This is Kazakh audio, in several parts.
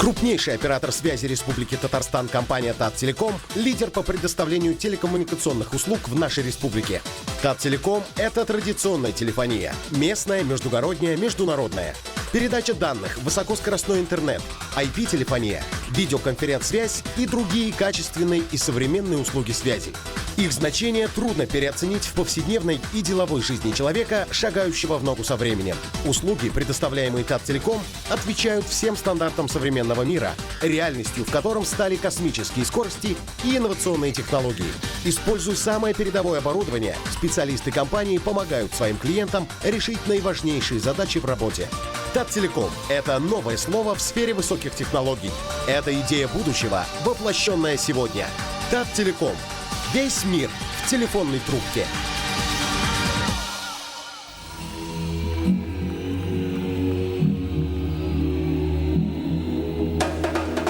Крупнейший оператор связи Республики Татарстан компания Таттелеком – лидер по предоставлению телекоммуникационных услуг в нашей республике. Таттелеком – это традиционная телефония, местная, междугородняя, международная. Передача данных, высокоскоростной интернет, IP-телефония, видеоконференц-связь и другие качественные и современные услуги связи. Их значение трудно переоценить в повседневной и деловой жизни человека, шагающего в ногу со временем. Услуги, предоставляемые Таттелеком, отвечают всем стандартам современного мира, реальностью в котором стали космические скорости и инновационные технологии. Используя самое передовое оборудование, специалисты компании помогают своим клиентам решить наиважнейшие задачи в работе. Таттелеком – это новое слово в сфере высоких технологий. Это идея будущего, воплощенная сегодня. Таттелеком. Весь мир в телефонной трубке.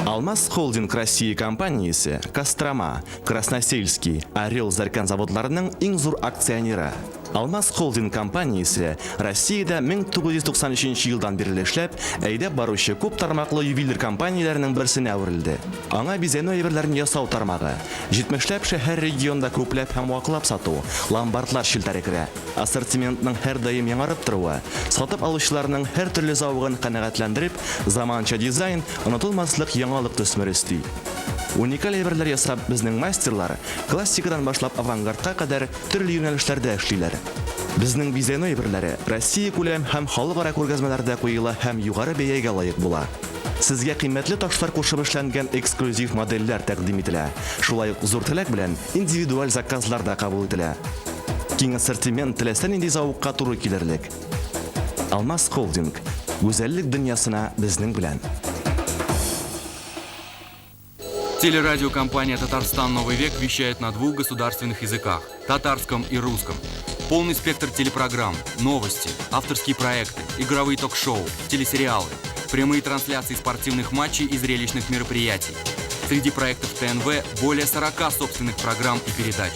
Алмаз Холдинг России компаниясы Кострома, Красносельский, Орел Зарькан заводларының иң зур акционері. Алмаз Холдинг компаниясы Россияда 1993 елдан бері эшләп, әйдәп баручы күп тармаклы ювелир компанияләренең берсенә әверелде. Аңа бизәнү әйберләрен ясау тармагы, 70ләп шәһәр регионда күпләп һәм вакытлап сату, ломбардлар шелтәре керә. Ассортиментның һәр даим яңарып торуы, сатып алучыларның һәр төрле зауыгын канәгатьләндереп, заманча дизайн, онытылмаслык яңалык төсмер өсти. Уникаль әйберләр ясап безнең мастерлар классикадан башлап авангардка кадәр төрле юнәлешләрдә эшлиләр. Безнең бизәнү әйберләре Россия күләм һәм халыкара күргәзмәләрдә куела һәм югары бәягә лаек була. Сезгә кыйммәтле ташлар кушып эшләнгән эксклюзив модельләр тәкъдим ителә. Шулай ук зур теләк белән индивидуаль заказлар да кабул ителә. Киң ассортимент теләсә нинди зауыкка туры килерлек. Алмаз Холдинг гүзәллек дөньясына безнең белән. Телерадиокомпания «Татарстан. Новый век» вещает на 2 государственных языках – татарском и русском. Полный спектр телепрограмм, новости, авторские проекты, игровые ток-шоу, телесериалы, прямые трансляции спортивных матчей и зрелищных мероприятий. Среди проектов ТНВ более 40 собственных программ и передач.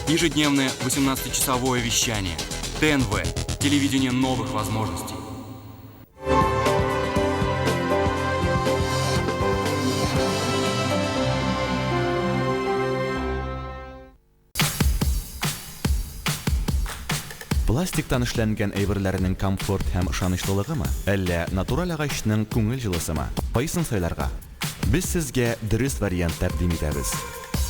Ежедневное 18-часовое вещание. ТНВ – телевидение новых возможностей. Пластиктан эшләнгән әйберләрнең комфорт һәм ышанычлылыгымы, әллә натураль агачның күңел җылысымы? Кайсын сайларга? Без сезгә дөрес вариант тәкъдим итәбез.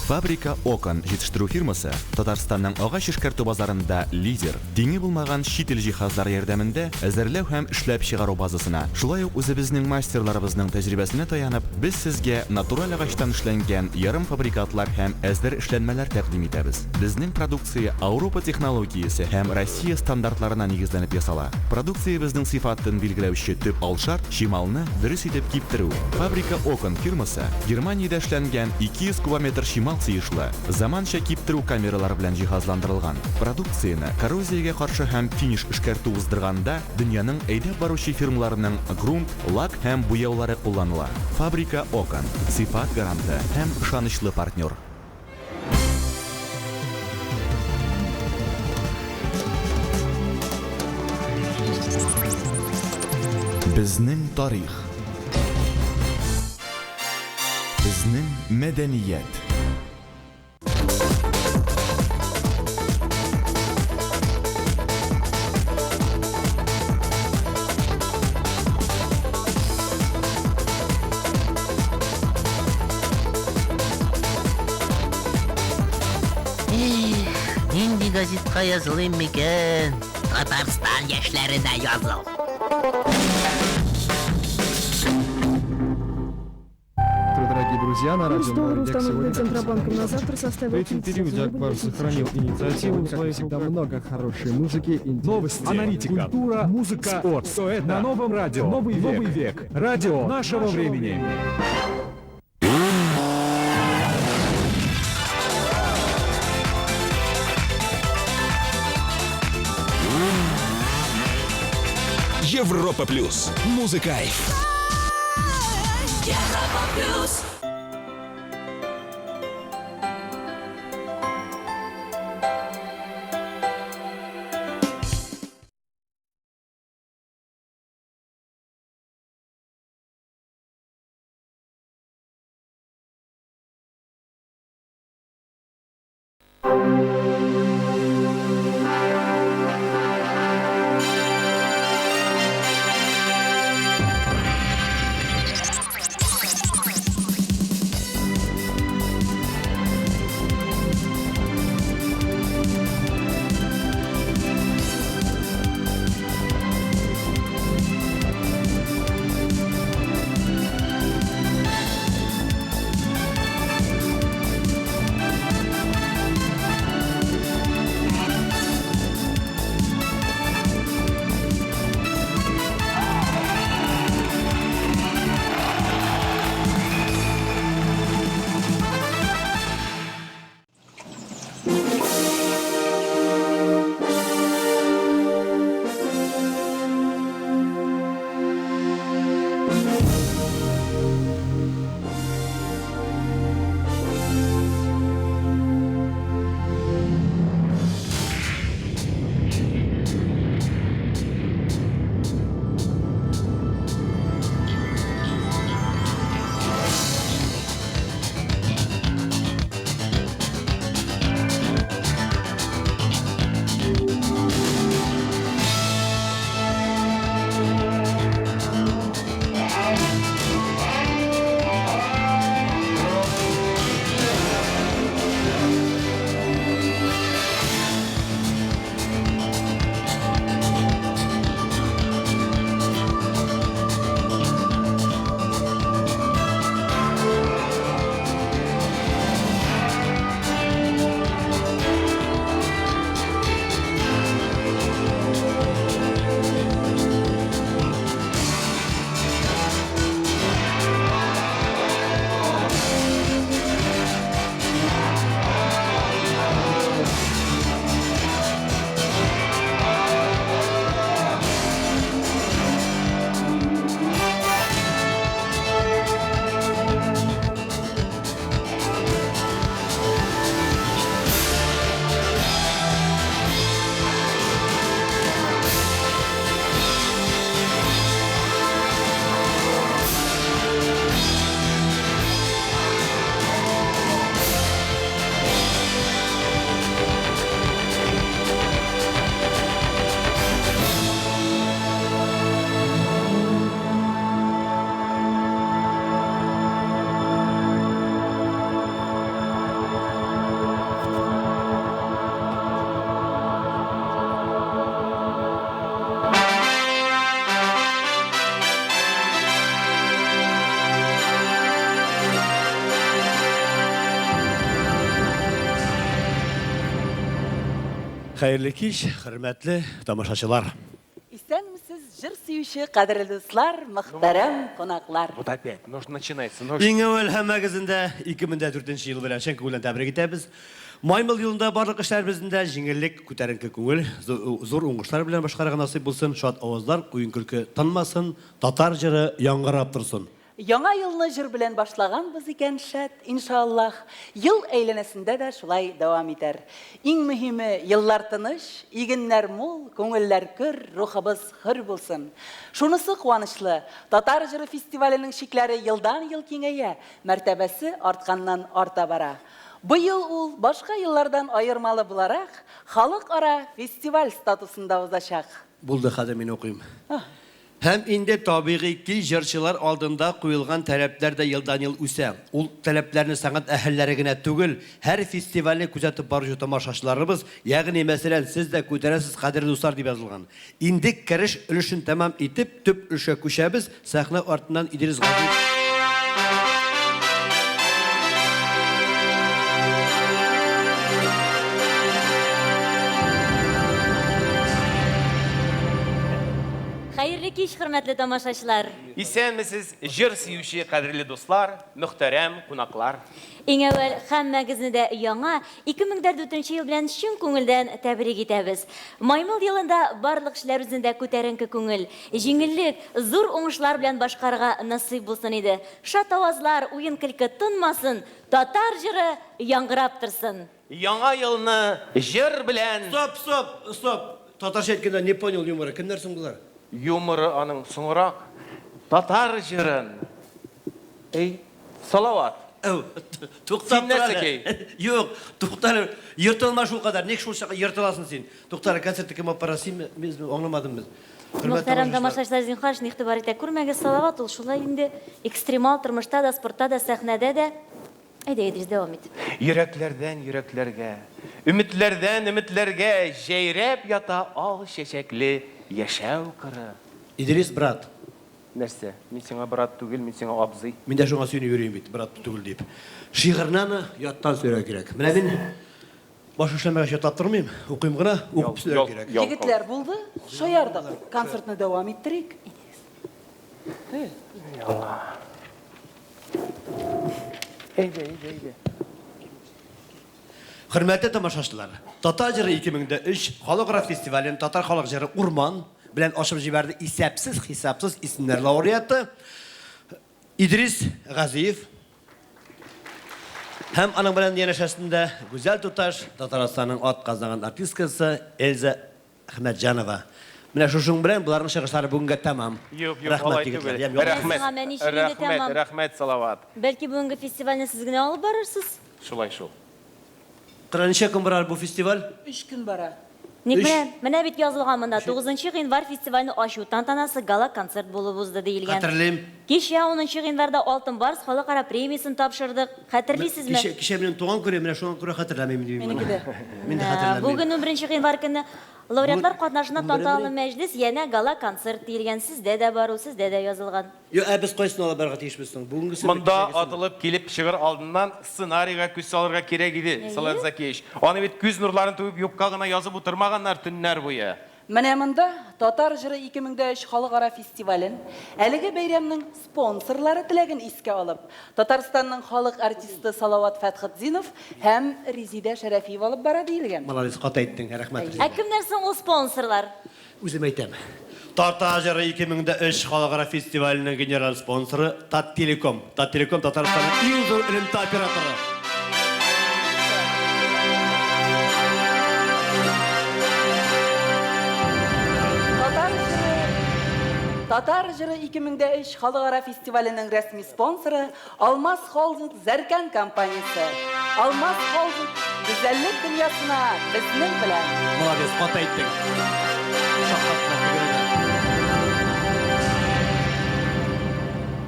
Фабрика Окон җитештерү фирмасы Татарстанның агач эшкәртү базарында лидер. Тиңе булмаган чит ил җиһазлары ярдәмендә әзерләү һәм эшләп чыгару базасына, шулай ук үзебезнең мастерларыбызның тәҗрибәсенә таянып, без сезгә натураль агачтан эшләнгән ярым фабрикатлар һәм әзер эшләнмәләр тәкъдим итәбез. Безнең продукция Европа технологиясе һәм Россия стандартларына нигезләнеп ясала. Продукциябезнең сыйфатын билгеләүче төп алшарт чималны дөрес итеп киптерү. Фабрика Окон фирмасы Германиядә эшләнгән 200 кубометр чимал сыйышлы, заманча киптерү камералары белән җиһазландырылган. Продукцияны коррозиягә каршы һәм финиш эшкәртү уздырганда дөньяның әйдәп баручы фирмаларының грунт, лак һәм буяулары кулланыла. Фабрика Окон сыйфат гаранты һәм ышанычлы партнер. Безнең тарих. Безнең мәдәният. Нинди газетка язылыйм микән? Татарстан яшьләренә языл. Дорогие друзья, на радио Курс доллара, установленный Центробанком на завтра, составил... В этом периоде Акбар сохранил инициативу. Как всегда, много хорошей музыки. Новости, аналитика, культура, музыка, спорт. Все это на новом радио. Новый век. Радио нашего времени. Европа плюс. Музыкайф. Европа плюс. Xeyirli kич, hürmetli tamaşaçılar. Исәнмесез, җыр сөюче кадерле дуслар, мөхтәрәм кунаклар. Вот опять, нужно начинается. Иң әүвәл һәммәгезендә 2004 ел белән чын күңелдән тәбрик итәбез. Маймыл елында барлык эшләребездә җиңеллек, күтәренке күңел, зур уңышлар белән башкарырга насыйп булсын, шат авазлар, куен көлке тынмасын, татар җыры яңгырап торсын. Яңа елны җыр белән башлаганбыз икән шәт, иншаллах. Ел әйләнәсендә дә шулай дәвам итәр. Иң мөһиме, еллар тыныч, игеннәр мул, күңелләр көр, рухыбыз хөр булсын. Шунысы куанычлы, татар җыры фестиваленең шикләре елдан-ел киңәя, мәртәбәсе артканнан арта бара. Быел ул башка еллардан аермалы буларак, халыкара фестиваль статусында узачак. Булды, хәзер мин укыйм. Һәм инде табигый ки җырчылар алдында куелган таләпләр дә елдан-ел үсә. Ул таләпләрне сәнгать әһелләре генә түгел, һәр фестивальне күзәтеп баручы тамашачыларыбыз, ягъни мәсәлән, сез дә күтәрәсез, кадерле дуслар, дип язылган. Инде кереш өлешен тәмам итеп, төп өлешкә күчәбез. Сәхнә артыннан Идрис Гази. Хәерле кич, хөрмәтле тамашачылар. Исәнмесез, җыр сөюче кадерле дуслар, мөхтәрәм кунаклар. Иң әүвәл һәммәгезне дә яңа 2004 ел белән чын күңелдән тәбрик итәбез. Маймыл елында барлык эшләр үзендә күтәренке күңел, җиңеллек, зур уңышлар белән башкарырга насыйп булсын иде. Шат авазлар, уен көлке тынмасын, татар җыры яңгырап торсын. Яңа елны җыр белән... Стоп. Татарча әйткәндә не понял юморы. Кемнәр соң булар? Юморы аның соңрак. Татар җырын. Эй, салават. Туктап Син нәрсә кей? Юк, туктале. Йыртылма шул кадәр. Ник шул чакта йыртыласың син? Туктале, концертка кем апарасың? Без аңламадым без. Мөхтәрәм тамашачылар, зинһар, игътибар итә күрмәгез, Салават, ул шулай инде экстремал тормышта да, спортта да, сәхнәдә дә. Әйдә, Идрис, дәвам ит. Йөрәкләрдән йөрәкләргә, өметләрдән өметләргә җәйрәп ята ал чәчәкле яшәү кыры. Идрис, брат. Нәрсә? Мин сиңа брат түгел, мин сиңа абзый. Мин дә шуңа сөйли йөрим бит, брат түгел дип. Шигырьнәне яттан сөйләргә кирәк. Менә мин баш эшләмәгә чатап тормыйм, укыйм гына, укып сөйләргә кирәк. Егетләр булды, шаярдык. Концертны дәвам иттерик. Әйдә. Хөрмәтле тамашачылар, Татар җыры 2003 халыкара фестивален Татар халык җыры Урман белән ачып җибәрде исәпсез хисапсыз исемнәр лауреаты Идрис Газиев һәм аның белән янәшәсендә гүзәл туташ Татарстанның атказанган артисткасы Эльза Әхмәтҗанова. Менә шушың белән буларның чыгышлары бүгенгә тәмам. Рәхмәт, Салават. Бәлки бүгенге фестивальне сез генә алып барырсыз? Шулай шул. Ничә көн барар бу фестиваль? 3 көн бара. Ник менә бит язылган монда 9 гыйнвар фестивальне ачу тантанасы гала концерт булып узды диелгән. Хәтерлим. Кичә 10 гыйнварда Алтын Барс халыкара премиясын тапшырдык. Хәтерлисезме? Кичә минем туган көне менә шуңа күрә хәтерләмим дим. Минеке дә. Мин дә хәтерләмим. Бүген 11 гыйнвар көне лауреатлар катнашына тантаналы мәҗлес, янә гала концерт диелгән. Сездә дә бар, сездә дә язылган. Без кайсын алып барырга тиешбез соң? Бүгенгесе Монда атылып килеп чыгыр алдыннан сценарийга күз салырга кирәк иде, Салават Закиевич. Аны бит күз нурларын түгеп юкка гына язып утырмаганнар төннәр буе. Менә монда Татар җыры 2003 халыкара фестивален әлеге бәйрәмнең спонсорлары теләген искә алып, Татарстанның халык артисты Салават Фәтхетдинов һәм Резидә Шәрәфиева алып бара диелгән. Молодец, ката әйттең, рәхмәт. Кемнәр соң ул спонсорлар? Үзем әйтәм. Татар җыры 2003 халыкара фестиваленең генераль спонсоры Таттелеком. Таттелеком Татарстанның иң зур элемтә операторы. Татар җыры 2003 халыкара фестиваленең рәсми спонсоры Алмаз Холдинг Зәркән компаниясе. Алмаз Холдинг гүзәллек дөньясына безнең белән. Молодец, ката әйттең.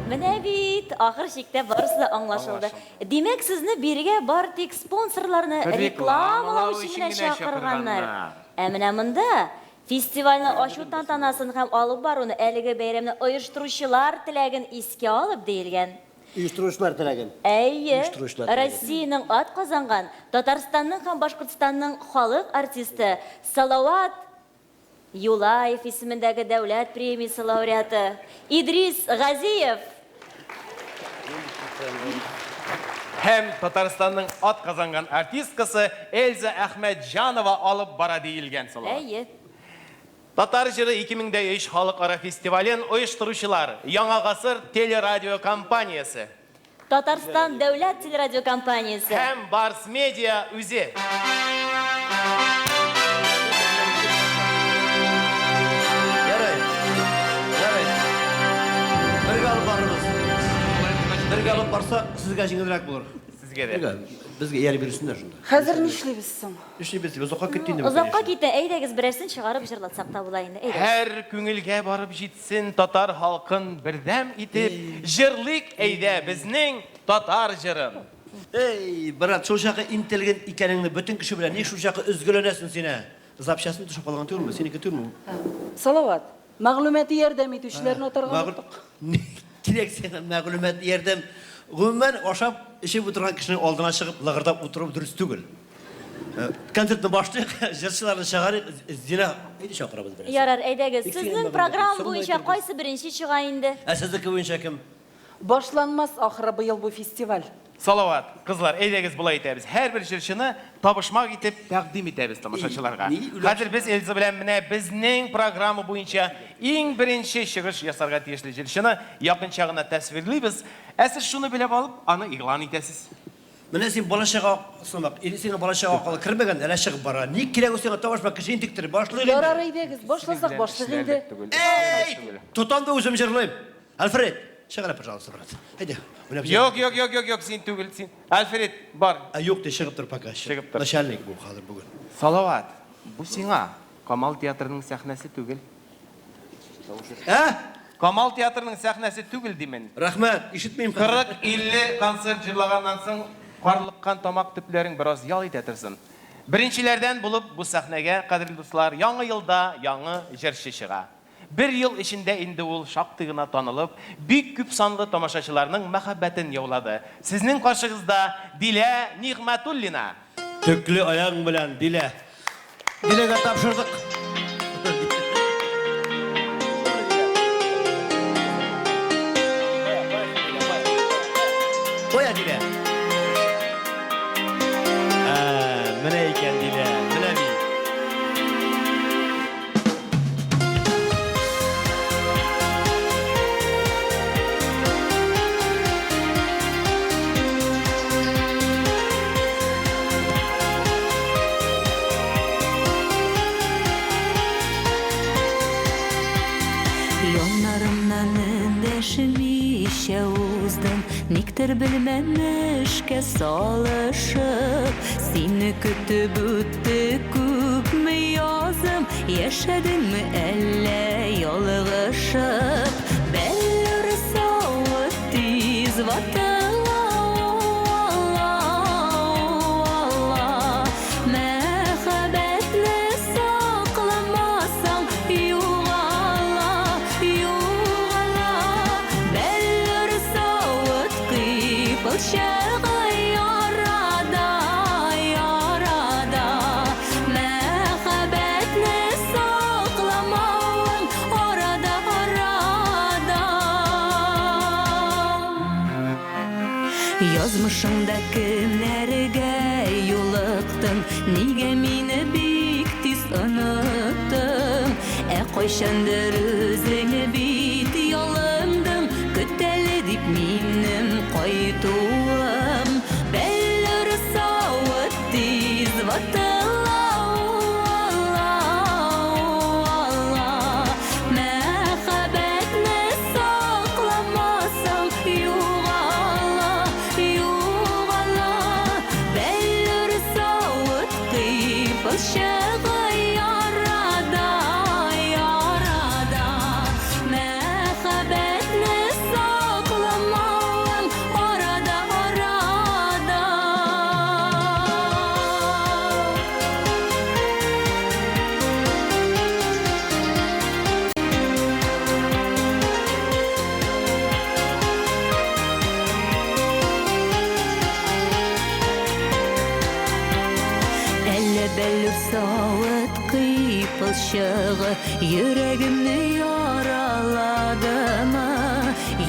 Менә бит ахыр чиктә барысы да аңлашылды. Димәк, сезне бирегә бар тик спонсорларны рекламалау өчен генә чакырганнар. Ә менә монда фестивальне ачу тантанасын һәм алып баруны әлеге бәйрәмне оештыручылар теләген искә алып диелгән. Оештыручылар теләген. Әйе, Россиянең атказанган, Татарстанның һәм Башкортстанның халык артисты Салават Юлаев исемендәге дәүләт премиясе лауреаты Идрис Газиев Һәм Татарстанның атказанган артисткасы Эльза Әхмәтҗанова алып бара диелгән, Салават. Әйе. Татар җыры 2003 халыкара фестивален оештыручылар Яңа гасыр телерадио компаниясе. Татарстан дәүләт телерадио компаниясе. Һәм Барс Медиа үзе. Бергә алып барырбыз. Бергә алып барса, сезгә җиңелрәк булыр. Сезгә дә. Безгә яр бирсеннәр шунда. Хәзер нишлибез соң? Эшлибез, без узакка китте инде. Узакка китә, әйдәгез берәрсен чыгарып җырлатсак та була инде. Әйдә. Һәр күңелгә барып җитсен татар халкын бердәм итеп, җырлыйк әйдә безнең татар җырын. Эй, брат, шул чакы интеллигент икәнеңне бөтен кеше белән ни шул чакы өзгөләнәсең сине? Запчастьны төшеп калган түгелме? Синеке түгелме? Салават, мәгълүмати ярдәм итүчеләрне атарга Кирәк сиңа мәгълүмат ярдәм. Гомумән ашап, эчеп утырган кешенең алдына чыгып, лыгырдап утырып дөрес түгел. Концертны башлыйк, җырчыларны чыгарыйк, Зина, әйдә чакырабыз бераз. Ярар, әйдәгез. Сезнең программа буенча кайсы беренче чыга инде? Сезнеке буенча кем? Башланмас ахыры быел бу фестиваль. Салават, кызлар, әйдәгез булай итәбез. Һәр бер җырчыны табышмак итеп тәкъдим итәбез тамашачыларга. Хәзер без Эльза белән менә безнең программа буенча иң беренче чыгыш ясарга тиешле җырчыны якынча гына тәсвирлибез. Ә сез шуны белеп алып, аны игълан итәсез. Менә син балачага сынак, син балачага калып кирмәгән, әле чыгып бара. Ник кирәк ул сиңа табышмак кеше интектер, башлыйк. Ярар, әйдәгез, башласак башлык инде. Эй! Тотам да үзем җырлыйм. Альфред, Шагала, пожалуйста, брат. Haydi. Yok, sen түгел, сен. Альфред, бар. Yok de шығып тұр пока. Шығып тұр. Начальник бұл қазір бүгін. Салават, bu сиңа Камал театрының сәхнәсе түгел. Камал театрының сәхнәсе түгел деймен. Рахмет, ишетмеймін. 40-50 концерт жырлағаннан соң қарлыққан тамақ түплерің біраз ял итәтерсің. Біріншілерден болып бұл сәхнәгә, қадірлі достар, яңы елда яңы жыршы шыға. Bir yıl içinde indi ул шактыгына танылып, бик күп санлы тамашачыларның мәхәббәтен яулады. Сезнең каршыгызда Дилә Нигъмәтуллина. Төкле аяғың белән, Дилә. Диләгә тапшырдык. Қоя, Дилә. Менә икән, Дилә. Менә бит. Yollarımdan endeşmişe uzdım, niktir bilmemişke salışıp, seni kütüp üttü küp mü yazım, yaşadın mı elle yolğışıp, belli soğut tiz vatan. Yazmışımda kimlerge yoluqtım, nige meni bik tiz unuttum. Koyşandır özüne bit yolumdım, küteli dip minim koytuğum. Bellir soğut tiz vatan. Yüreğimni yaraladı mı?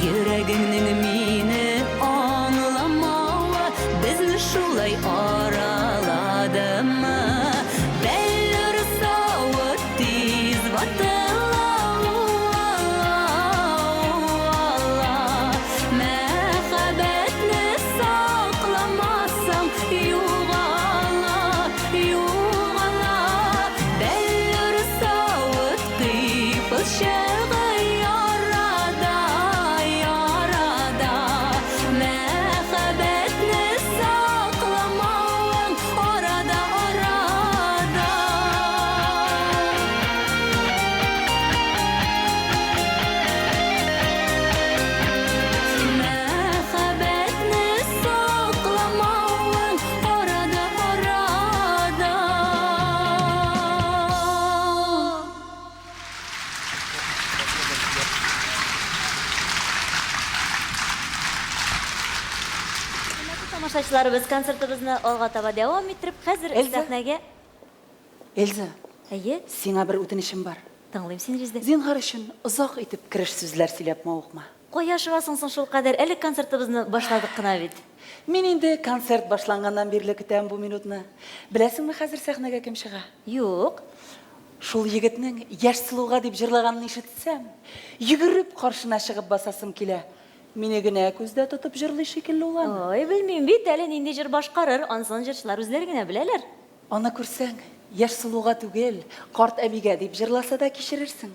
Yüreğinin mini anlamalı, bizni şulay araladı mı? Bellir soğut tiz vatan. Тамашачыларыбыз концертыбызны алга таба дәвам иттереп, хәзер сәхнәгә. Эльза, Әйе, сиңа бер үтенешем бар. тыңлыйм син Резеда. Зинһар өчен озак итеп кереш сүзләр сөйләпмә укма. Кая шуасың соң шул кадәр? Әле концертыбызны башладык кына бит. Мин инде концерт башланганнан бирле көтәм бу минутны. Беләсеңме, хәзер сәхнәгә кем чыга? Юк. Шул егетнең яшь сылуга дип җырлаганын ишетсәм, йөгереп каршына чыгып басасым килә. Мине генә күздә тотып җырлый шикелле улан. Ой, белмим бит, әле нинди җыр башкарыр, ансын җырчылар үзләре генә беләләр. Аны күрсәң, яшь сылуга түгел, карт әбигә дип җырласа да кичерерсең.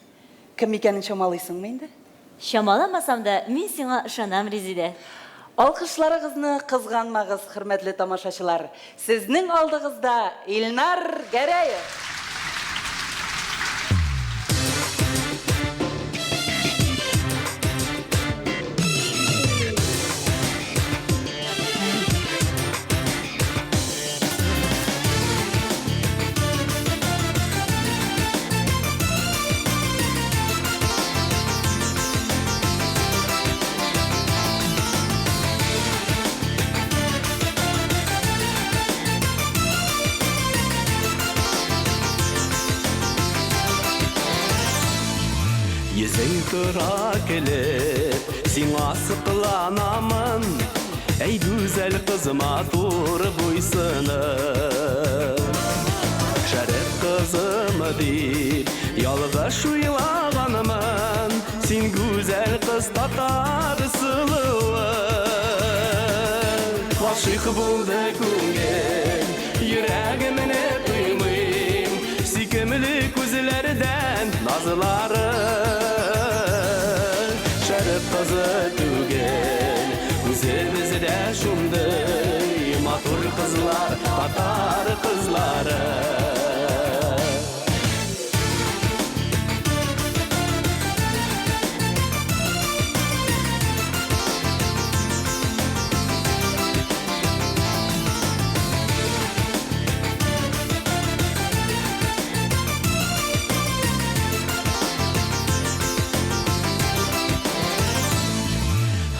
Кем икәнен чамалыйсыңмы инде? Шамаламасам да, мин сиңа ышанам, Резиде. Алкышларыгызны кызганмагыз, хөрмәтле тамашачылар. Сезнең алдыгызда Илнар Гәрәев. Yüzün tıra kelip, sina sıkılanamın. Ey güzel kızıma dur buysını. Şeref kızımı deyip, yalvaş uylağanımın. Sen güzel kız tatar sılığı. Aşık buldu küngel, yüreğimini duymayım. Sikimli gözlerden nazları. Kızı tügel, üzerimize şunday matur kızlar, Tatar kızları.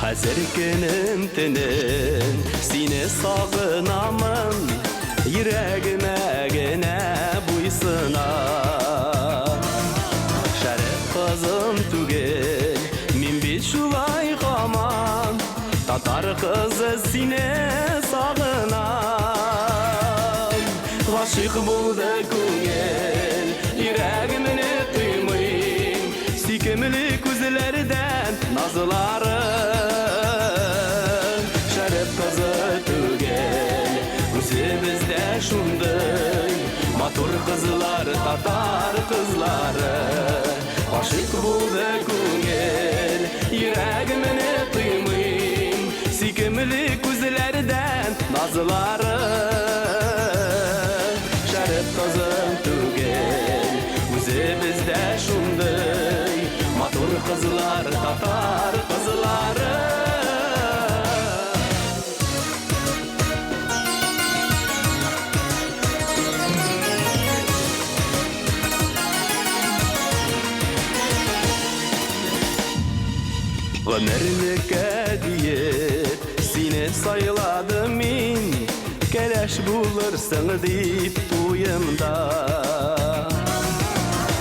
Hazır günüm tünün, seni sağınamın. Yüreğime gene buysuna. Şeref kızım tügel, min bir şulay kaman. Tatar kızı seni sağınam. Aşık buldu küngel, yüreğimini duymayım. Sikimli gözlerden nazları. Bizde şunday matur kızlar, Tatar kızları. Aşık buldu küngel, yüreğimini duymayım. Sikimli gözlerden nazları. Şeref kızım tügel, bize bizde şunday matur kızlar, Tatar kızları. Ömürlükə deyip, seni sayladım min. Keleş bulursun deyip uyumda.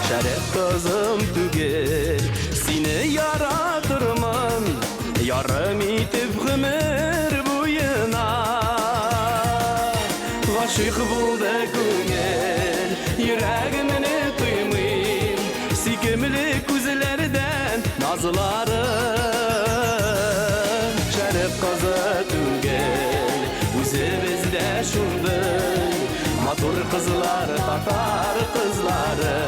Şeref kızım tügel, seni yaratırman. Yarım itip gümür boyuna. Aşık buldu küngel, yüreğimini duymayım. Sikimli gözlerden nazları. Şeref kızı tügel, bizde şunday matur kızlar, Tatar kızları.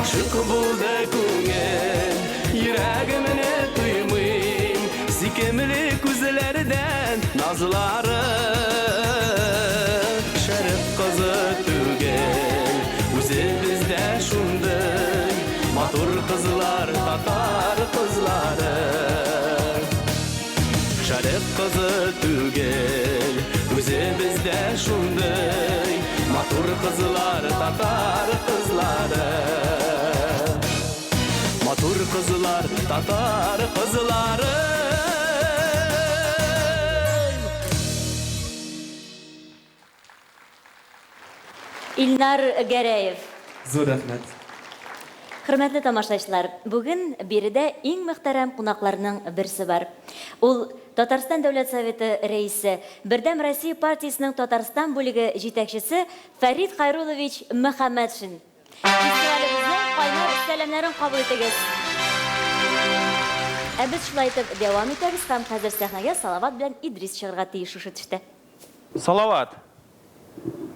Aşık buldu küngel, yüreğimini duymayım. Sikimli gözlerden nazları. Şeref kızı tügel, bizde şunday matur kızlar, Tatar kızları. Şeref kızı tügel, bizde şunday matur kızlar, Tatar kızları. Matur kızlar, Tatar kızları. İlnar Гәрәев. Зур рәхмәт. Хөрмәтле тамашачылар, бүген биредә иң мөхтәрәм кунакларның берсе бар. Ул Татарстан Дәүләт Советы рәисе, Бердәм Россия партиясының Татарстан бүлеге җитәкчесе Фәрит Хайруллович Мөхәммәтшин. Фестивалебезнең кайнар сәламнарын кабул итегез. Ә без шулай итеп дәвам итәбез һәм хәзер сәхнәгә Салават белән Идрис чыгарга тиеш шушы төштә. Салават.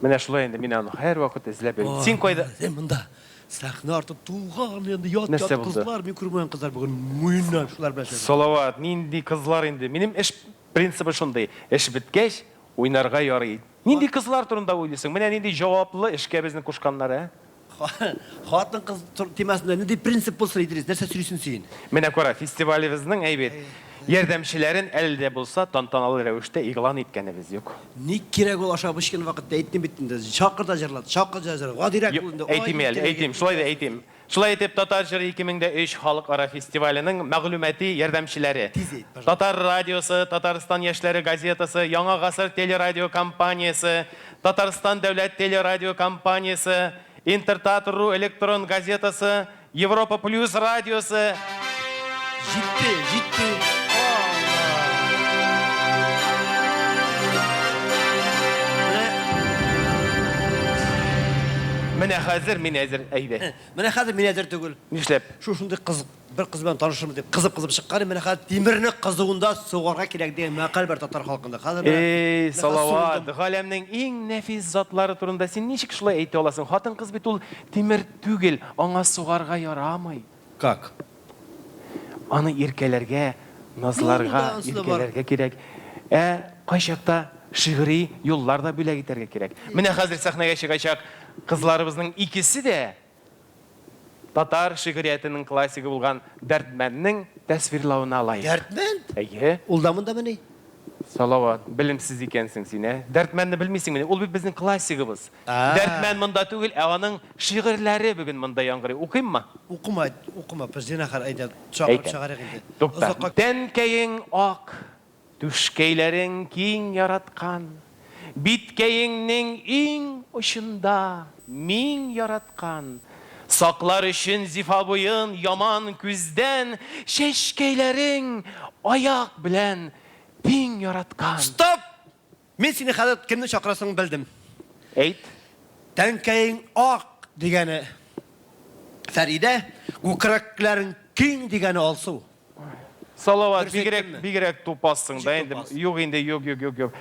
Менә шулай инде мин аны һәр вакыт эзләп йөрим. Син кайда? Сен монда. Сахна артып туган енді ят Нәрсе болды? кызлар, мен көрмеген кызлар бүгін мойыннан шулар белән. Салават, нинди кызлар инде. Минем эш принципы шундый. Эш биткәч, уйнарга ярый. Нинди кызлар турында уйлыйсың? Менә нинди җаваплы эшкә безне кушканнар, Хатын кыз темасында нинди принцип булса Идрис, нәрсә сөйлисең син? Менә күрә, фестивалебезнең әйбәт ярдәмчеләрен әлдә булса тантаналы рәвештә игълан иткәнебез юк. Ни кирәк ул аша бышкан вакытта әйттем бит инде. Шакырда җырлады, шакырда җырлады. Гадирәк булды. Әйтим, шулай да әйтим. Шулай итеп Татар җыры 2003 халыкара фестиваленең мәгълүмати ярдәмчеләре. Татар радиосы, Татарстан яшьләре газетасы, Яңа гасыр телерадио компаниясе, Татарстан дәүләт телерадио компаниясе, Интертат.ру электрон газетасы, Европа плюс радиосы. Җитте. Менә хәзер мин әзер әйбә. Менә хәзер мин әзер түгел. Нишләп? Шушындый кыз бер кыз белән танышырмын дип кызып чыккан. Менә хәзер тимерне кызуында сугарга кирәк дигән мәкаль бар татар халкында. Хәзер Салават, галәмнең иң нәфис затлары турында син ничек шулай әйтә аласың? Хатын-кыз бит ул тимер түгел, аңа сугарга ярамый. Как? Аны иркәләргә, назларга, иркәләргә кирәк. Кайчакта шигъри юлларда бүләк итәргә кирәк. Менә хәзер сәхнәгә чыгачак кызларыбызның икесе дә татар шигъриятының классигы булган Дәртмәннең тасвирлавына лайык. Дәртмән? Әйе. Ул да монда менә. Салават, белемсез икәнсең син, Дәртмәнне белмисең менә, ул бит безнең классигыбыз. Дәртмән монда түгел, аның шигырьләре бүген монда яңгырый. Укыйммы? Укыма, Президент әйдә, чыгарык инде. Тукта. Тәнкәең ак, түшкәйләрең киң яраткан. Биткәеңнең иң очында мин яраткан. Саклар өчен зифа буен яман күздән, чәчкәйләрең аяк белән пин яраткан. Стоп! Мен сине хәзер кемне чакырасың белдем. Әйт. Тәнкәең ак дигәне Фәридә, күкрәкләрең киң дигәне Алсу. Салават, бигрәк тупассың да инде. Юк инде, юк.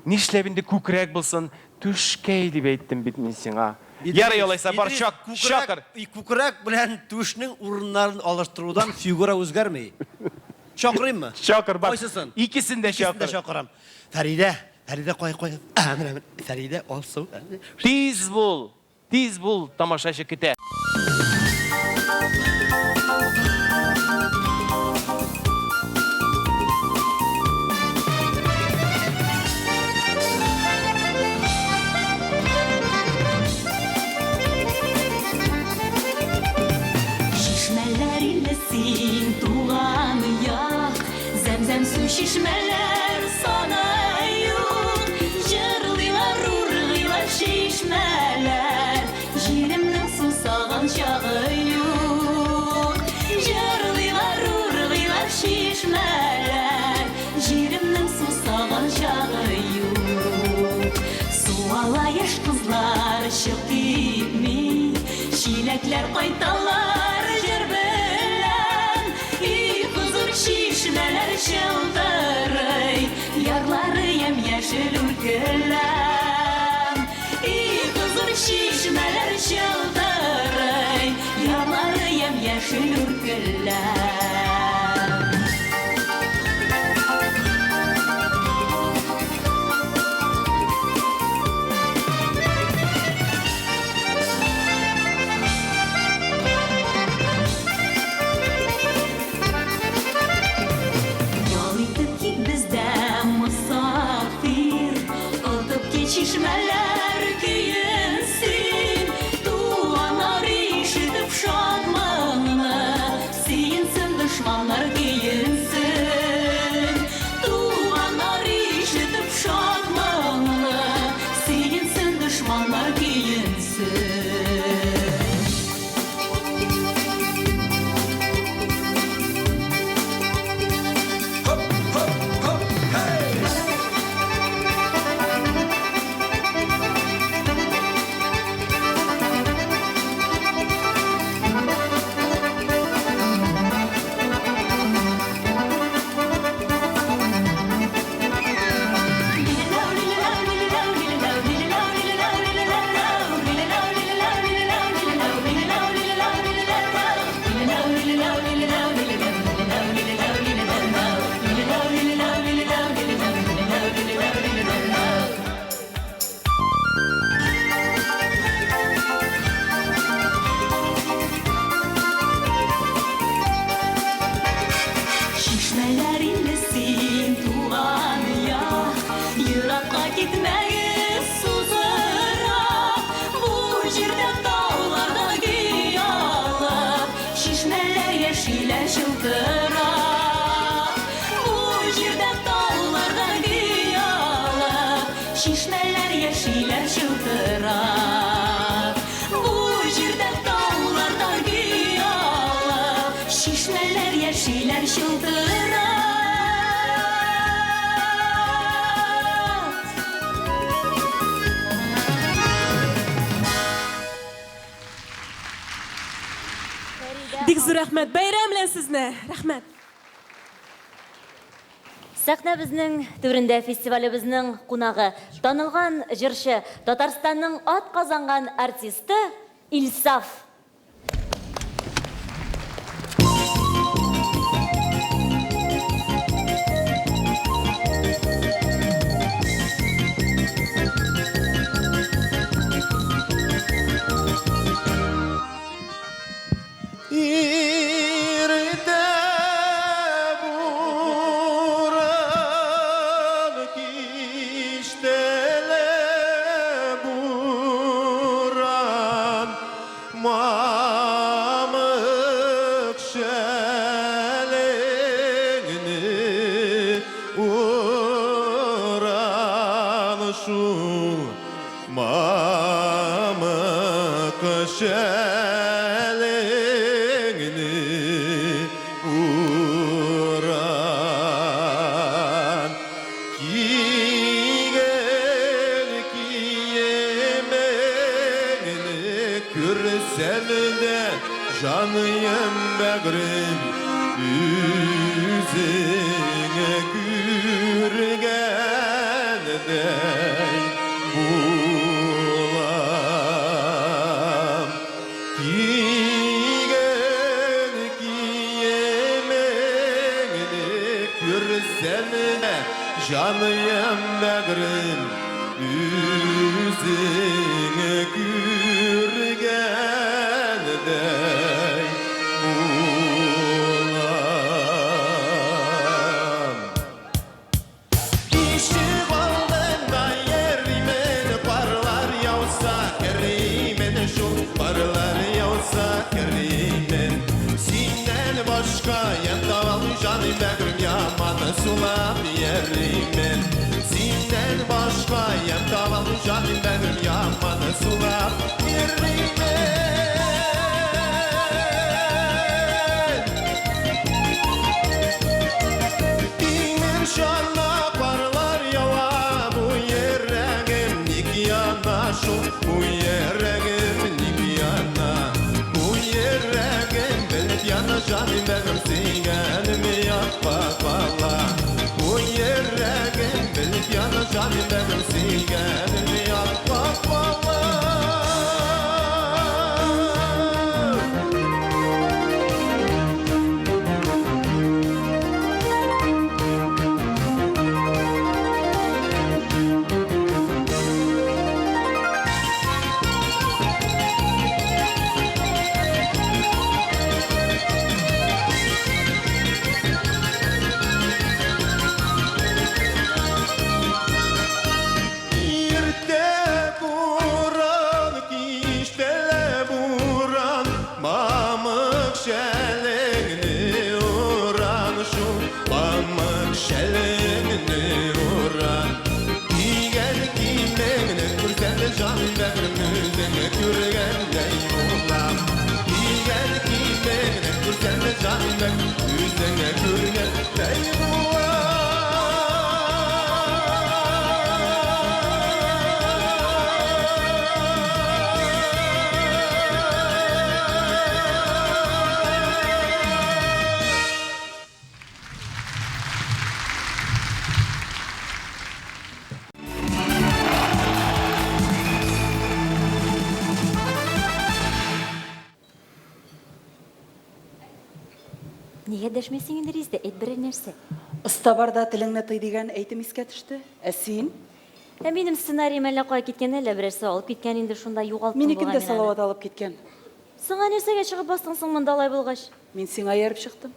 Нишләп инде күкрәк булсын, түшкәй дип әйттем бит мин сиңа. Ярый алайса бар чакыр. Күкрәк белән түшнең урыннарын алыштырудан фигура үзгәрмәй. Чакырыйммы? Чакыр бар. Икесен дә чакырам. Фәридә кай. Менә Фәридә Алсу. Тиз бул, тамашачы көтә. Şişmeler sana yok, jırlıylar, urgıylar şişmeler, jirimnin susağın çağı yok. Jırlıylar, urgıylar şişmeler, jirimnin susağın çağı yok. Suala yaş kızlar şık gitmi, şilekler kaytalar jır bilen, huzur şişmeler şıldırıy, yarları yemyeşil ülkelem. Huzur şişmeler şıldırıy, yarları yemyeşil ülkelem. Şişmeler kıyınsın, dualar işitip şadmanı, siyinsin düşmanlar kıyınsın. Dualar işitip şadmanı, siyinsin düşmanlar kıyınsın. gitmeyiz suzura. Bu cirde dağlarda giyalı, şişmeler yeşile şıltıra. Bu cirde dağlarda giyalı, şişmeler yeşile şıltıra. Bu cirde dağlarda giyalı, şişmeler yeşiller şıltıra. Dik zor rahmet. Bayram bilen sizne. Rahmet. Сәхнә безнең түрендә фестивалебезнең кунагы, танылган җырчы, Татарстанның ат казанган артисты Илсаф. Canıyım bağrım yüzüne gürgende bulam giyen giyemeni görsem de canıyım bağrım yüzüne gürgende Canım bağrım yaman sulam yerimin Sinden başka yem tavalı canım bağrım yaman sulam yerimin İmir şanla parlar yava bu yereğim nikyana şu bu yereğim nikyana bu yereğim belet yana canım bağrım siganım bak valla bu yereğim belit yana canım benim sigarim yak bak valla Canım bağrım yüzüne gürgende yulam Giygen giymene sen de canım bağrım yüzüne gürgende yulam Niye deşmesin indir izde, et bir nerse. Usta barda tilingni tый degan aytım iske tushdi. Sen? Benim ssenariyim әллә кая киткән, әллә берәрсе алып киткән инде шунда югалтып Минекен дә салават алып киткән. Сиңа нәрсәгә чыгып бастың соң монда алай булгач? Мин сиңа ярып чыктым.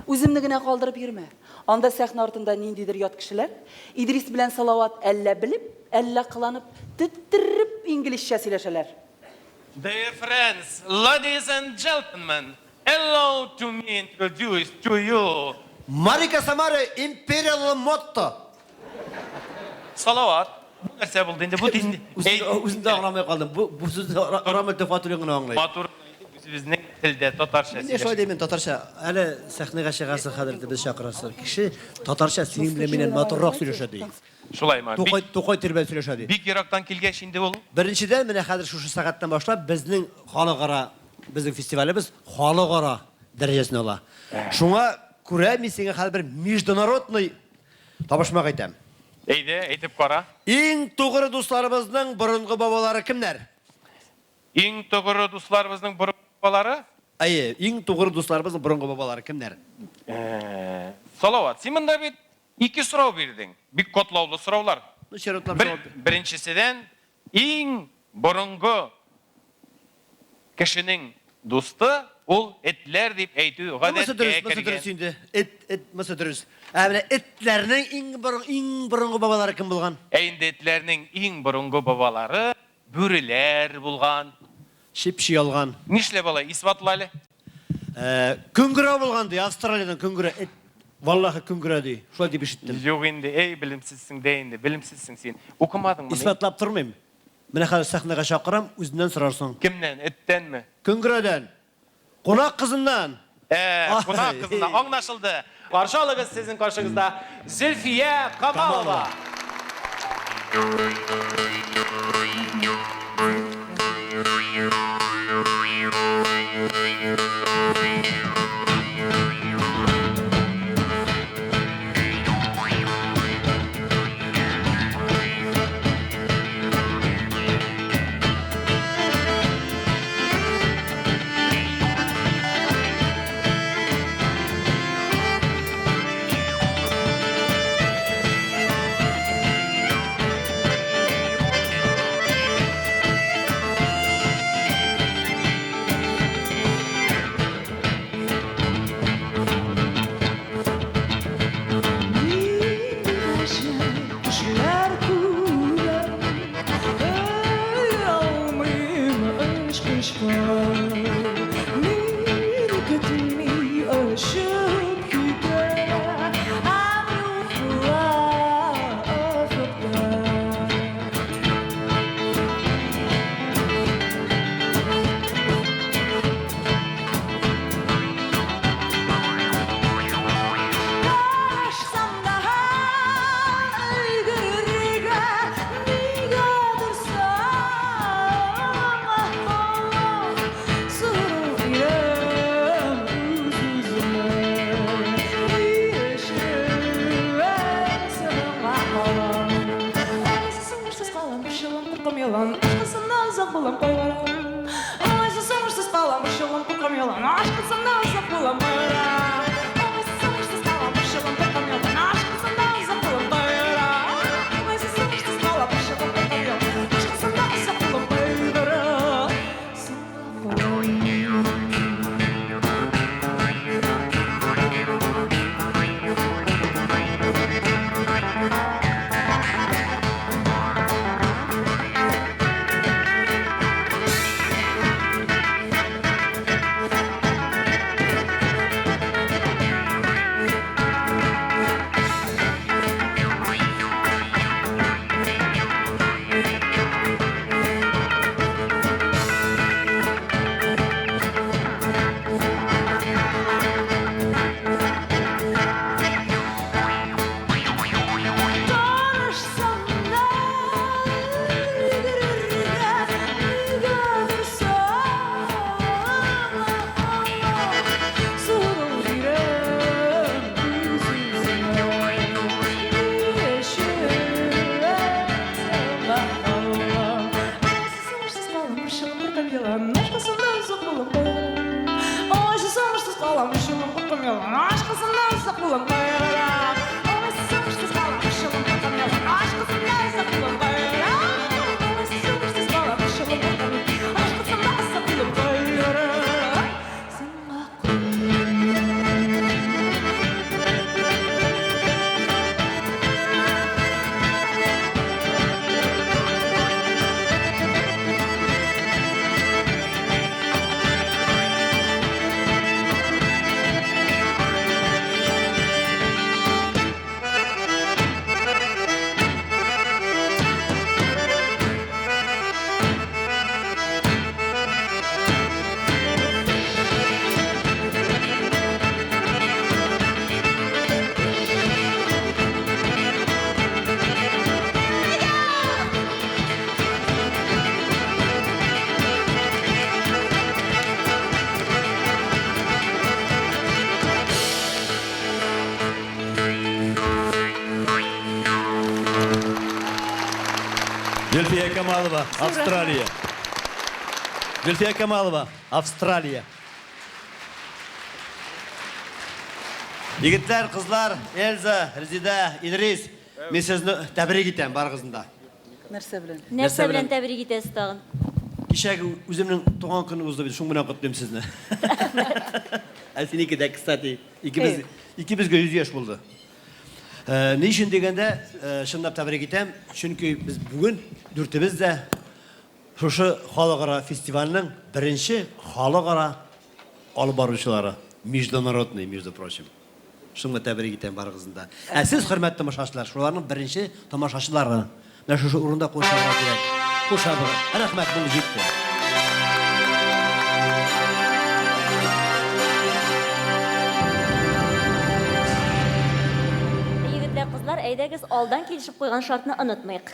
Үземне генә калдырып йөрмә. Анда сәхнә артында ниндидер ят кешеләр, Идрис белән Салават әллә белеп, әллә кыланып, титтиреп инглизчә сөйләшәләр. Dear friends, ladies and gentlemen, allow to me introduce to you Марика Самара Imperial Motto. Салават. Bu нәрсә булды инде? Бу тиз. Үзендә аңламай калдым. Бу сүзне Рамат Фатулин гына аңлый. Матур безнең телдә татарча Менә шулай димин татарча. Әле сәхнәгә чыгасы хәзер без чакырасыз. Кеше татарча синең белән миннән матуррак сөйләшә ди. Шулаймы? Тукай тирбәл сөйләшә ди. Бик ерактан килгәч инде ул. Беренчедән менә хәзер шушы сәгатьтән башлап безнең халыкара безнең фестивалебез халыкара дәрәҗәсенә ала. Шуңа күрә мин сиңа хәзер бер международный табышмак әйтәм. Әйдә, әйтеп кара. Иң тугры дусларыбызның борынгы бабалары кемнәр? Иң тугры дусларыбызның борынгы бабалары? Әйе, иң тугры дусларыбызның борынгы бабалары кемнәр? Салават, син монда бит 2 сорау бирдең. Бик котлаулы сораулар. Беренчеседән иң борынгы кешенең дусты ул этләр дип әйтү гадәткә кергән. Эт мәсә дөрес. Менә этләрнең иң борынгы бабалары кем булган? Инде этләрнең иң борынгы бабалары бүреләр булган. Шипши алган. Нишләп алай исбатла әле? Күңгәрә булган ди, Австралиядән күңгәрә. Валлаһи күңгәрә ди. Шулай дип ишеттем. Юк инде, белемсезсең дә инде, белемсезсең син. Укымадыңмы? Исбатлап тормыйм. Менә хәзер сәхнәгә чакырам, үзеннән сорарсың. Кемнән? Эттәнме? Күңгәрәдән. Кунак кызыннан. Кунак кызыннан аңлашылды. Каршы алыгыз сезнең каршыгызда Зөлфия Камалова. Gülfiye Kamalova, Avstraliya. Gülfiye Kamalova, Avstraliya. Yigitler, kızlar, Elza, Rizide, İdris. Men sizni tabrik etaman barg'izingda. Нәрсә белән? Нәрсә белән тәбрик итәсез тагын? Кичәге үземнең туган көнебезне бит шуң белән котлыйм сезне. Синеке дә, кстати, икебезгә 100 яшь булды. Ни өчен дигәндә, шундый тәбрик итәм, чөнки без бүген дүртебез дә шушы халыкара фестивальнең беренче халыкара алып баручылары, международный, между прочим. Шуңа тәбрик итәм барыгызны да. Сез, хөрмәтле тамашачылар, шуларның беренче тамашачылары. Менә шушы урында кушарга кирәк. Кушабыз. Рәхмәт, бу җитте. Егетләр, кызлар, әйдәгез алдан килешеп куйган шартны онытмыйк.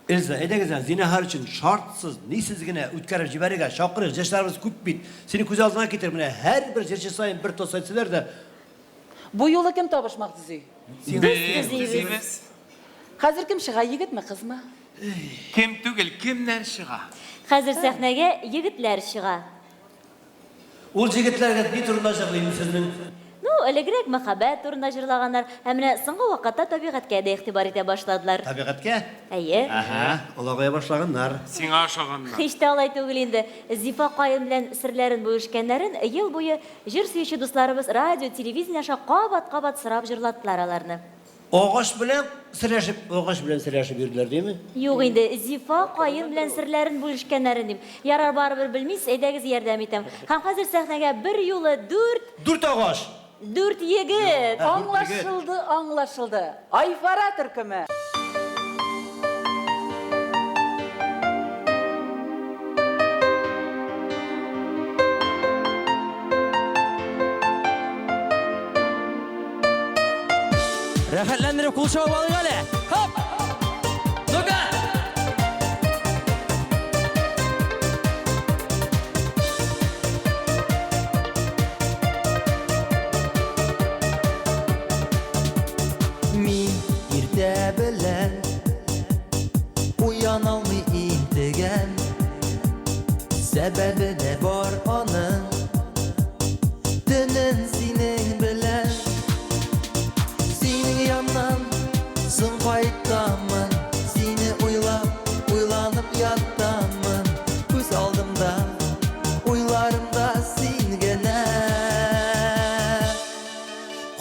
Эльза, әйдәгез, зинһар өчен шартсыз, нисез генә үткәреп җибәрергә чакырыгыз. Яшьләребез күп бит. Сине күз алдына китер менә һәрбер җырчы сайын бер тос әйтсәләр дә. Бу юлы кем табышмак төзи? Biz. Хәзер кем чыга, егетме, кызмы? Кем түгел, кемнәр чыга? Хәзер сәхнәгә егетләр чыга. Ул җегетләргә ни турында җырлыйм сезнең? Ну, элегрәк мәхәббәт турында җырлаганнар, һәм менә соңгы вакытта табигатькә дә игътибар итә башладылар. Табигатькә? Әйе. Алагая башлаганнар. Сиңа ошаганнар. Һич тә алай түгел инде. Зифа Каен белән серләрен бүлешкәннәрен ел буе җыр сөюче дусларыбыз радио, телевидение аша кабат-кабат сорап җырлаттылар аларны. Агач белән сөйләшеп йөрделәр, димме? Юк инде, Зифа Каен белән серләрен бүлешкәннәрен дим. Ярар барыбер белмисез, әйдәгез ярдәм итәм. Һәм хәзер сәхнәгә бер юлы 4 агач. 4 егет. Аңлашылды. Айфара төркеме. Рәхәтләндереп кул чабып алыйк әле. Хоп! Ну-ка! Мин иртә белән уяна алмый интегән. Сәбәбе дә бар аның. Төнен синең белән yandan so'ng qaytaman seni o'ylab yattaman ko'z oldimda o'ylarimda sen gana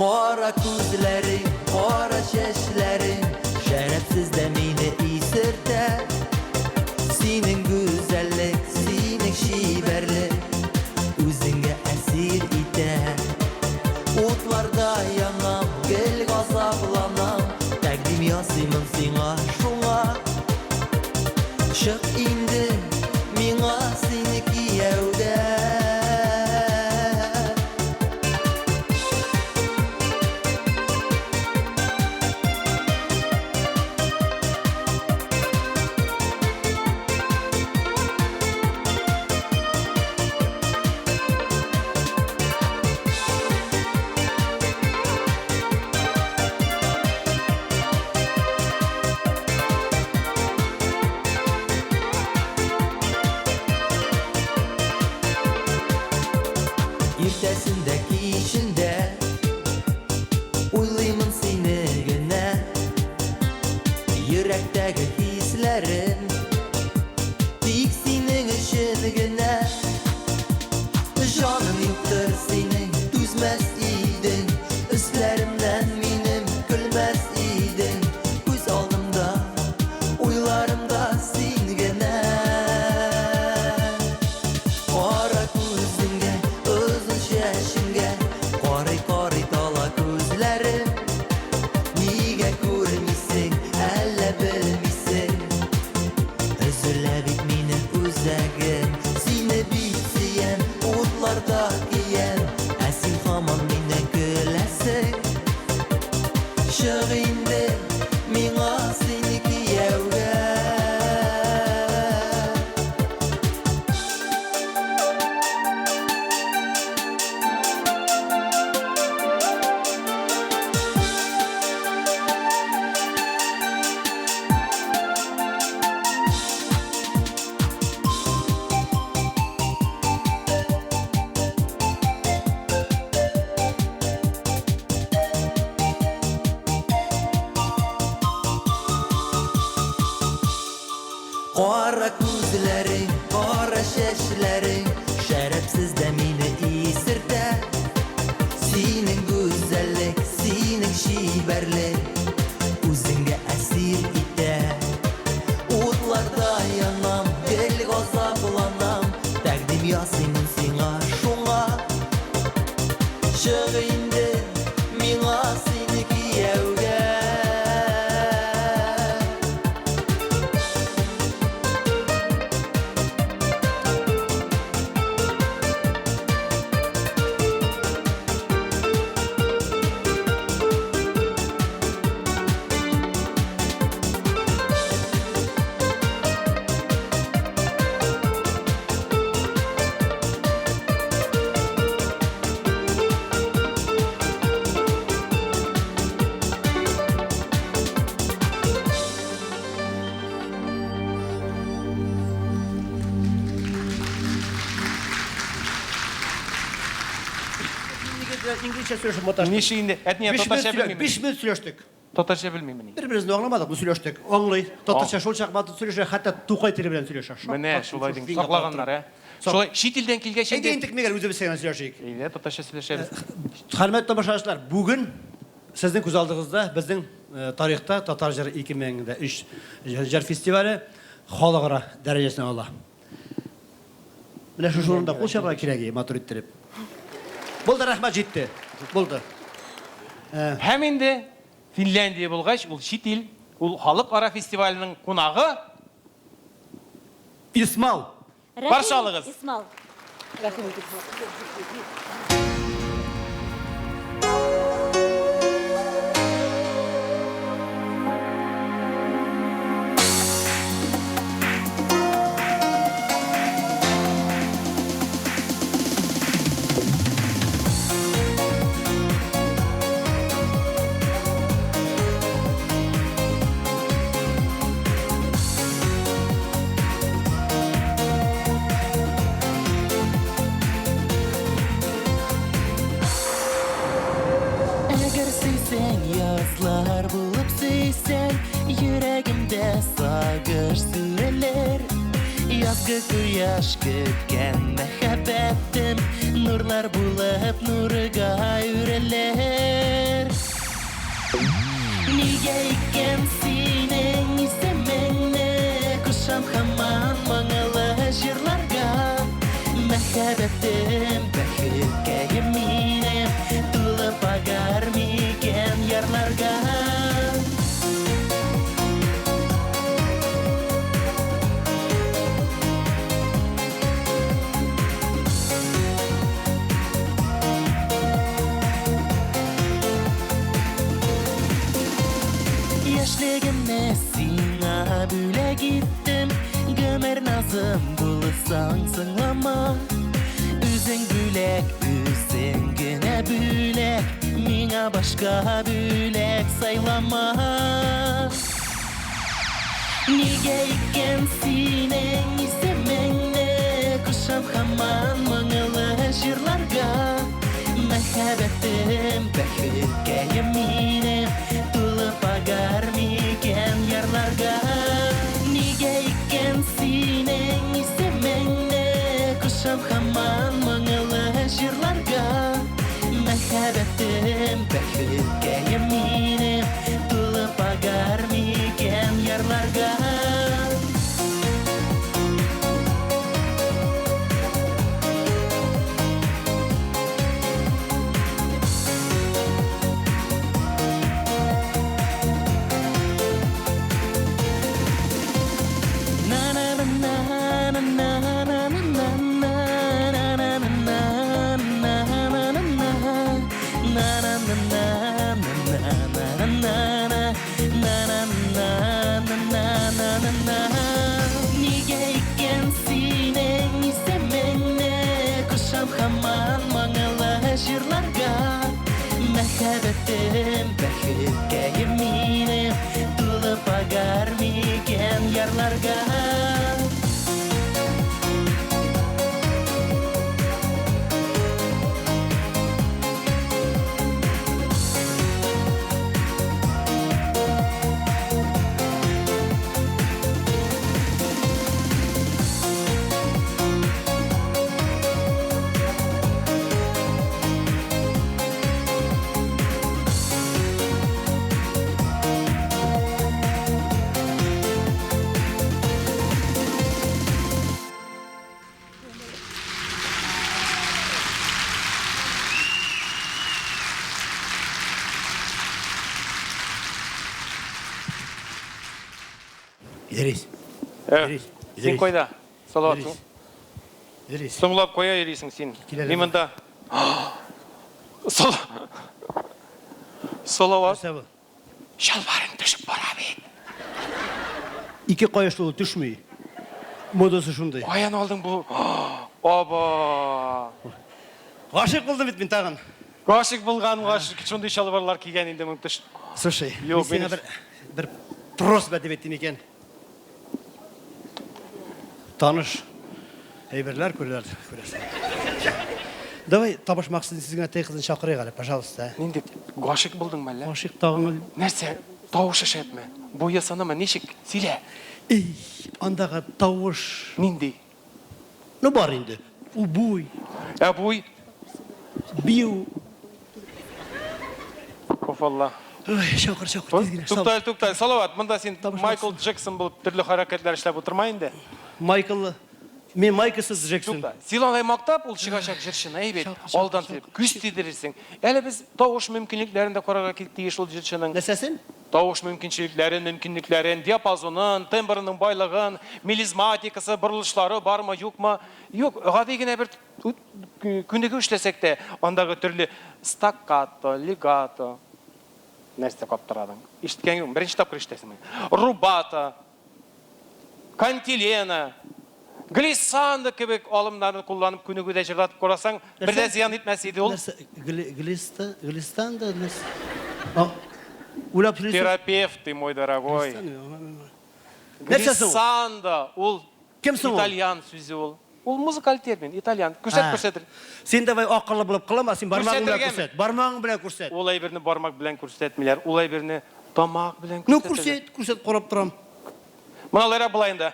qora ko'zlaring qora sochlaring sharafsizda meni isirta sening go'zallik sening shibarlik o'zingga asir etar o'tlarda yanam gel gazaplanam Təqdim yazımın sina şuna Çıx indi Mina seni kiyevdə Qora ko'zlaring, qora shashlaring, sharafsiz de meni isirta. Sening go'zallik, sening shibarlik, o'zingga asir ita. O'tlarda yanam, el g'azablanam, taqdim yasing senga shunga. Chiq indi, menga seni kiyovga. İngilizce söyleşip motaştık. Niçin indi? Etniye totaşa bilmeyeyim. 5 minut söyleştik. Totaşa bilmeyeyim. Bir-birimizden anlamadık, söyleştik. Anlay. Totaşa şol çakmadı söyleşe, hatta Tuğay tili bilen söyleşe. Mene, şolay deyin. Saklağanlar, ha. Şolay, şitilden kelgen şimdi. Egeyndik meger özü bilsegen söyleşik. İyi, totaşa söyleşeriz. Hürmetli tomoshabinlar, bugün sizin ko'z oldingizda bizning tarixda Tatar jiri 2003 jir festivali xalqaro darajasini oldi. Mana shu o'rinda qo'l chapar keragi motor ettirib. Bo'ldi, rahmat jetdi. Bo'ldi. Hem indi Finlandiya bo'lg'ach, ul şitil, ul xalqaro festivalining qonog'i Ismal. Barchalığız. Ismal. Rahmet. Eğer sevsen yazlar bulup sevsen, yüreğimde sağır süreler. Yazgı kuyaş köpken mehabbetim, nurlar bulup nurga yüreler. Nige iken senin isemeni, kuşam haman manalı jırlarga. Mehabbetim bakırga yeminim, tulup agar miken yarlarga. Yaşligimne sina büle gittim, gömer nazım bulsan sınlama. Üzün bülek, üzün güne bülek, mina başka bülek saylama. Nige iken sinen isemenne, kuşam haman manalı jırlarga. Mehabbetim bakırga yeminim, tulup agar miken yarlarga. Nige iken sinen isemenne, kuşam haman manalı jırlarga. Mehabbetim bakırga yeminim, tulup agar miken yarlarga. Nige iken sinen isemenne, kuşam haman manalı jırlarga. Mehabbetim bakırga yeminim, tulup agar miken yarlarga. Идрис. Сен қойда? Салауатсың? Идрис. Сұңлап қоя ерейсің сен. Мен мында. Салауат. Шалбарын түшіп бара бет. Ике қояшлығы түшмей. Модасы шундай. Қоян алдың бұл. Оба. Ғашық болдым бет мен тағын. Ғашық болғаным ғашық. Шундай шалбарлар киген енді мүмкіш. Слушай, мен сені бір просьба деп еттім екен. Таныш. Әйберлер көрерді. Давай табаш мақсыдың сізген әтей қызын шақырайық әлі, пожалуйста. Мен деп, ғашық болдың мәлі? Ғашық тағың. Нәрсе, тауыш ашады ма? Бойы санама, нешік? Силе. Ей, андағы тауыш. Нендей? Ну бар енді. У буй. Буй? Бию. Офалла. Ой, шақыр. Туқтай. Салауат, мұнда сен Майкл Джексон болып түрлі харакетлер ішлеп отырмайынды? Мен Майклсыз Джексон. Силалай мақтап, ол шығашақ жүршін, әйбет. Алдан тіріп, күш тедіресің. Әлі біз тауыш мүмкінліктерінде қораға кетті ешіл жүршінің. Нәсәсін? Тауыш мүмкінліктерін, диапазонын, тембрінің байлығын, мелизматикасы, бұрылышлары бар ма, жоқ ма? Жоқ, ғадегіне бір күндегі үшлесек те, ондағы түрлі стаккато, лигато, нәрсте қаптырадың. Ішткен ең, бірінші тапқыр іштесің. Рубата, кантилена, глиссанды кебек алымдарын қолданып күнігуде жырдатып көрасаң, бірде зиян етмәсейді ол. Глистанды? Терапевт, ты мой дорогой. Глиссанды, ол итальян сөзі ол. Ол музыкал термин, итальян. Көрсет. Сен давай ақылы болып қылама, сен бармағың білен көрсет. Бармағың білен көрсет. Олай біріні бармақ білен көрсетмелер, олай біріні тамақ білен көрсетмелер. Ну көрсет, қорап тұрам. Мұналары бұлайында.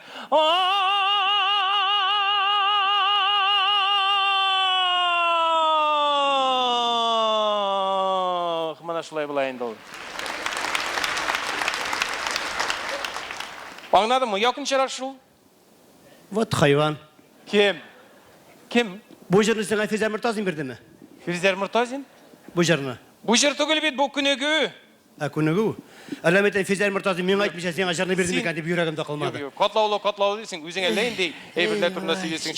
Мұна шылай бұлайында ол. Аңнады мұ? Якын шарақ шыл? Вот хайван. Кем? Бұл жеріні сен Физер Мұртазин берді ме? Физер Мұртазин? Бұл жеріні. Бұл жер түгіл бет, бұл күнегі. Күнегі? Әлеметтен Физер Мұртазин мен айтмыша сен жеріні берді ме кәнде бүйрегімді қылмады. Қатлаулы дейсің, өзің әлейіндей, әйбірлер тұрында сөйлесің.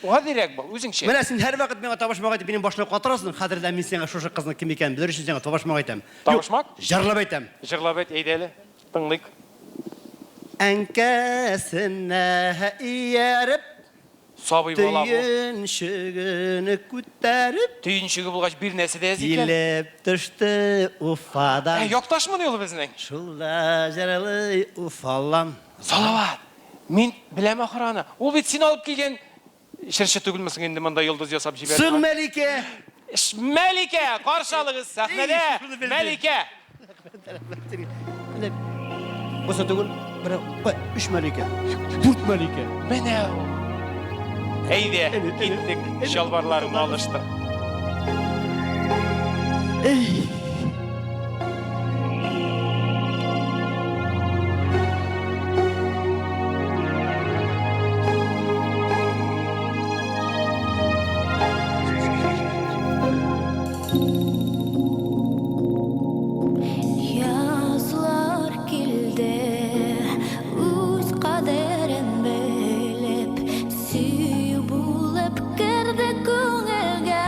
Ғадирек бұл, өзің ше. Мен сен әр вақыт менің табашмақ айтып, менің башына қатырасың, қадірді мен сенің шошық қызының кім екенін білір үшін сенің табашмақ айтам. Табашмақ? Жарлап айтам. Жарлап айт, ейдәлі, тыңлық. Әңкәсіне иеріп, түйіншігіні күттәріп, түйіншігі бұлғаш бір нәсі дәз екен. Келіп түшті Уфадан. Yoqtaş mı diyorlar bizden? Şulla jaralı Ufallam. Salavat. Men bileme xarana. O bit seni alıp kelgen şirşe tөгülmesin endi manda yıldız yasap jiber. Sığ Melike. Melike, qarşalığız sahnede. Melike. Bosa tөгül. Bir 3 Melike. 4 Melike. Mene. Eyde, gittik. Şalvarlarını alıştı. Ey. Yazlar kilde Uz kaderen belep Süyü bulup girdi ko'ngilga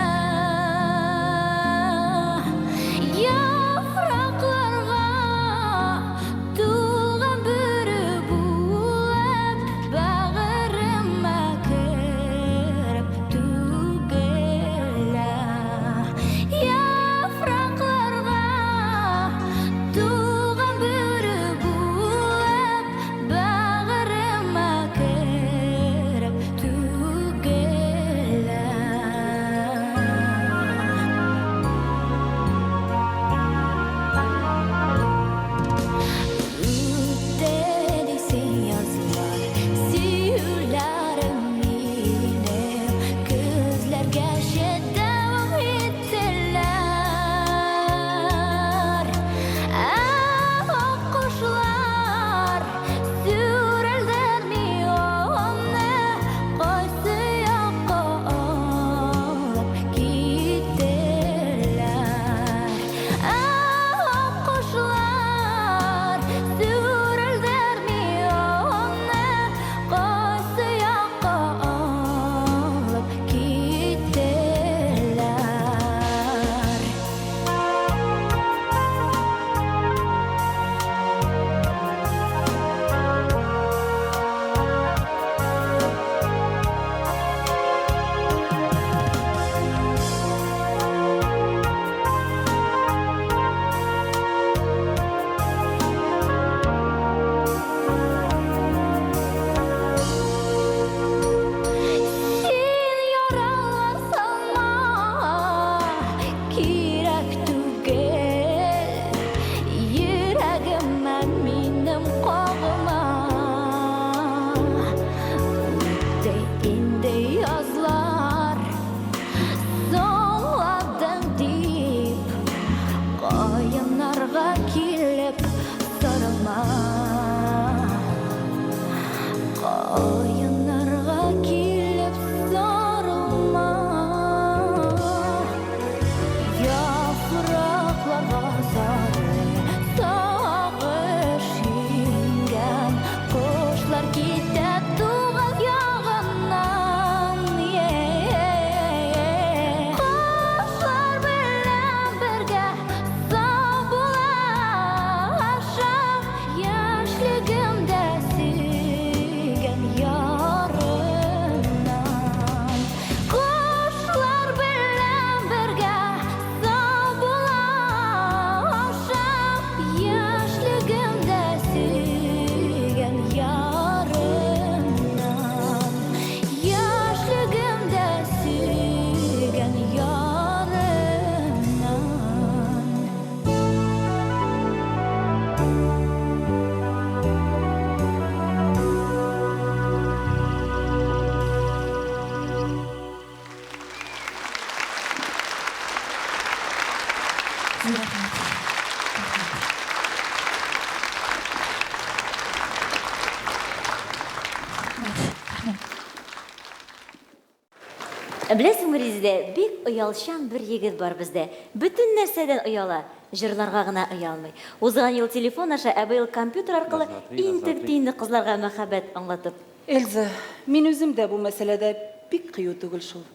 Білесің, Резиде, бик ұялшан бір егет бар бізде. Бүтін нәрседен ұяла, жырларға ғына ұялмай. Озған ел телефон аша, әбіл компьютер арқылы интік тиінді қызларға мәхаббәт аңлатып. Эльза, мен өзім дә бұл мәселеде бик қию түгел шул.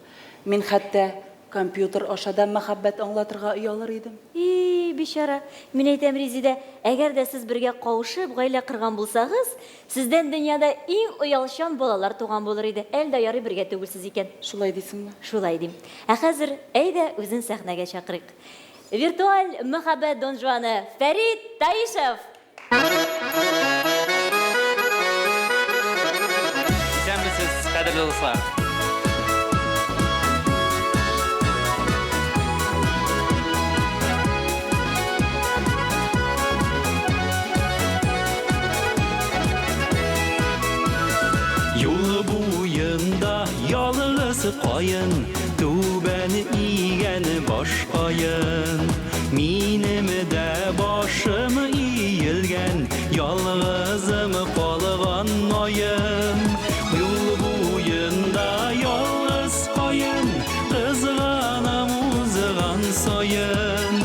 Мен хәтта компьютер ашада мәхәббәт аңлатырга ұялыр едім. Бишара, мен әйтәм, Резиде, әгәр дә сіз бірге қауышып, ғайлә қырған болсағыз, сізден дүнияда ең ұялшан балалар туған болыр еді. Әлді яры бірге түгілсіз екен. Шулай дейсің бі? Шулай дейм. Қазір әйді өзін сәхнәгә шақырық. Виртуаль мәхәббәт донжуаны Фәрит Таишев. Сәмбісіз, қадірлі достар. Yolu boyunda yalnız qoyun, tubəni iyəni baş qoyun. Minim də başım iyilgən, yalnızım qalğan oyum. Yolu boyunda yalnız qoyun, qızğanam uzğan soyun.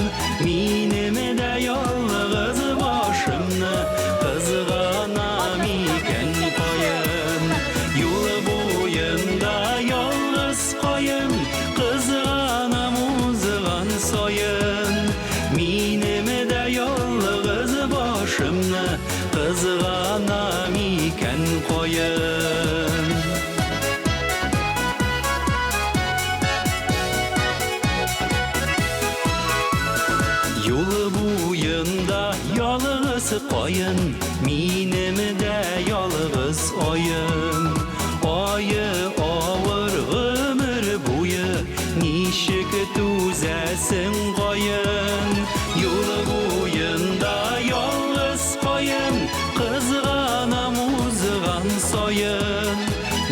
Minim də yalnız başımны qızğanam ikən qoyun. Yol boyunda yalnız qoyun, qızğanam uzğan soyun. Minim də yalnız başımны qızğanam ikən qoyun. Yol boyunda yalnız qoyun, minim də yalnız oyun. Ayı ağır ömür boyu, nişik düzəsin qoyun. Yol boyunda yalnız qoyun, qızğanam uzğan soyun.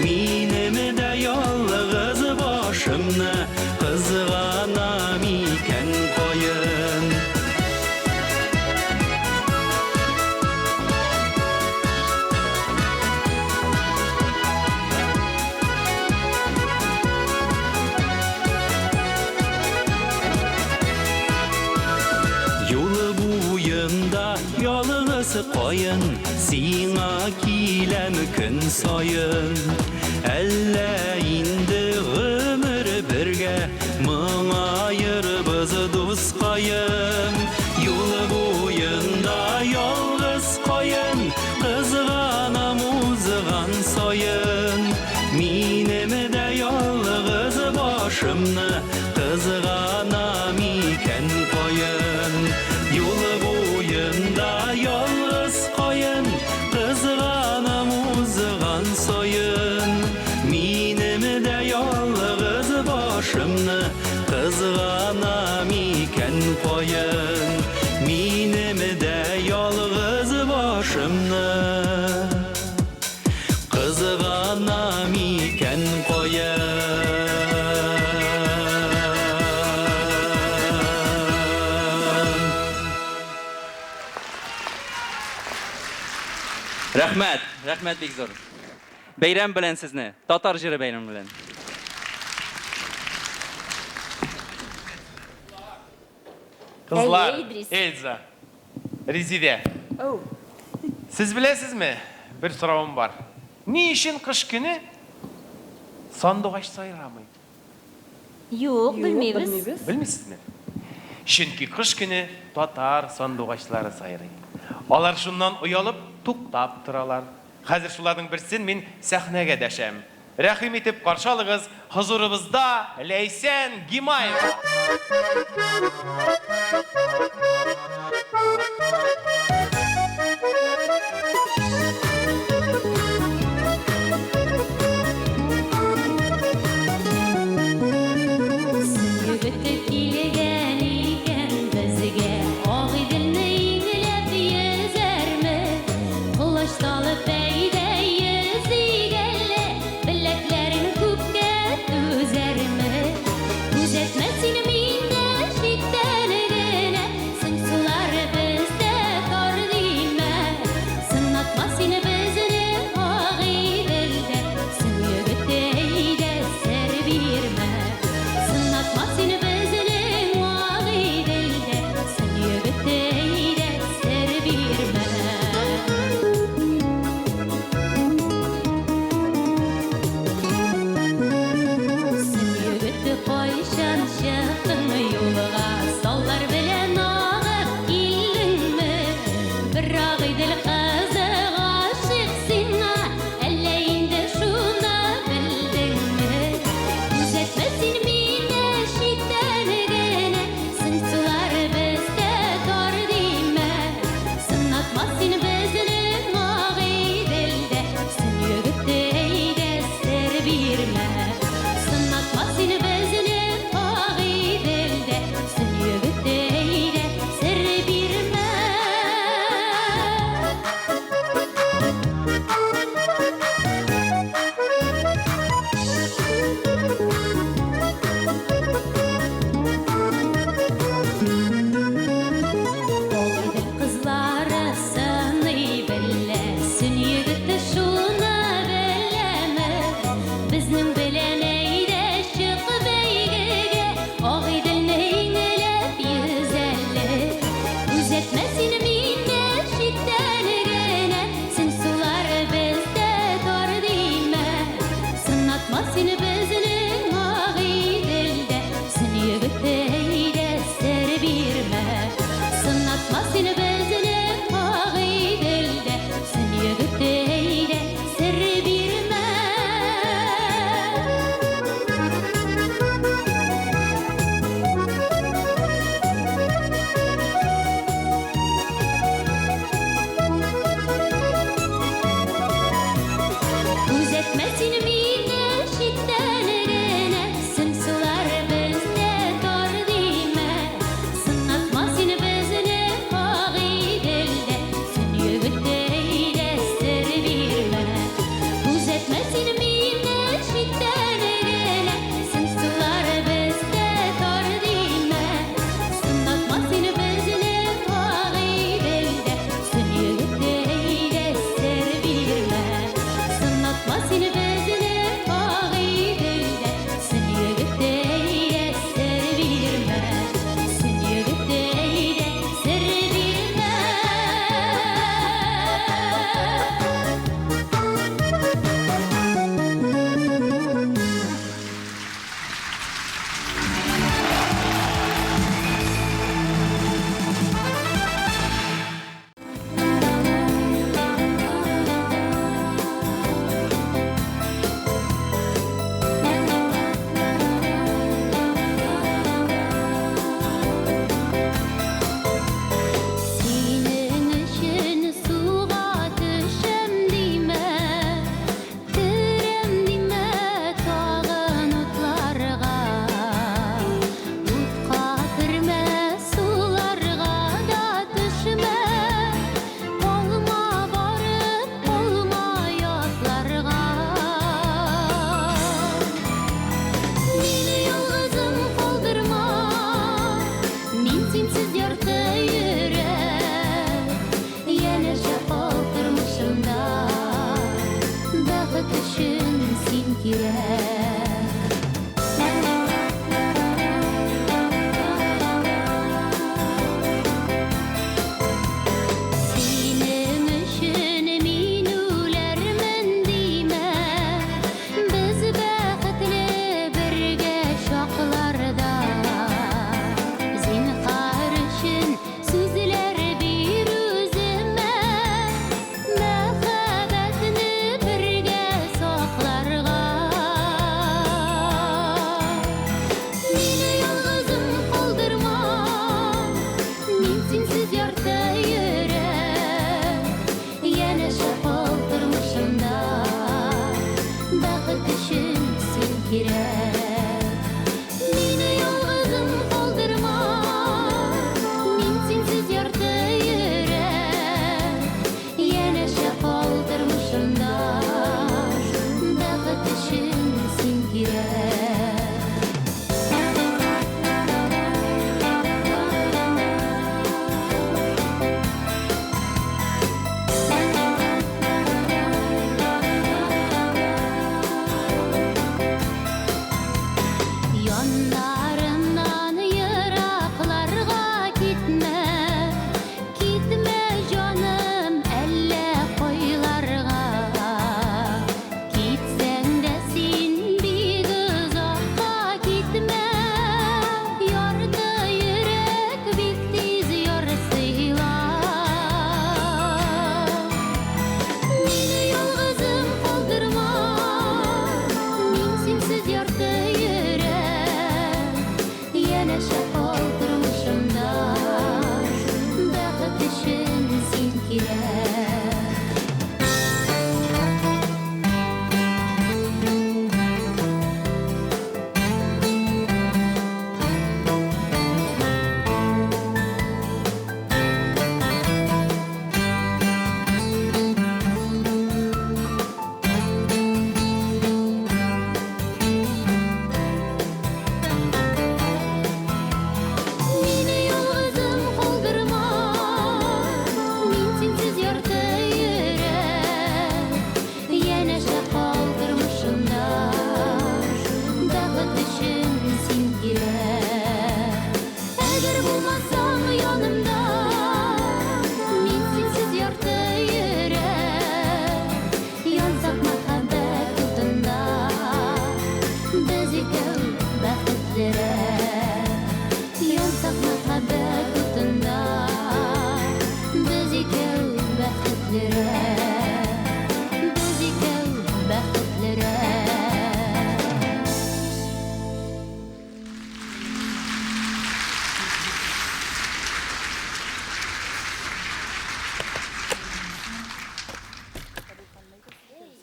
Minim də yalnız başımны qızğanam ikən qoyun. Yalnız qoyun, sina kilem gün soyun. Ələ indi ömür birgə, mağayır biz dost qoyun. Yol boyunda yalnız qoyun, qızğanam uzğan soyun. Minim də yalnız başımны qızğanam ikən qoyun. Yol boyunda yalnız qoyun, qızğanam uzğan soyun. Minim də yalnız başımны qızğanam ikən qoyun. Minim də yalnız başımны qızğanam ikən qoyun. Рәхмәт, рәхмәт бик зур. Бәйрәм белән сезне, татар җыры бәйрәм белән. Kızlar, Elza, Rezide. Siz bilesizmi? Bir sorağım var. Niçin kış günü sandıgaç sayramaydı? Yok, bilmeyiz. Bilmisiz mi? Çünkü kış günü tatar sandıgaçları sayraydı. Onlar şundan uyalıp tuktap tıralar. Hazır şulardan birsin men sahnege deşem. Rahim etip karşılığız huzurumuzda Leysen Gimayev. Üzerime, gözetmesin minne şiddelerine. Seni bezine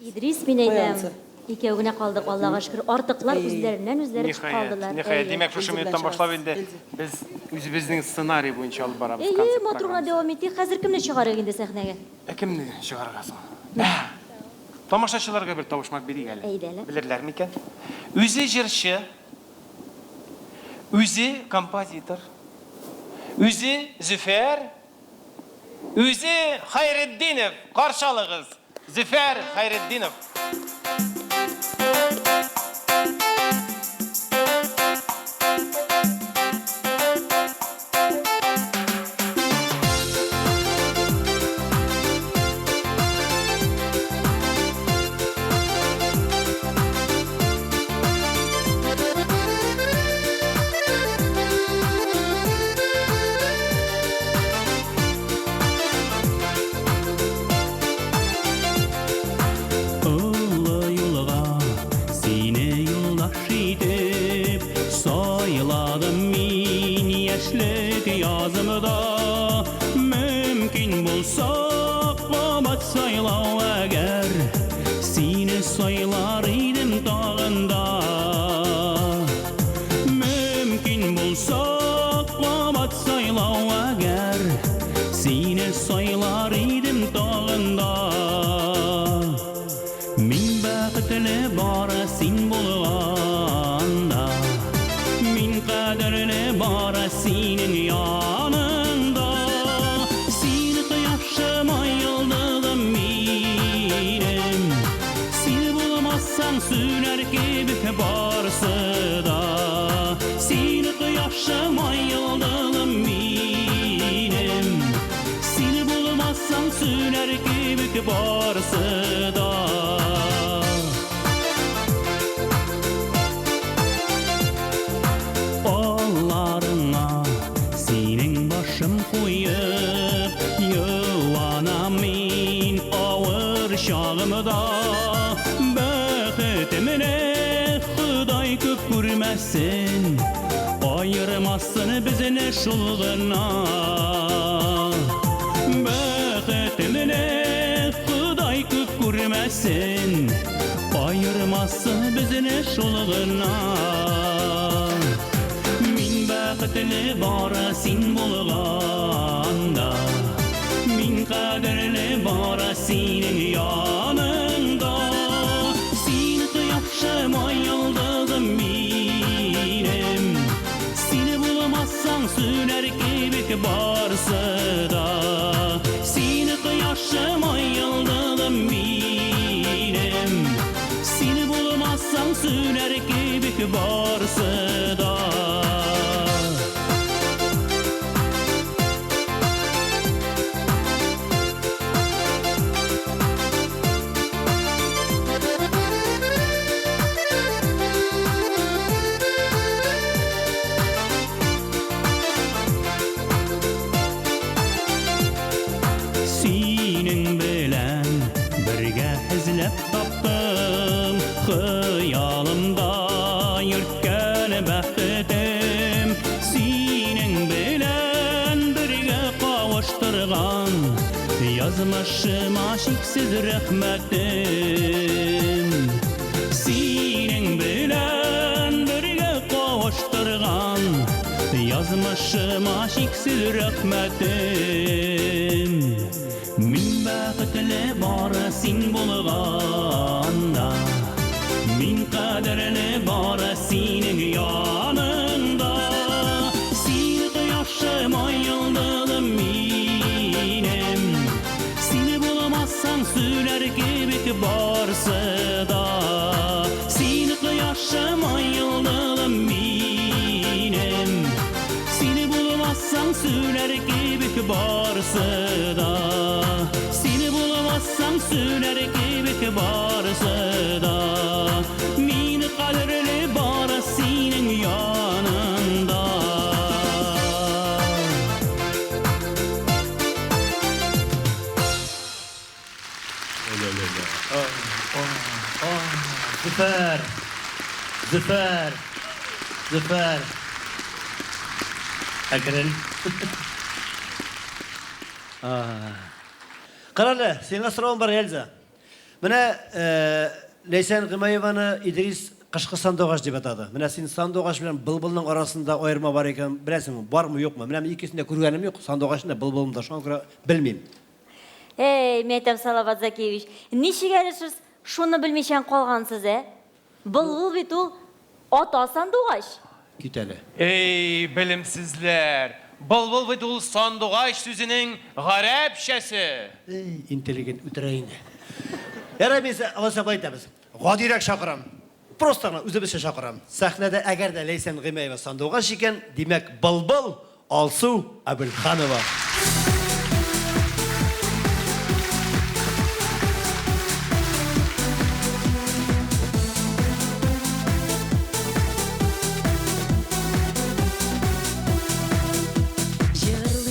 İdris bin Eydem. İkеугенә калдык, Аллага шөкер. Артыклар үзләреннән үзләре чыгып калдылар. Ниһаять, демәк шушы минуттан башлап инде без үзебезнең сценарий буенча алып барабыз. Матурга дәвам итик. Хәзер кемне чыгарык инде сәхнәгә? Кемне чыгарырга соң? Тамашачыларга бер тавышмак бирик әле. Әйдәле. Белерләр микән? Үзе җырчы, үзе композитор, үзе Зөфәр, үзе Хайретдинов. Каршы алыгыз. Зөфәр Хайретдинов. Ayırmasın bizine şulğuna Bəxtimine Xuday küpürməsin Ayırmasın bizine şulğuna Min bəxtini bara sin bulğanda Min qədrini bara sinin yanında Sin qıyaqşım ayıldığım Süner gibi barsı da Seni kıyaşım ay yıldızım benim Seni bulmazsan süner gibi barsı da Xıyalımda yürkən bəxtim Sinin bilən birgə qavuşturğan Yazmışım aşiksiz rəhmətim Sinin bilən birgə qavuşturğan Yazmışım aşiksiz rəhmətim Min bəxtli bara sin bulğanda Min qədərli bara sinin yanında Seni qıyaşım ay yıldızım benim Seni bulmazsan sürer gibi barsı da Seni qıyaşım ay yıldızım benim Seni bulmazsan sürer gibi barsı da Seni bulmazsan sürer gibi barsı da Min kadrli bara senin yanında Züfer Züfer Züfer Akren Qaralı, sana sorağım var Elza. Менә Лейсан Гымаеваны Идрис кышкы сандугач дип атады. Менә син сандугач белән былбылның арасында аерма бар икән, беләсеңме, бармы, юкмы? Менә икесен дә күргәнем юк, сандугачны да, былбылны да, шуңа күрә белмим. Мәйтәм Салават Закевич, ничек әле сез шуны белмичән калгансыз, Былбыл бит ул ата сандугач. Кит әле. Белемсезләр. Былбыл бит ул сандугач сүзенең гарәпчәсе. Интеллигент үтерәйне. Ярай, без алыса әйтәбез. Гадирәк шакырам. Просто гына үзебезчә шакырам. Сәхнәдә әгәр дә Лейсан Гыймаева сандугач икән, димәк, Былбыл Алсу Әбелханова.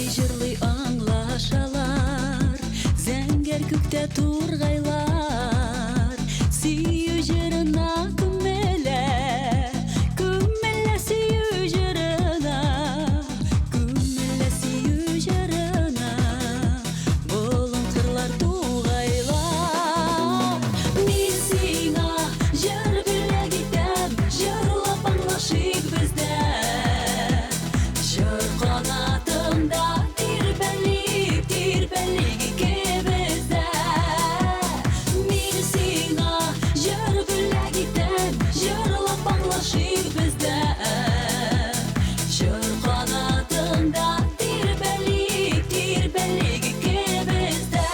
Җырлый аңлашалар, зәңгәр күктә тургайлар, сөю җырына күмелә, сөю җырына, сөю җырына, болын кырлар тугайлар. Мин сиңа җыр бүләк итәм, җырлап аңлашыйк бездә. Җыр канатында тирбәлик, тирбәлик икебездә. Мин сиңа җыр бүләк итәм, җырлап аңлашыйк бездә. Җыр канатында тирбәлик, тирбәлик икебездә.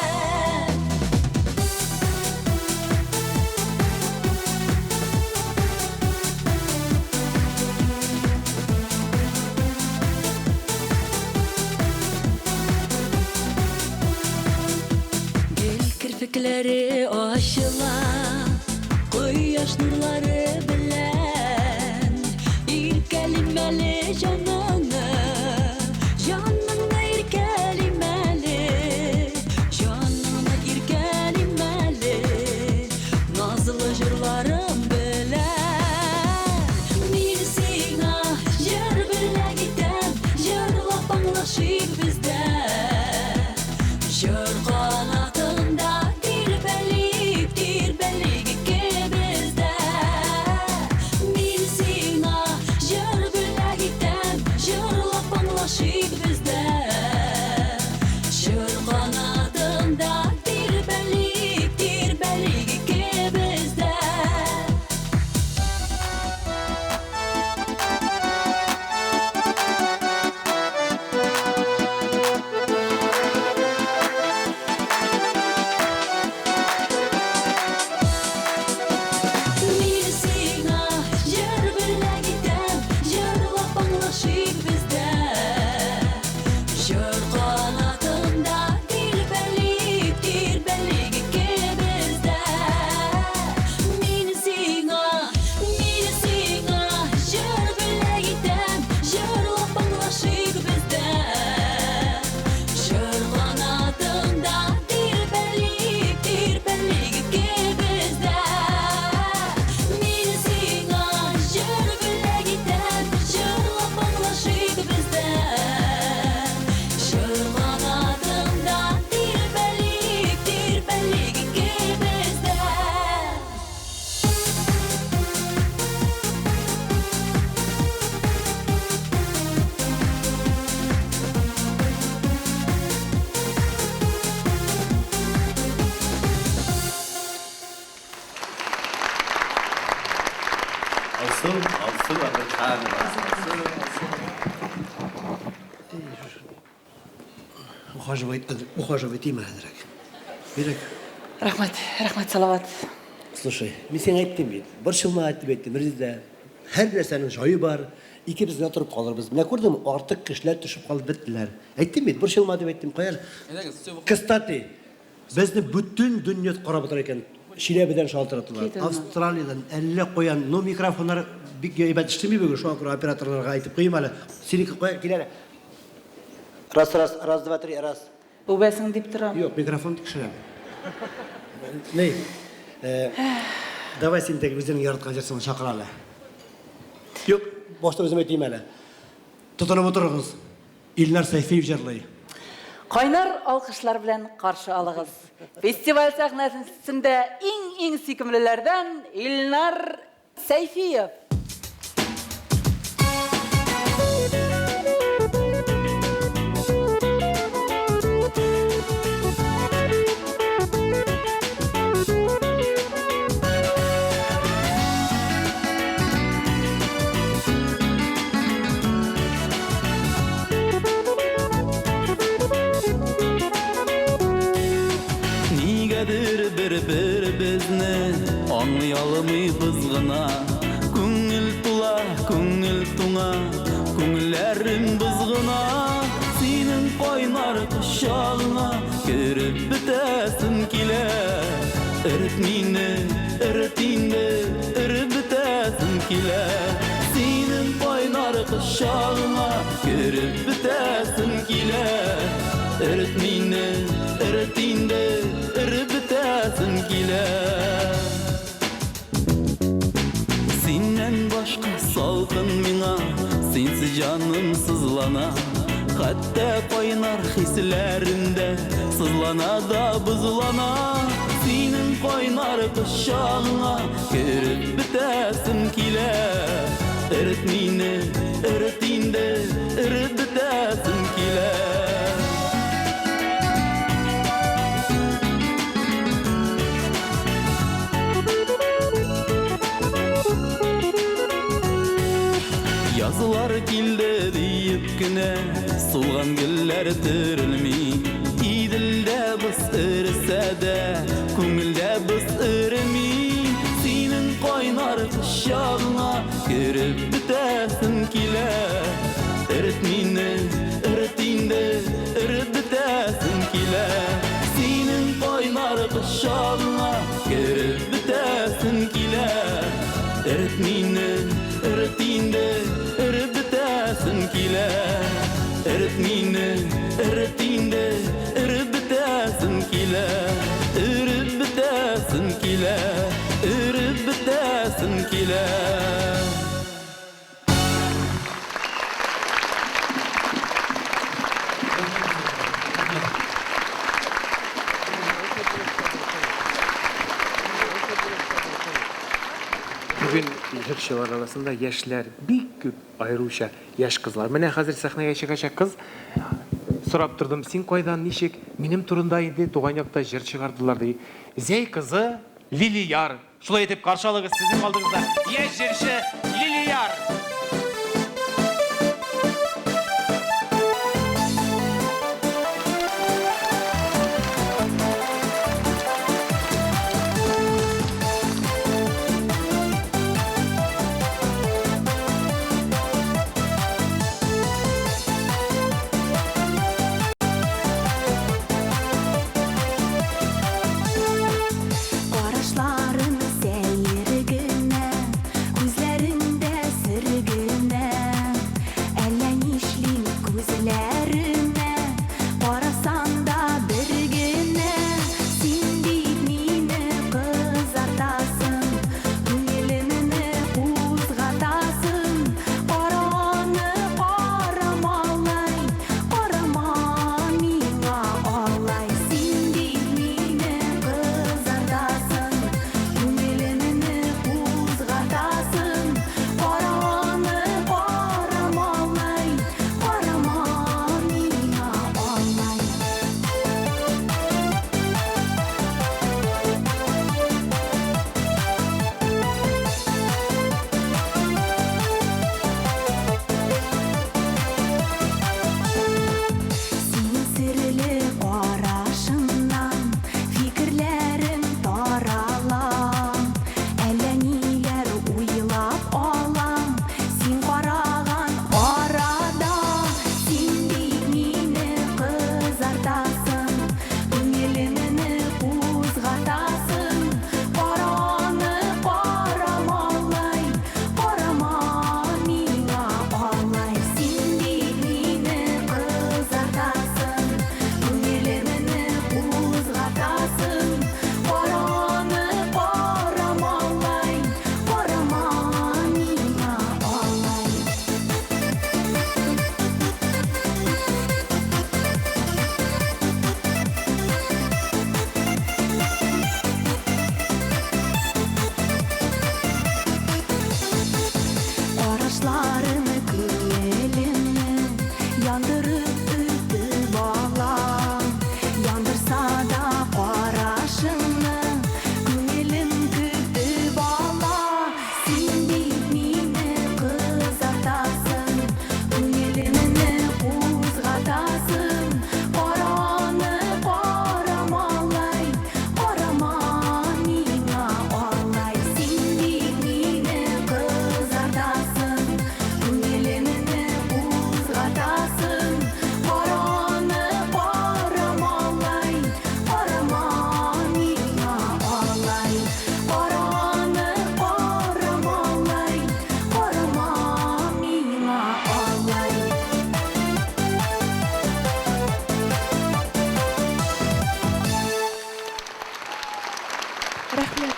Гел кирпекләре ачыла, кояш нурлары белән, иркәлимәле җаныңны, җаныңны иркәлимәле, җаныңны иркәлимәле, назлы җырларым белән. Мин сиңа җыр бүләк итәм, җырлап аңлашыйк бездә. Җыр канатында тирбәлик, тирбәлик икебездә. Мин сиңа җыр бүләк итәм, җырлап аңлашыйк бездә. Җыр канатында тирбәлик, тирбәлик икебездә. Мин сиңа җыр бүләк итәм, җырлап аңлашыйк бездә. Җыр канатында тирбәлик, тирбәлик икебездә. Мин сиңа җыр бүләк итәм, җырлап аңлашыйк бездә. Җыр канатында тирбәлик, тирбәлик икебездә. Мин сиңа җыр бүләк итәм, җырлап аңлашыйк бездә. Җыр канатында тирбәлик, тирбәлик икебездә. Алсу Әбелханова. Ухаживать има хәзрәк. Бирек. Рәхмәт, Салават. Слушай, мен сен әйттем бит. Борчылма айтып әйттем, Резеда. Һәр нәрсәнең җае бар. Икебез генә торып калырбыз. Менә күрдем, артык кешеләр төшеп калып беттеләр. Әйттем бит, борчылма дип әйттем. Каяр? Кстати, безне бүтән дөнья карап утыра икән. Чиләбедән шалтыраталар. Австралиядән әллә куян, ну микрофоннар бик әйбәт эшләми бүген, шуңа күрә операторларга әйтеп куйым әле. Синеке куя, киләләр. Раз, 2, 3, раз. Үбәсең дип торам. Юк, микрофон тикшерәм. Не? Давай син теге үзеңнең яраткан җырсыңны чакыр әле. Юк, башта үзем әйтим әле. Тотынып утырыгыз. Илнар Сайфиев җырлый. Кайнар алкышлар белән каршы алыгыз. Фестиваль сәхнәсендә иң сөйкемлеләрдән Илнар Сәйфиев. Bir-birimizni anlayalımıyız gına. Күңел тула, күңел туңа, күңелләрем бызгына. Синең кайнар кочагыңа кереп бетәсем килә. Ирет мине, ирет инде, иреп бетәсем килә. Синең кайнар кочагыңа кереп бетәсем килә. Ирет мине, ирет инде, иреп бетәсем килә. Синнән башка салкын миңа, синсез җаным сызлана. Хәтта кайнар хисләрендә сызлана да бызлана. Синең кайнар кочагыңа кереп бетәсем килә. Ирет мине, ирет инде, иреп бетәсем килә. Yazılar kildi deyip güne, solgan güller türülmi. İdilde biz ırsa da, көңілде biz ırmi. Sinin kaynar kışağına girip bitesim kile. Irit mini, irit indi, irit bitesim kile. Sinin kaynar kışağına girip bitesim kile. Irit mini, irit indi, irit bitesim kile. Irit mini, irit indi, irit bitesim kile. Irit bitesim kile, irit bitesim kile. Bugün җырчылар арасында яшьләр бик күп, айруча яшь кызлар. Менә хәзер сәхнәгә чыгачак кыз. Сорап тордым, син кайдан, ничек? Минем турында инде туган якта җыр чыгардылар ди. Зәй кызы Лилияр. Шулай итеп каршы алыгыз сезнең алдыгызда. Яшь җырчы Лилияр. Карашларың сәйер генә, күзләреңдә сер рәхмәт.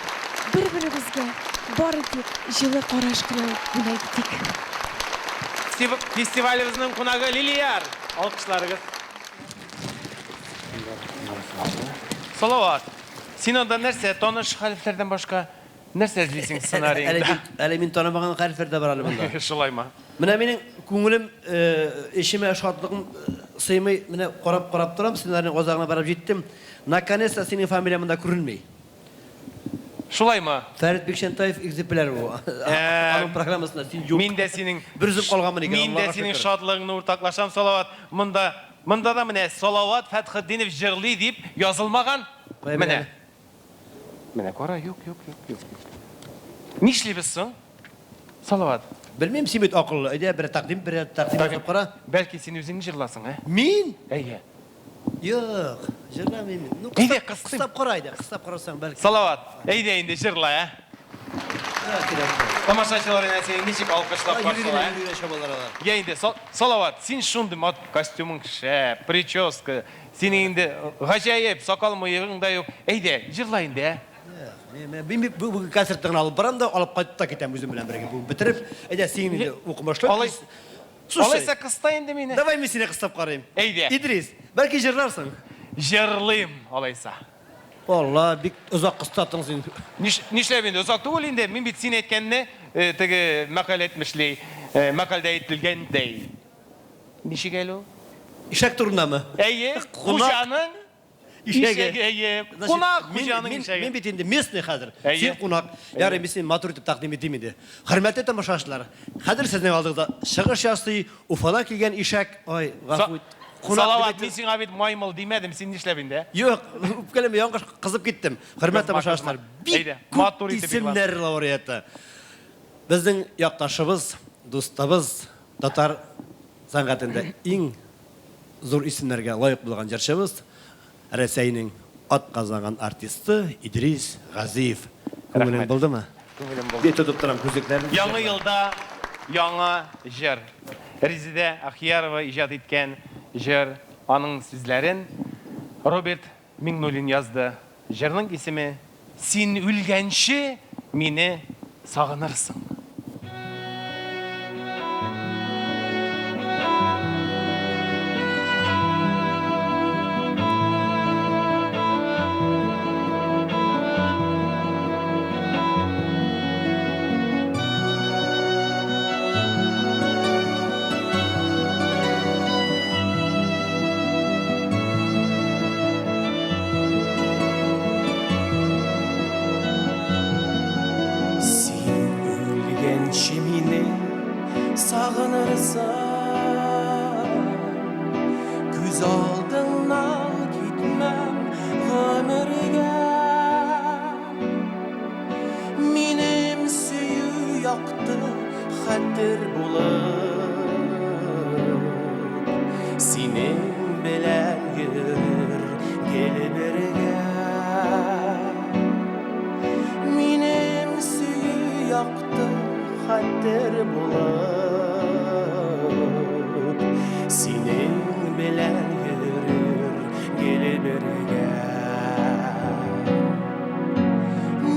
Бер-беребезгә бары тик җылы караш кына бүләк итик. Фестивалебезнең кунагы Лилияр. Алкышларыгыз. Салават. Син анда нәрсә, таныш хәлфләрдән башка нәрсә эзлисең сценарийда? Әле мин танымаган хәлфләр дә бар әле монда. Шулаймы? Менә минем күңелем, эшемә шатлыгым сыймый, менә карап торам, сценарийның азагына барып җиттем. Наконец-то синең фамилия монда күренми. Шулаймы? Фәрит Бекшентаев экземпляр бу. Аның программасында син юк. Мин дә синең бер үзем калганмын икән. Мин дә синең шатлыгыңны уртаклашам, Салават. Монда да менә Салават Фәтхетдинов җырлый дип язылмаган. Менә. Менә кара, юк. Нишлибез соң? Салават. Белмим, син бит акыллы. Әйдә, бер тәкъдим итеп кара. Бәлки син үзең җырласың, Мин? Әйе. Юк, җырламыйм. Ну, әйдә, кыстап кара, кыстап карасаң бәлки. Салават, әйдә инде җырла, Тамашачыларына син ничек алкышлап каршыла? Я инде Салават, син шундый мод костюмың шәп, прическа, син инде гаҗәеп, сакал-мыегың да юк. Әйдә, җырла инде. Мин бу концерттан алып барам да, алып кайтып та китәм үзем белән бергә. Бу бетереп, әйдә син инде укымашлы. Алайса кыста инде мине. Давай мин сине кыстап карыйм. Әйдә. Идрис, бәлки җырларсың. Җырлыйм, алайса. Алла, бик озак кыстаттың син. Нишләп инде озак түгел инде. Мин бит син әйткәнне теге мәкаль әйтмешли, мәкалдә әйтелгәндәй. Ничек әле? Ишәк турындамы? Әйе, хуҗаның ишәге. Кунак хуҗаның ишәге. Мин бит инде местный хәзер. Син кунак. Ярый, мин син матур итеп тәкъдим итим инде. Хөрмәтле тамашачылар, хәзер сезнең алдыгызда чыгыш ясый, Уфадан килгән ишәк. Ой, гафу ит. Салават, мин сиңа бит маймыл димәдем, син нишләп инде? Юк, үпкәләм, яңгыш кызып киттем. Хөрмәтле тамашачылар, бик матур исемнәр лауреаты. Безнең якташыбыз, дустыбыз, татар сәнгатендә иң зур исемнәргә лаек булган җырчыбыз, Рәсәйнең атказанган артисты Идрис Газиев. Күңелең булдымы? Күңелем булды. Тотып торам күзлекләрне. Яңа елда яңа җыр. Резидә Ахиярова иҗат иткән җыр, аның сүзләрен Роберт Миңнуллин язды. Җырның исеме «Син үлгәнче мине сагынырсың». Күз алдыңнан китмәм гомергә. Минем сөю якты хәтер булып, синең белән йөрер гел бергә. Минем сөю якты хәтер булып, синең белән йөрер гел бергә.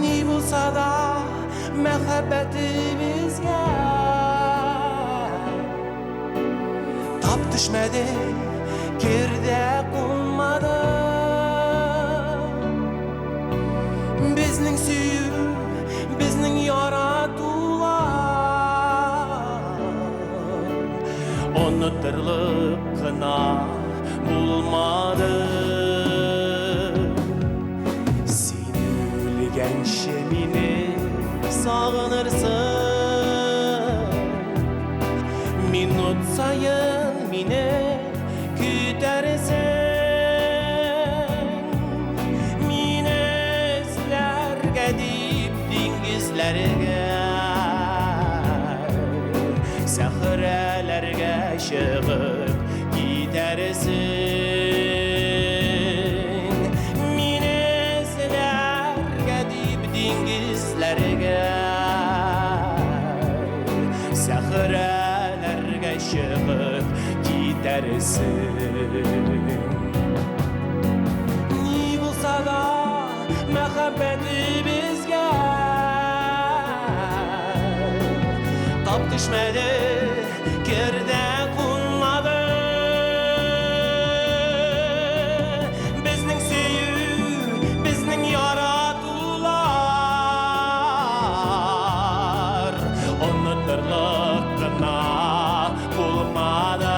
Ни булса да мәхәббәтебезгә тап төшмәде, кердә кунмады. Безнең сөю, безнең яратулар онытырлык кына булмады. Син үлгәнче мине сагынырсың, минут сайын мине көтәрсең. Мине эзләргә дип диңгезләргә, сәхрәләргә чыгып китәрсең. Мине эзләргә дип диңгезләргә, сәхрәләргә чыгып китәрсең. Ни булса да мәхәббәті бізге тап düşmedi керде қонмады біздің сүйу біздің яратулар ұмытырлық қына болмады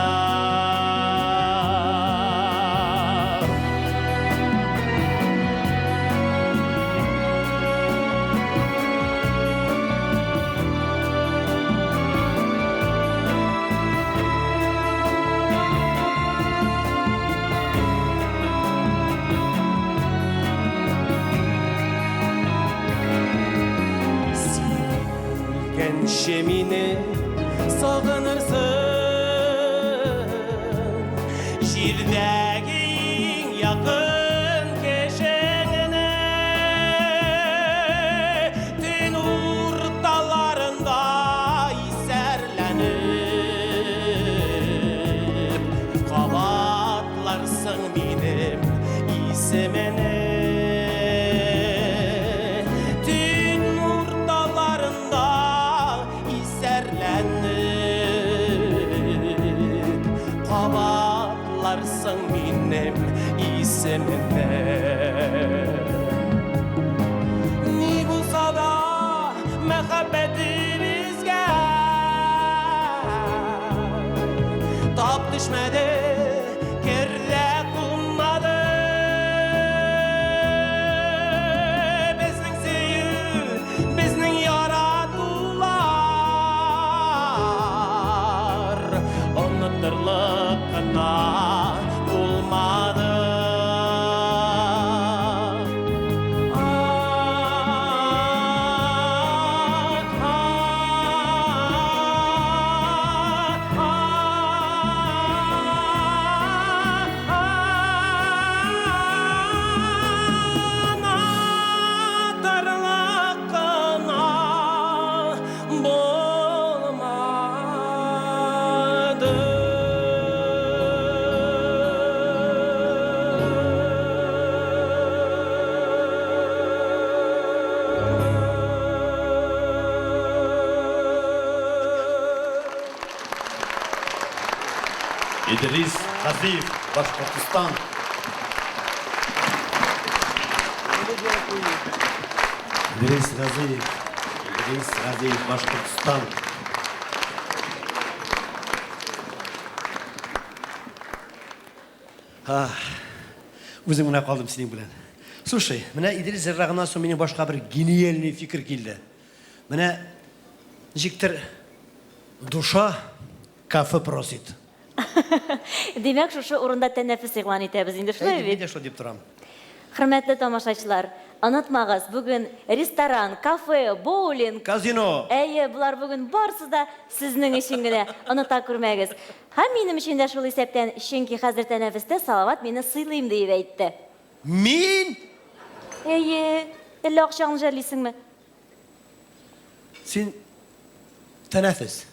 Şemine sağınırsın Şirdəgin yakın keşeğine Tün urtalarında iserlenip Qavatlarsın benim isemene Qavatlarsın benim isimimde Ni bulsa da məhəbbətimizgə Tap düşmədi, kerdə qunmadı Bizning suyur, bizning yaradular Unutturluq qına olmadı İdris Газиев, Башкортостан. İdris Газиев, Башкортостан. Өзім мына қалдым сенің білен. Слушай, мына Идрис жырағынан соң менің башқа бір гениальный фикір келді. Мына жіктір душа кафе просит. Демәк, шушы урында тәнәфес игълан итәбез инде, шулай бит? Мен дә шулай дип торам. Хөрмәтле тамашачылар, онытмагыз, бүген ресторан, кафе, боулинг, казино. Әйе, булар бүген барысы да сезнең өчен генә. Оныта күрмәгез. Һәм минем өчен дә шул исәптән, чөнки хәзер тәнәфестә Салават мине сыйлыйм дип әйтте. Мин? Әйе, әллә акчаңны җәрлисеңме? Син тәнәфес.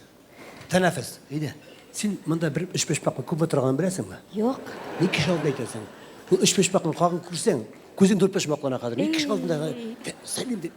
Әйдә. Син монда бер 3-5 бакны күп отырган беләсеңме? Юк. Ни кеше алда әйтәсең? Бу 3-5 бакны кагын күрсәң, күзең 4-5 баклана кадәр. Ни кеше алдында сәлим дип.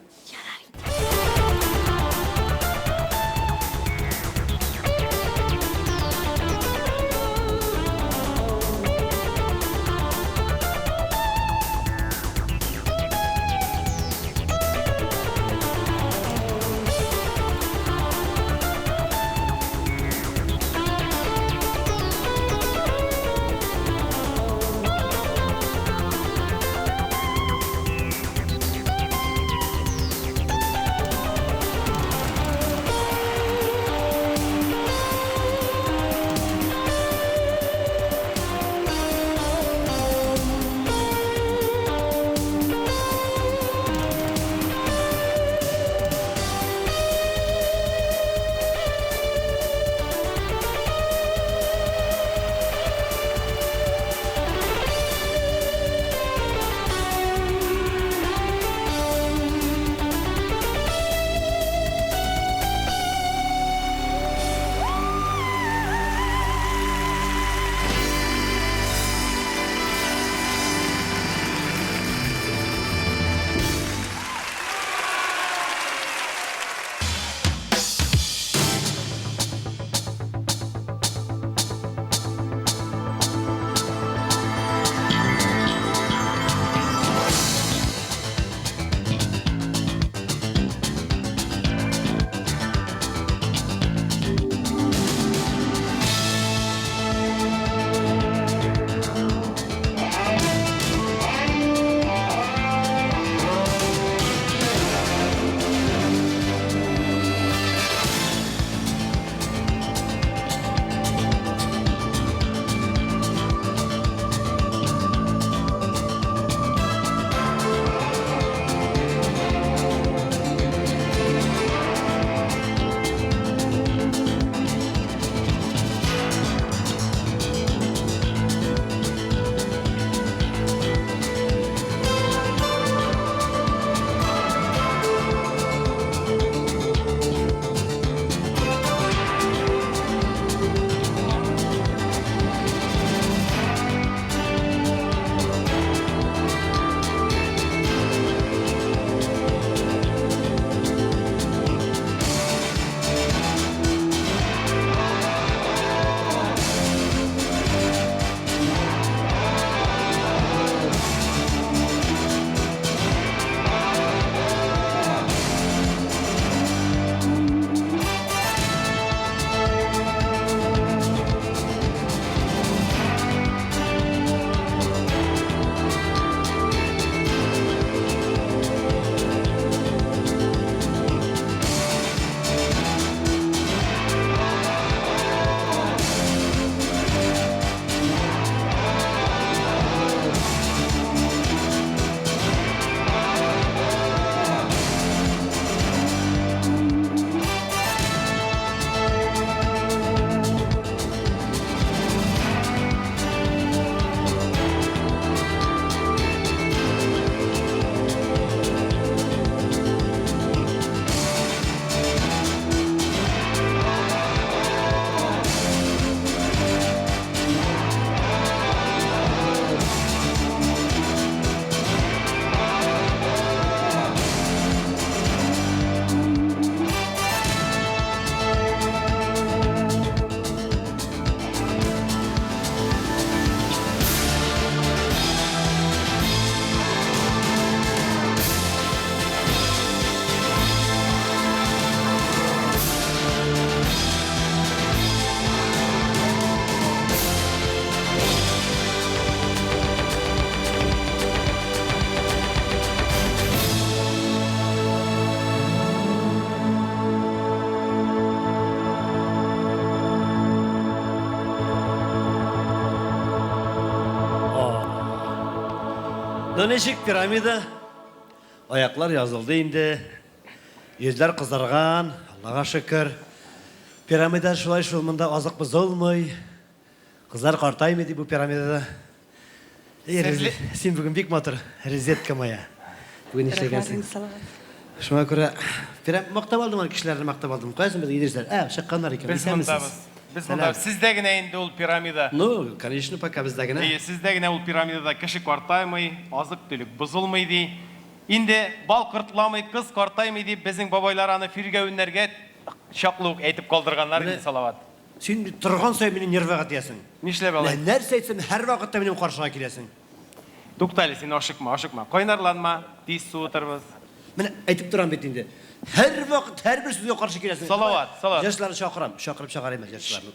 Mına neşik piramida. Ayaklar yazıldı indi. Yüzler kızargan. Allah'a şükür. Piramida şulay şulmunda azık bozulmay. Kızlar kartaymadı bu piramidada. Sen bugün bik motor. Rezetka moya. Bugün işlegensin. Şuna göre maktab aldım kişilerden maktab aldım. Koyarsın biz giderler. Şıkkanlar iken. Biz mundabız. Sizdegine indi ul piramida. Ну, конечно, пока bizdegine. Sizdegine ul piramidada kişi kartaymay, azık tülük bozulmaydı. İndi bal kırtlamay, kız kartaymaydı. Bizim babaylar anı firgevünlerge şaklılık etip kaldırganlar gibi salavat. Sen turgan soy beni nervaga diyesin. Nişle balay? Nerse etsem her vakitte benim karşıma kilesin. Duktali sen aşıkma. Koynarlanma, diz su oturmaz. Ben aytıp duran bitinde. Her vakit her bir sözüge karşı kilesin. Salavat. Yaşları şakırayım yaşlarını.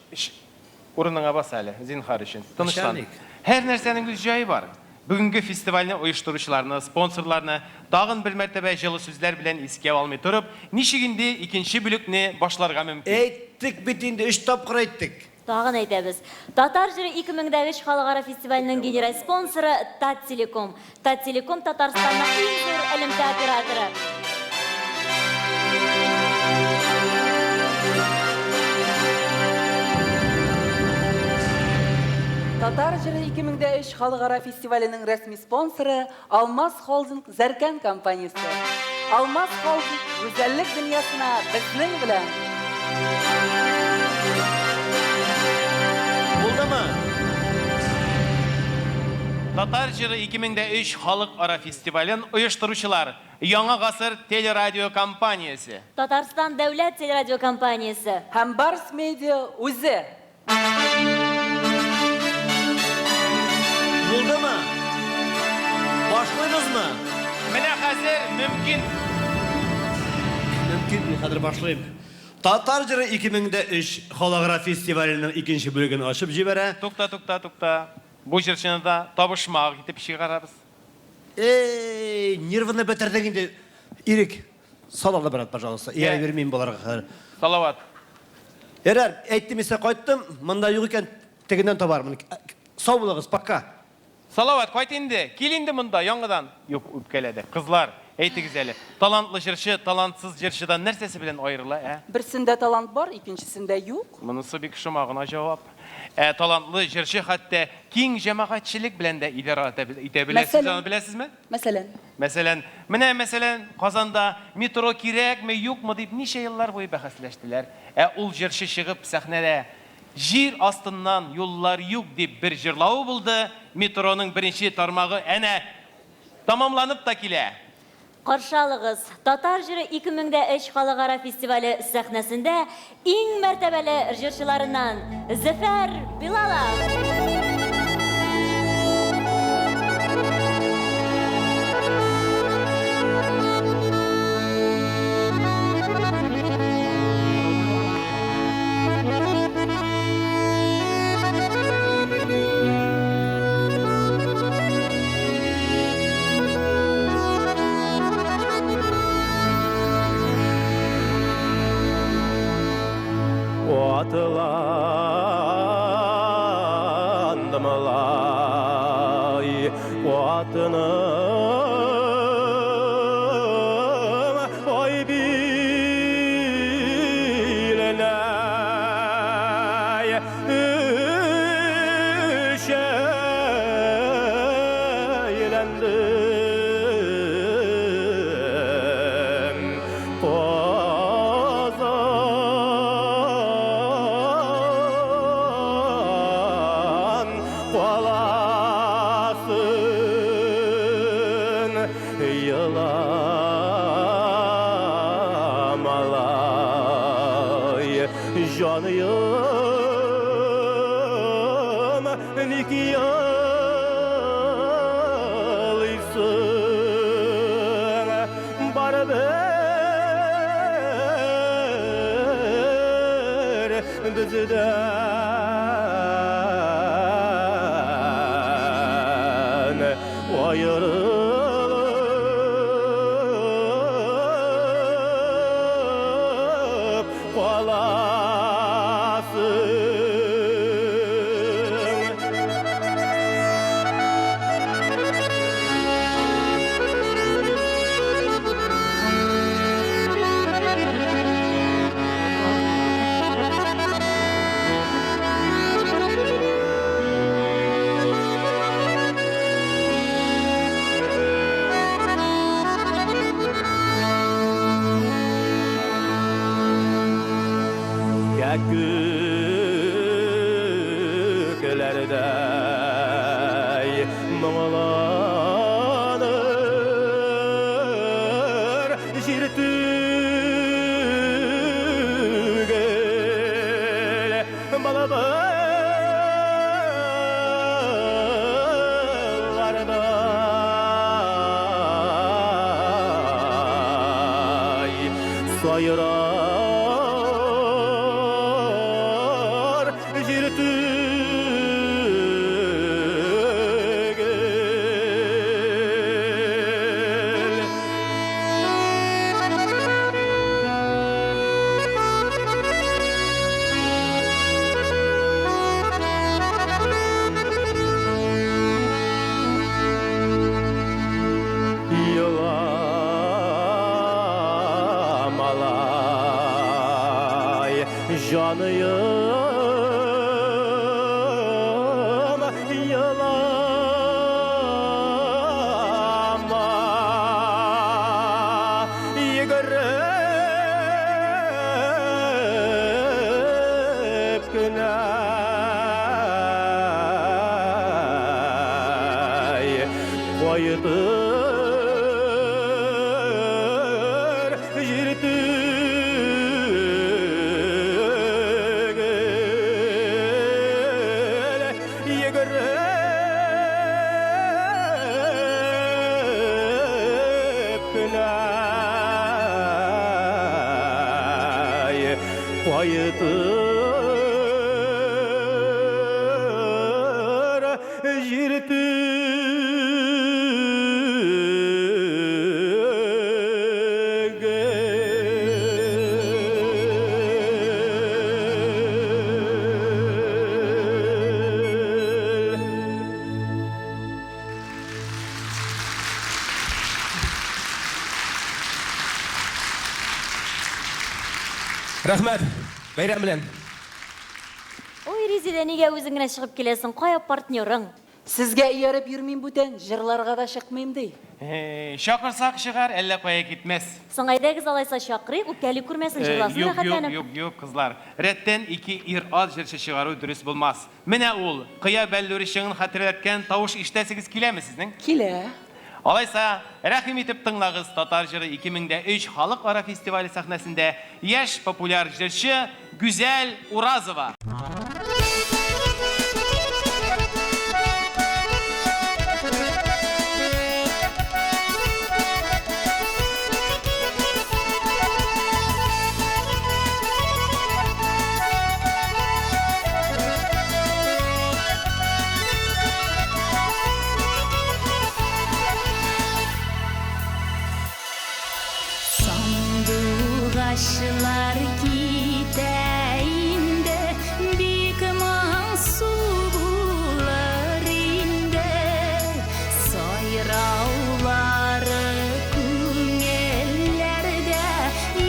Urununa bas hali, zinhar için. Tanışlan. Her nersenin güzceyi var. Bugünkü festivalini uyuşturuşlarını, sponsorlarını dağın bir mertebe жылы sözler bilen iske almay turup, nişigindi ikinci bölükni başlarga mümkün. Eyttik bitinde 3 tapkır eyttik. Dağın aytабыз. Татар жыры 2003 халыкара фестивалінің генераль спонсоры Таттелеком. Таттелеком Татарстанның ең зор элемтә операторы. Татар жыры 2003 халыкара фестивалінің рәсми спонсоры Алмаз Холдинг Зәркән компаниясы. Алмаз Холдинг güzellik dünyasına bizning bilan. Buldama. Tatar Jırı 2003 Халыкара фестивалін uyuşturuşular Яңа ғасыр телерадио компаниясы. Татарстан дәүләт телерадио компаниясы. Һәм Барс Медиа үзе. Buldama. Başlayınız mı? Менә хәзер мөмкин. Mümkün, hadi başlayayım. Tatar Jırı 2003 Халыкара фестивалінің ikinci bölümünü açıp jibere. Tukta. Bu jırçını da табышмак итеп чыгарабыз. Нервыны бетердегенде Ирик, салалы брат, пожалуйста. Я вермейм боларга. Салават. Ерер, әйттім есе қайттым, мында юк екен тегеннен табармын. Сау болыңыз, пока. Салават, қайт инде. Кел инде мында яңадан. Юк, үпкеледі. Қызлар, әйтігіз әлі. Талантлы жыршы, талантсыз жыршыдан нәрсесі білен айырыла, Бірсінде талант бар, икенчісінде юк. Мұнысы бик шымағына жауап. Талантлы жыршы хатта кең жамағатшылық білен де идара ите білесіз, оны білесіз ме? Мәсәлән, Қазанда метро керек ме, юк мы деп неше еллар бойы бәхәсләштілер. Ул жыршы шығып сәхнәдә жер астыннан юллар юк деп бір жырлауы болды. Метроның бірінші тармағы әнә тамамланып та келе. Қаршалығыз, Татар жыры 2003 халыкара фестивалі сәхнәсендә иң мәртәбәле жырчыларынан Зәфәр Билалов. Atlandım lay atınım oy bilenay üşeylendim Canıyım nik yalıyısın bari bir bizden ayırılıp kalasın. köklerday muğlanır jir tügel balabalarday sayırar jir Yılamalar canıyım yılama yıgırıp günay koydur jirtü Koydur jirtü Рахмет. Бәйрәм белән. Ой, Резеда, нигә үзең генә чыгып киләсең? Кая партнерың? Сезгә ияреп йөрмим бүтән, җырларга да чыкмыйм ди. Шакырсак чыгар, әллә кая китмәс. Сыңайдагыз алайса чакырыйк, үпкәли күрмәсен җырласын рәхәтләнеп. Юк, кызлар. Рәттән 2 ир-ат җырчы чыгару дөрес булмас. Менә ул, кыя бәллүришеңне хәтерләткән тавыш ишетәсегез киләме сезнең? Килә. Алайса, рәхим итеп тыңлагыз Татар җыры 2003 халыкара фестивале сәхнәсендә яшь популяр җырчы Гүзәл Уразова. Sandığaşlar gideyinde bik mahsu bularinde sayrauları küngellerde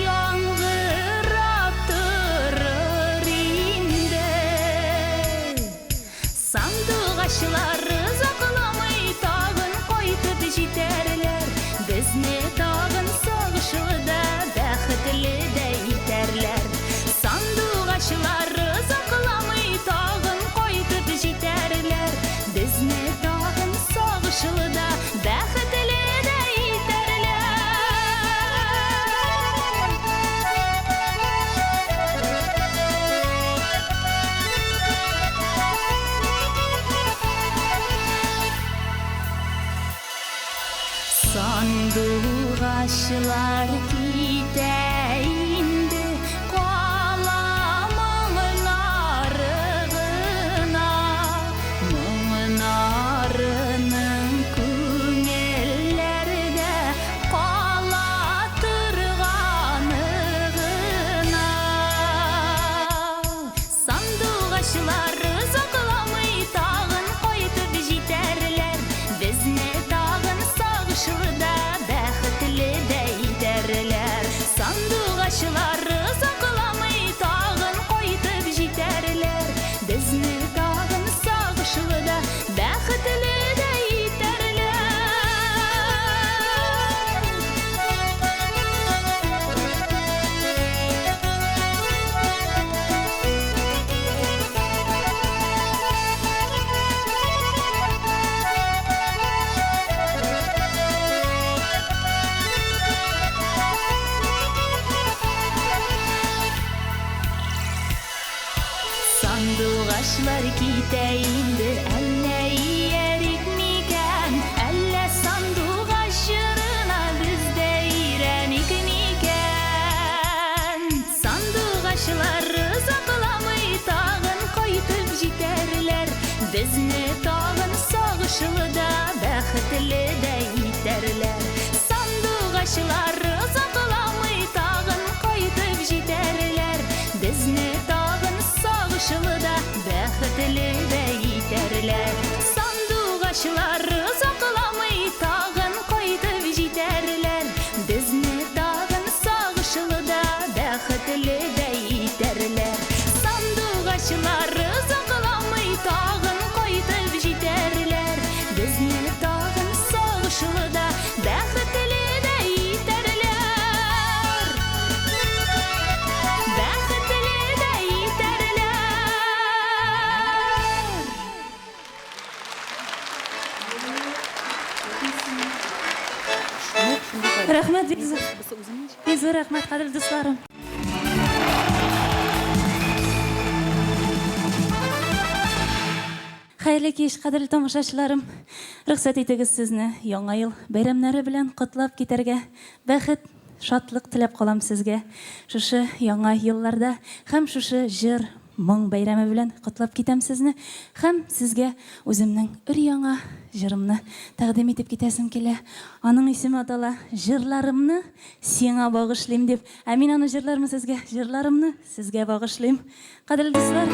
yangırap durur inde Sandığaşları zaklamay tağın koytup jiterler bizni tağın sağışıda бәхетле дә итәрләр. Сандугачлары закламый тагын кайтып җитәрләр. Безне тагын сагышлы да бәхетле дә итәрләр. Sandугачлар gideyinde kalamın arığına Mığın arının küngellerde kalatırganığına Sandугачлары zaklamay tağın koytup jiterler Bizne tağın sağışlı da бәхетле дә итәрләр. Сандугачлары закламый тагын кайтып җитәрләр. Безне тагын сагышлы да бәхетле дә итәрләр. Başlar gideyindir elle yerik miken Elle sandık aşırına bizde irenik miken Sandık aşıları saklamay tağın koytup jiterler Bizni tağın sağışılı da bəxtli de yiterler Sandık aşıları saklamay tağın koytup jiterler Bizni tağın sağışılı da bəxtli de yiterler Sandık aşıları saklamay tağın koytup jiterler Bizni tağın sağışılı da bəxtli de yiterler Sandık aşıları saklamay tağın koytup jiterler Bizni tağın sağışılı da bəxtli de yiterler Bəxtli de yiterler Рәхмәт, бик зур. Бик зур рәхмәт, кадерле дусларым. Хәерле кич, кадерле тамашачыларым. Рөхсәт итегез сезне яңа ел бәйрәмнәре белән котлап китәргә. Бәхет, шатлык теләп калам сезгә. Шушы яңа елларда һәм шушы җыр, моң бәйрәме белән котлап китәм сезне. Һәм сезгә үземнең өр-яңа җырымны тәкъдим итеп китәсем килә. Аның исеме атала "Җырларымны сиңа багышлыйм" дип. Ә мин аны җырлармы сезгә? Җырларымны сезгә багышлыйм. Кадерле дуслар,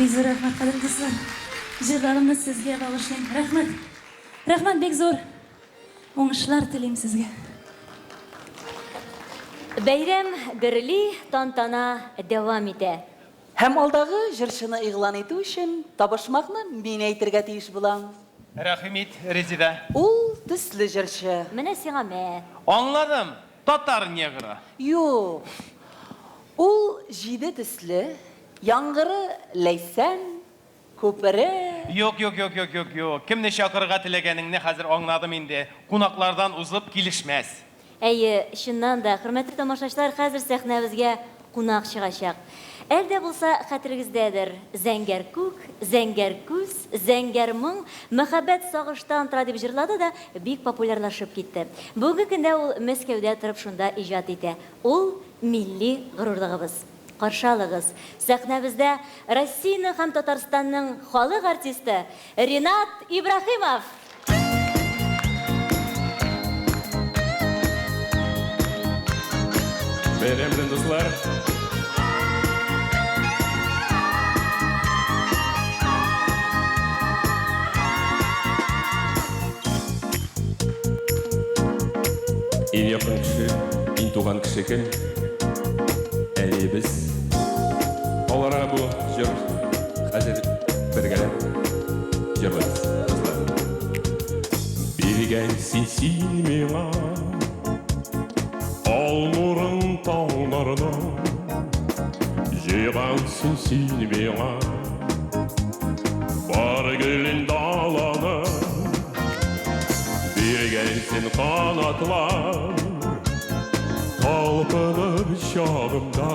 Бик зур рәхмәт, кадерле дуслар. Җырларымны сезгә багышлыйм. Рәхмәт. Рәхмәт бик зур. Уңышлар телим сезгә. Бәйрәм гөрли, тантана дәвам итә. Һәм алдагы җырчыны игълан итү өчен табышмакны мин әйтергә тиеш булам. Рәхимит, Резида. Ул төсле җырчы. Менә сиңа мә. Аңладым. Татар негры. Юк. Ул 7 төсле, яңгыры Ләйсән, күпере. Юк. Кемне чакырырга теләгәнеңне хәзер аңладым инде. Кунаклардан узып килешмәс. Әйе, чыннан да, хөрмәтле тамашачылар, хәзер сәхнәбезгә кунак чыгачак. Әлдә булса хәтерегездәдер, зәңгәр күк, зәңгәр күз, зәңгәр моң, мәхәббәт сагыштан тора дип җырлады да бик популярлашып китте. Бүгенге көндә ул Мәскәүдә торып шунда иҗат итә. Ул милли горурлыгыбыз. Каршы алыгыз. Сәхнәбездә Россияның һәм Татарстанның халык артисты Ринат Ибрахимов. Бәйрәм белән, дуслар. Иң якын кеше, иң туган кеше кем? Әйе, без. Аларга бу җыр хәзер бергәләп җырлыйбыз, дуслар. Биргәнсең син миңа ал нурын таңнардан, җыйгансың син миңа бар гөлен даланы. Биргәнсең канатлар, талпыныр чагымда,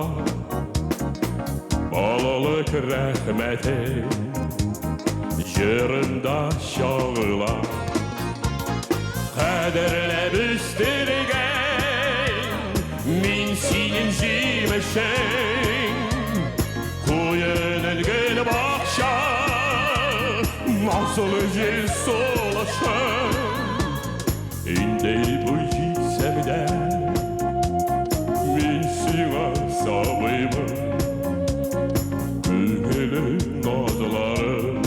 балалык рәхмәтең җырында чагыла. Кадерләп үстергән мин синең җимешең, куеның гөл бакча, назлы җил сулышың. Инде бу җитсәм дә мин сиңа сабыймын, күңелем назларым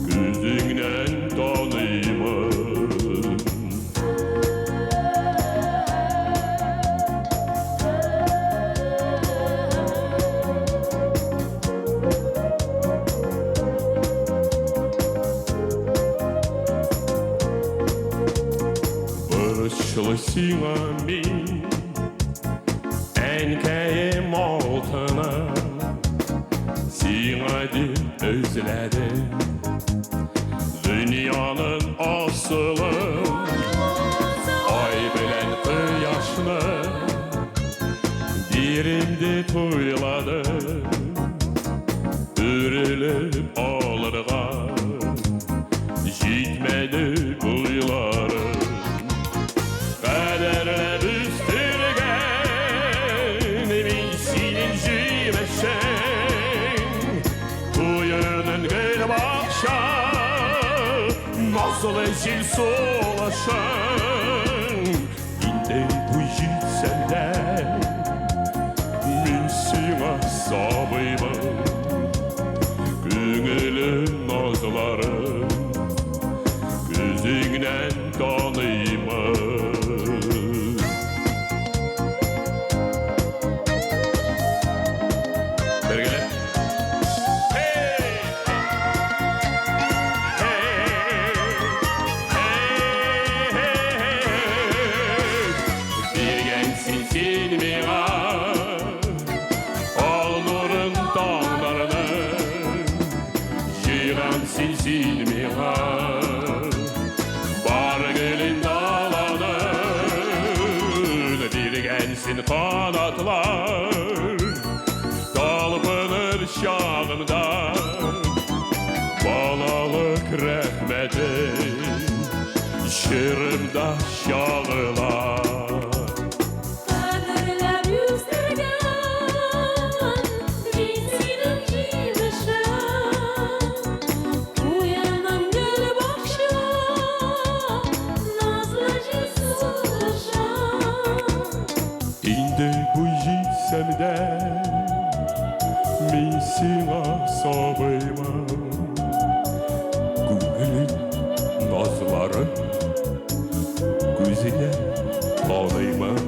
күзеңнән таныймын. Борычлы сиңа мин әнкәем алтыным, сиңа дип өзләдем дөньяның асылын. Ай белән кояшны биремде тойладым, үрелеп алырга җитмәде буйларым. Кадерләп үстергән мин синең җимешең, куеның гөл бакча, назлы җил сулышың. Инде бу җитсәм дә мин сиңа сабыймын, күңелем назларым күзеңнән таныймын. Биргәнсең син миңа ал нурын таңнардан, җыйгансың син миңа бар гөлен даланы. Биргәнсең канатлар, талпыныр чагымда, балалык рәхмәтең җырында чагыла. Кадерләп үстергән мин синең җимешең, куеның гөл бакча, назлы җил сулышың. Инде бу җитсәм дә мин сиңа өзіне таныймын.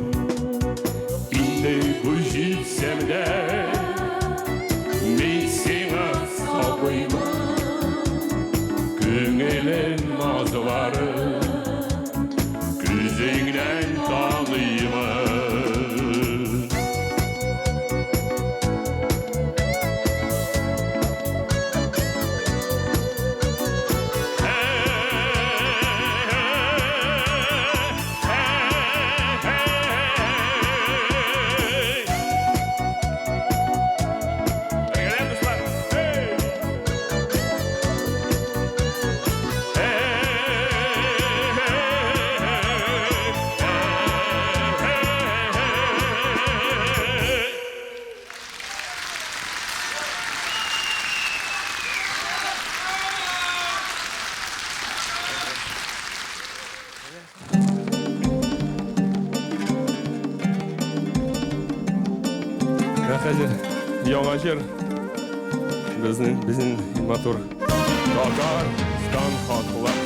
Инде көжітсем де, мен сені сабыймын. Көңілін назылары, көзіңнен таныймын. Қазір яңа жер біздің матур Татарстан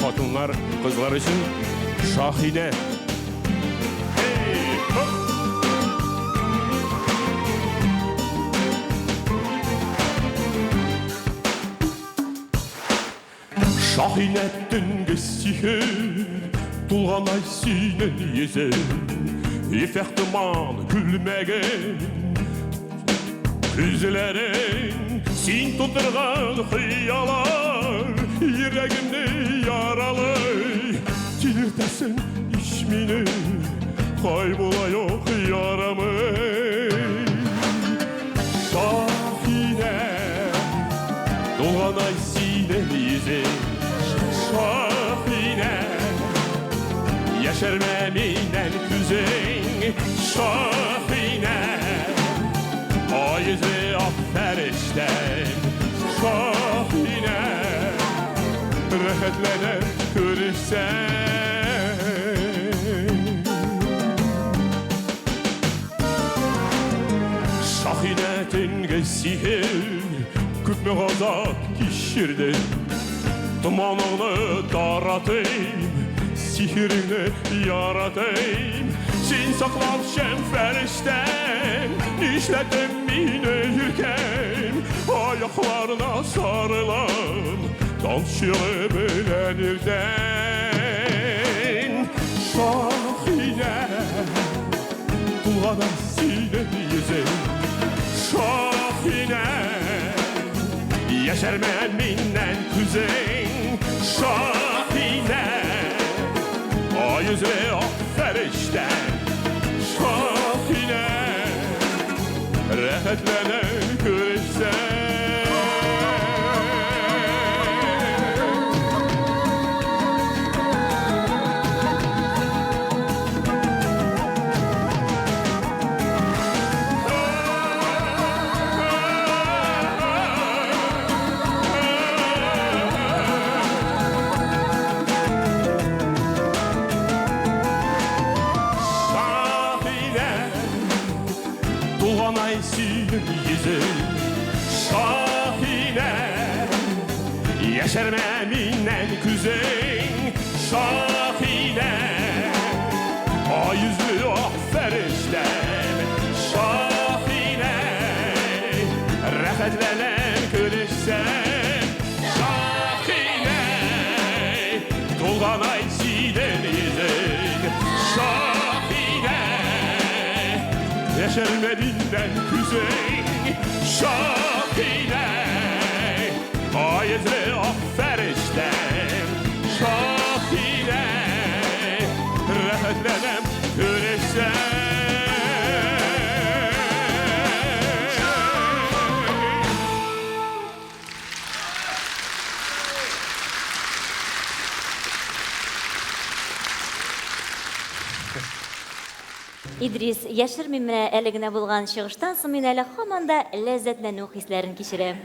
қатынлар қызлар үшін Шахине. Şahine түнгі сихir Тұлғанай сүйнен езі Ефектіман күлмеген Күзлерің сен тұтырған қиялар Ерегімді яралы Тиртесін ішмені Қай болай оқ ярамы Шахине Тұлғанай сүйнен езі Şahine Yaşarmaminen küzeyn Şahine Ayızı afferişten Şahine Rahatlanan görüşsen Şahinetin gesihir Küpme gazap kişirdi Dumanını daratayım, sihirini yaratayım. Sen saklanışın ferişten, işledim mine yürken. Ayaklarına sarılan, dansçılı bilenirden. Şahine, kulağına sine yüzey. Şahine, yaşarmen minnen kuzey. Şahine O yüzle afferişten Şahine Rahatlenen görüşsen Şahine Yaşarmaminen küzeyn Şahine O yüzlü afferişten Şahine Rahatlenen görüşsen Şahine Tulganay siden yüzün Şahine Yaşarmaminen küzeyn Şahine Ayızlı afferişten Şahine Rahatlanem görüşsen Идрис, яшер мимре әлегенә булган чыгыштан соң мин әле һаман да ләззәтләнү хисләрен кичерәм.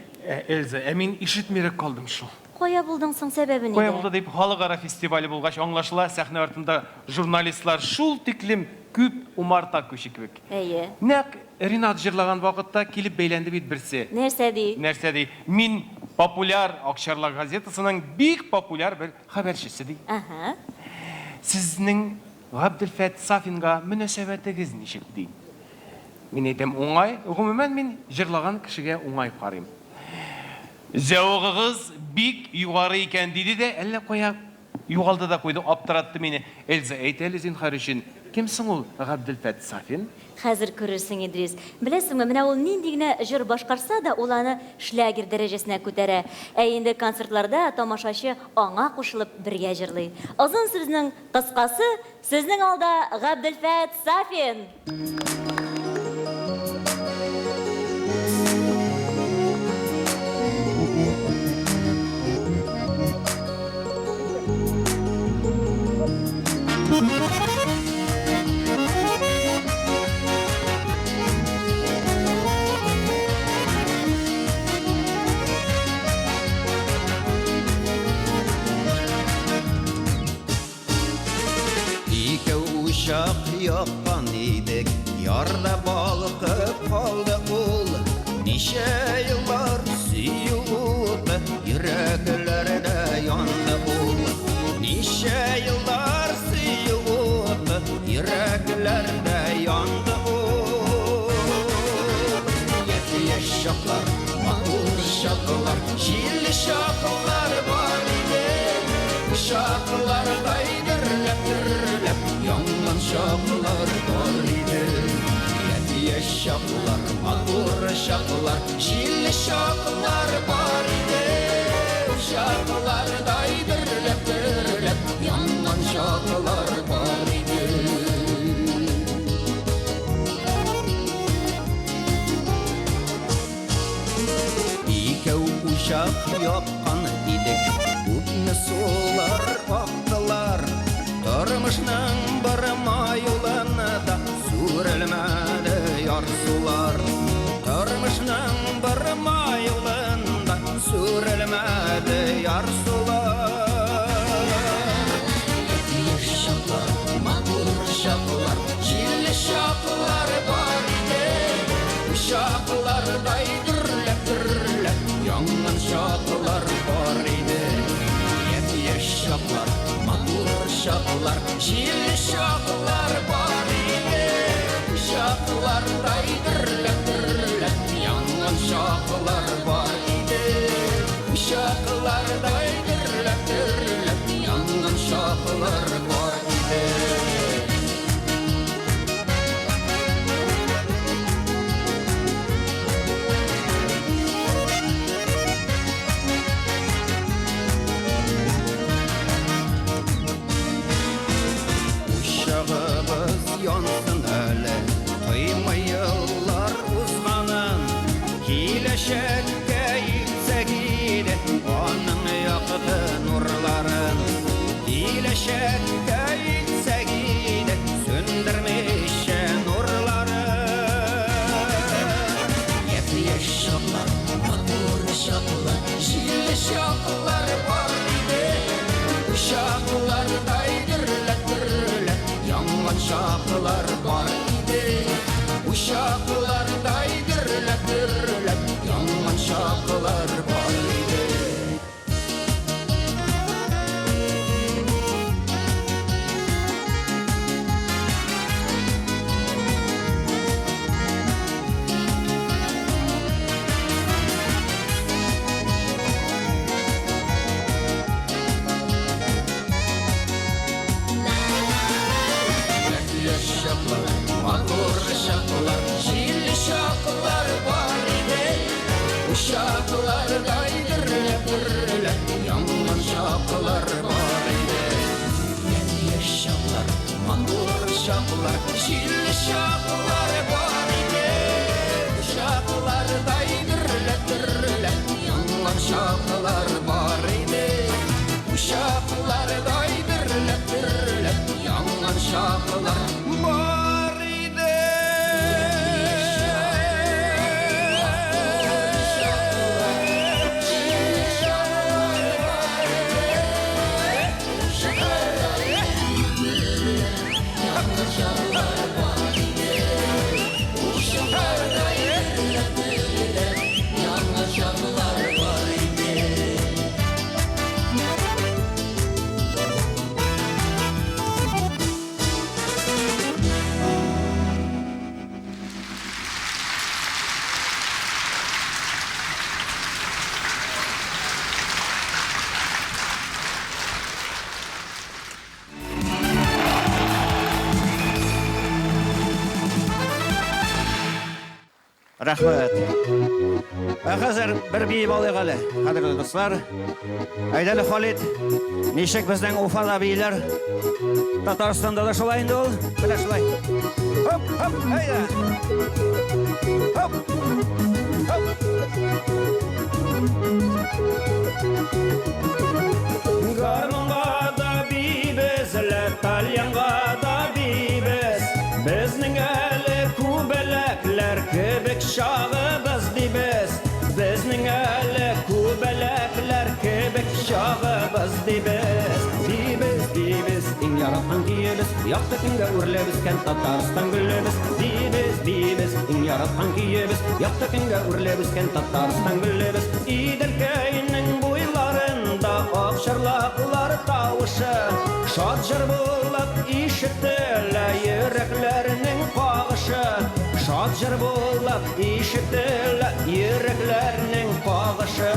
Эльза, мин ишетмерек калдым шул. Кая булдың соң сәбәбе Кая нидә? булды дип халыкара фестивале булгач аңлашыла, сәхнә артында журналистлар шул тиклем күп умарта күче кебек. Әйе. Нәк Ринат җырлаган вакытта килеп бәйләнде бит берсе. Нәрсә ди? Нәрсә ди? Мин популяр Акчарлак газетасының бик популяр бер хәбәрчесе ди. Ага. Сезнең Габделфәт Сафинга мөнәсәбәтегез ничек ди? Мин әйтәм уңай, гомумән мин җырлаган кешегә уңай карыйм. Зәвыгыгыз бик югары икән диде дә, әллә кая югалды да куйды, аптыратты мине. Эльза, әйтәле зинһар өчен, кем соң ул Габделфәт Сафин? Хәзер күрерсең, Идрис. Беләсеңме, менә ул нинди генә җыр башкарса да, ул аны шлягер дәрәҗәсенә күтәрә. Ә инде концертларда тамашачы аңа кушылып бергә җырлый. Озын сүзнең кыскасы, сезнең алда Габделфәт Сафин. Uşaq yapqan idik, yarda balqıb qaldı ul. Nişə yıllar suyuqdu, yüreklərdə yandı ul. Nişə yıllar suyuqdu, yüreklərdə yandı ul. Yeti yaşaqlar, mahur şaqlar, şilli şaqlar var idi. Şaqlar daydırlab dırlab, yangan şaqlar var idi. Yetiye şaqlar, mahur şaqlar, şilli şaqlar var idi. Şaqlar daydırlab dırlab, yangan şaqlar var idi. İkev uşaq yapqan idik, Utni sular aktılar, Turmuşның bir mayılını da Sürülmedi yar sular. Turmuşның bir mayılını da Sürülmedi yar sular. Yetiye şaqlar, mahur şaqlar, şilli şaqlar var idi. Şaqlar daydırlab dırlab, yangan şaqlar var idi. Şaqlar, mahur şaqlar, şilli şaqlar var idi. Şaqlar daydırlab dırlab, yangan şaqlar var idi. Şaqlar daydırlab dırlab, yangan şaqlar var idi. Uşağımız yansın öyle, Toymay yıllar uzmanın, Hileşekке yüksek idi, Onun yaktı nurların. Hileşekke yüksek idi, Söndürmüşe nurların. Yetiye şaqlar, mahur şaqlar, şilli şaqlar var idi. Şaqlar daydırlab dırlab, yangan şaqlar var idi. Uşaqlar daydırlab dırlab, yangan şaqlar var idi. Şaqlar, mahur şaqlar, şilli şaqlar var idi. Uşaqlar daydırlab dırlab, yangan şaqlar var idi. Yetiye şaqlar, mahur şaqlar, şilli şaqlar var idi. Uşaqlar daydırlab dırlab, yangan şaqlar var idi. Uşaqlar daydırlab dırlab, yangan şaqlar var idi. Рахмет. Хәзер бер бейіп алайық әлі, қадірлі достар. Әйдәлі Халид, нешек біздің Уфада бейлер? Татарстанда да шулай инде ул, біле шулай. Хоп, хоп, әйдә. Хоп, хоп. Гармонға да бейбіз, Тальянға да бейбіз. Біздің әлі күбәләкләр кебек шағыбыз дейбіз. Біздің әлі күбәләкләр кебек шағыбыз дейбіз. Дейбіз, дейбіз, иң яратқан киебіз, яқты күнге үрлебізкен Татарстан гүлебіз. Дейбіз, дейбіз, иң яратқан киебіз, яқты күнге үрлебізкен Татарстан гүлебіз. Иделкәйнің буйларында ақшырлақлар тауышы, шат жыр болып ишетілі йөрәкләрнең қағышы. Шат жыр болып ишетілі йөрәкләрнең қағышы.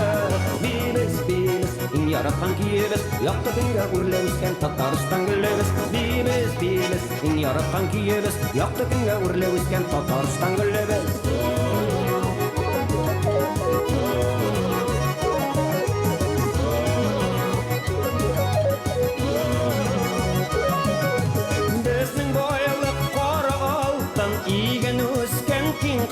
Бейбіз, бейбіз, иң яратқан киебіз, яқты күнге үрлебізкен Татарстан гүлебіз. Бейбіз, бейбіз, иң яратқан киебіз, яқты күнге үрлебізкен Татарстан гүлебіз.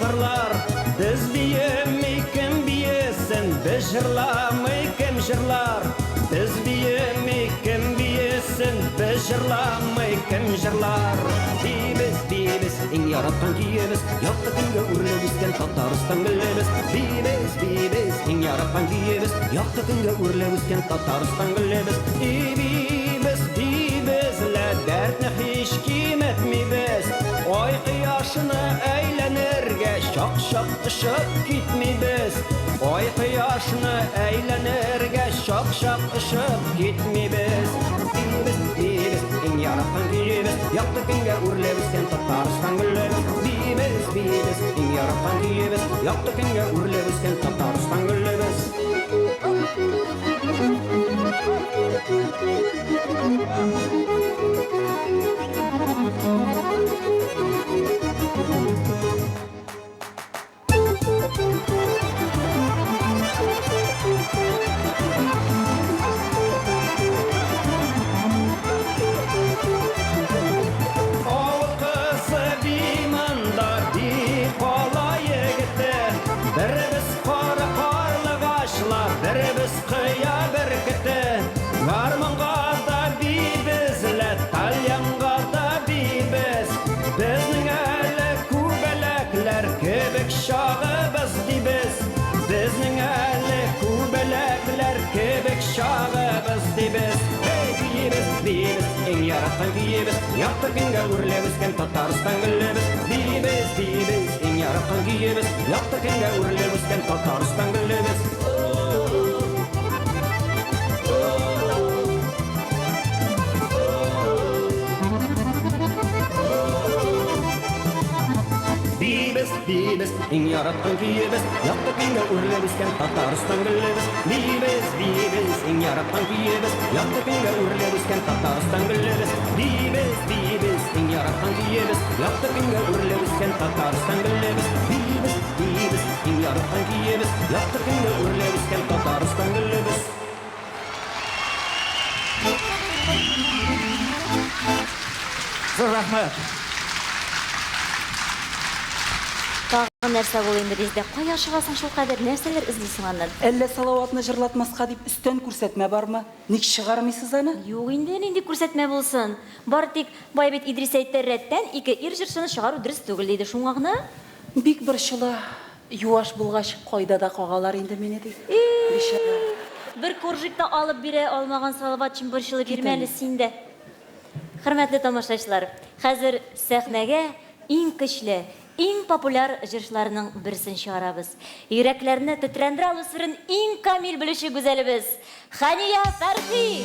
Қырлар, біз биемей кім биесін, біз жырламай кім жырлар. Біз биемей кім биесін, біз жырламай кім жырлар. Бейбіз, бейбіз, иң яратқан киебіз, яқты күнге үрлебізкен Татарстан гүлебіз. Бейбіз, бейбіз, иң яратқан киебіз, яқты күнге үрлебізкен Татарстан гүлебіз. Бейбіз, бейбіз, дәртні хиш ким etmeyбіз. Ой қияшыны әйләнерге шақ-шақ ұшып кетмейбіз. Ой қияшыны әйләнерге шақ-шақ ұшып кетмейбіз. Бейбіз, бейбіз, иң яратқан киебіз, яқты күнге үрлебізкен Татарстан гүлебіз. Бейбіз, бейбіз, иң яратқан киебіз, яқты күнге үрлебізкен Татарстан гүлебіз. Şağыбыз deybiz, bizning әлі күбәләкләр кебек шағыбыз deybiz. Hey, бейбіз, бейбіз, ең яратқан киебіз, яқты күнге үрлебізкен Татарстан гүлебіз. Бейбіз, бейбіз, ең яратқан киебіз, яқты күнге үрлебізкен Татарстан гүлебіз. Бейбіз, ең яратқан киебіз, яқты күнге үрлебізкен Татарстан гүлебіз. Бейбіз, бейбіз, ең яратқан киебіз, яқты күнге үрлебізкен Татарстан гүлебіз. Бейбіз, бейбіз, ең яратқан киебіз, яқты күнге үрлебізкен Татарстан гүлебіз. Бейбіз, бейбіз, ең яратқан киебіз, яқты күнге үрлебізкен Татарстан гүлебіз. Зор рахмет. Тағы нәрсә бұл енді резде? Қая шығасың шул қадір нәрселер іздейсің аннан? Әлі салауатны жырлатмасқа деп үстен көрсетме бар ма? Ник шығармайсыз аны? Жоқ, енді көрсетме болсын. Бар тек Байбет Идрис әйтті рәттен ике ир жыршыны шығару дұрыс түгел дейді шуңағына. Бик бір шылы юаш булгач қойда да қоғалар енді мене дейді. Бір коржикта алып бире алмаған Салаватчым бір шылы бермәлі синде. Хөрмәтле тамашачылар, хәзер сәхнәгә иң көчле, иң популяр җырчыларның берсен чыгарабыз. Йөрәкләрне тетрәндерә алу сырын иң камил белүче гүзәлебез Хания Фәрхи.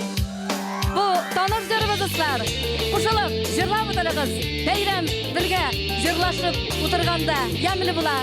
Бу таныш җырыбыз дуслар. Кушылып җырлап утырыгыз. Бәйрәм бергә җырлашып утырганда ямлы була.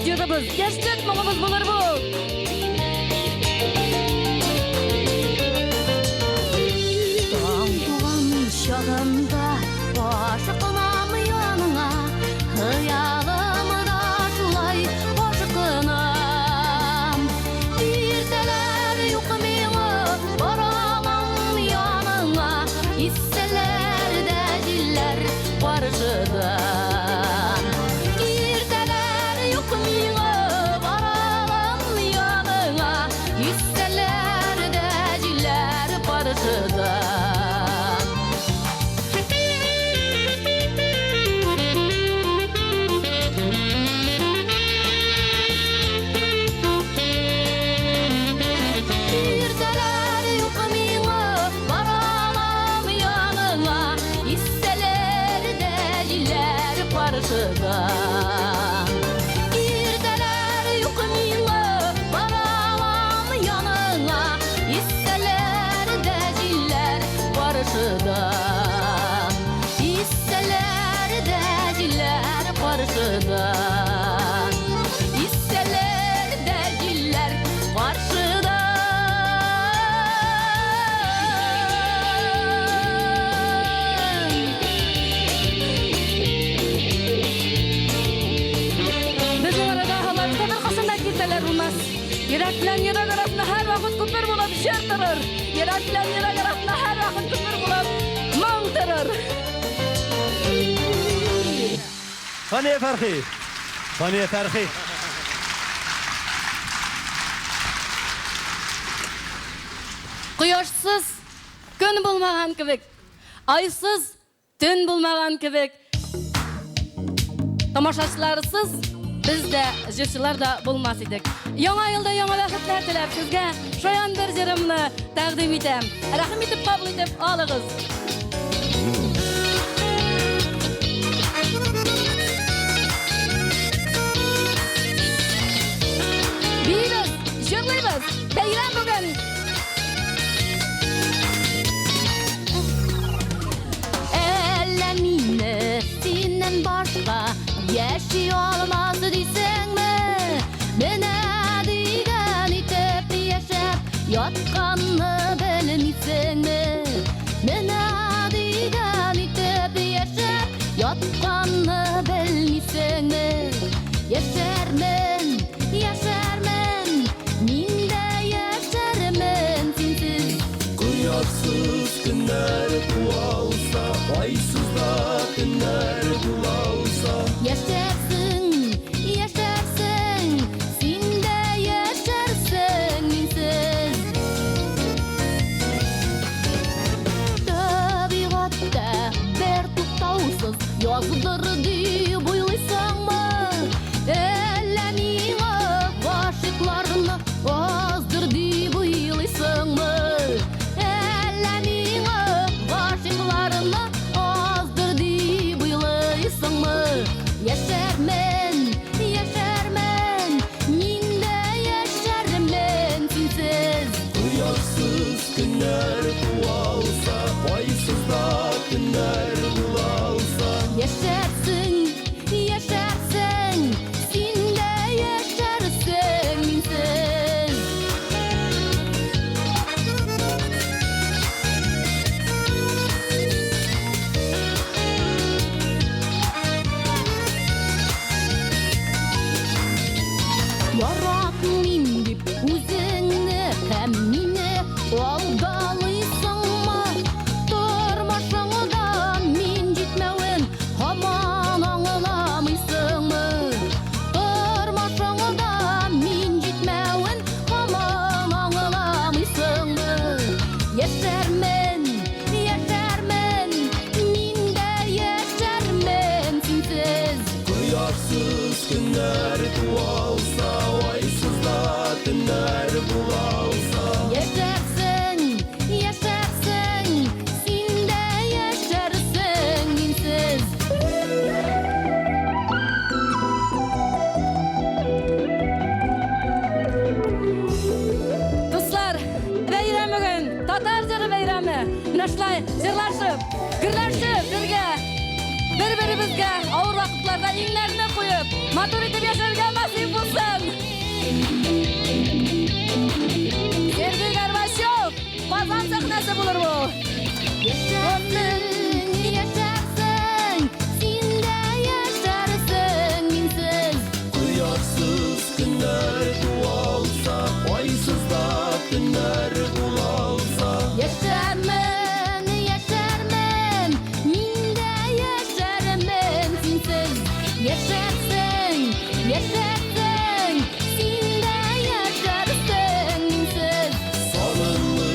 jırımız, gençlik muğumuz bulur bu. Doğan şağında aşıqınam yanına, hıyalımı da şulay aşıqınam. Birdeler yuqmiyı baramam yanına, hisseler de diller barışıdan. Birdeler yuqmiyı baramam yanına, hisseler de diller barışıdan. Birdeler yuqmiyı baramam yanına, hisseler de diller barışıdan. Birdeler yuqmiyı baramam yanına, hisseler de diller barışıdan. Hisseler de diller barışıdan. Hisseler de diller barışıdan. Bizim arada halatda bir kısımda kitleler olmaz. Yürek bilen yürek arasında her vakit küpür bulup şertirir. Yürek bilen yürek arasında her vakit küpür bulup mantırır. Saniye Ferhi. Saniye Ferhi. Quyoshsiz kun bulmagan kibik, aysiz tun bulmagan kibik. Tomoshachilarsiz bizde jirchilar da bulmas edik. Yangi yilda yangi vaqtlar tilab sizga shoyan bir jirimni taqdim etam. Rahim etib qabul etib oling'iz. Biymiz, jirlaymiz, bayram bugun. Ellemine senden başka yaşay olmaz diysen mi? Bana diyen itip yaşap yatkanını bilmeysen mi? Bana diyen itip yaşap yatkanını bilmeysen mi? Yaşarmen, yaşarmen, min de yaşarmen sensiz. Kıyarsız günler bu olsa, aysız da günler bu olsa. Yaşarsın, yaşarsın, sen de yaşarsın minsiz. Tabiatta bir tuttavsız yazdırdı buylaysan mı? Ellemin aşıklarını azdırdı buylaysan mı? Ellemin aşıklarını azdırdı buylaysan mı? Yaşarmen, yaşarmen, min de yaşarmen sensiz. Kıyarsız günler bu olsa, aysız da günler bu olsa. Yaşarsın, yaşarsın, sen de yaşarsın minsiz. Yaratmayayım deyip özünü hem meni aldalıysan mı? Durmuşuңda мен жетмеуін aman anlamıysan mı? Durmuşuңda мен жетмеуін aman anlamıysan mı? Yaşarmen, yaşarmen, min de yaşarmen sensiz. Kıyarsız günler bu olsa, aysız da günler bu olsa. Yaşarsın, yaşarsın, sen de yaşarsın minsiz. Dostlar, bayram bugün, Tatar jiri bayrami. Nashlay, jirlashib, birlashib birga Bir-birimizga ağır vaqtlarda inglarni qo'yib, motor etib yasharga nasib bo'lsin. Sergey Gorbachev, Qozon sahnasi bo'lur bu. Quyoshsiz kunlar bo'lsa, oysizda tunlar bo'lsa. Yaşarman, yaşarman, mingda yaşarman sensiz. Yaşarsın, yaşarsın, senda yaşarsın mensiz. Salınlı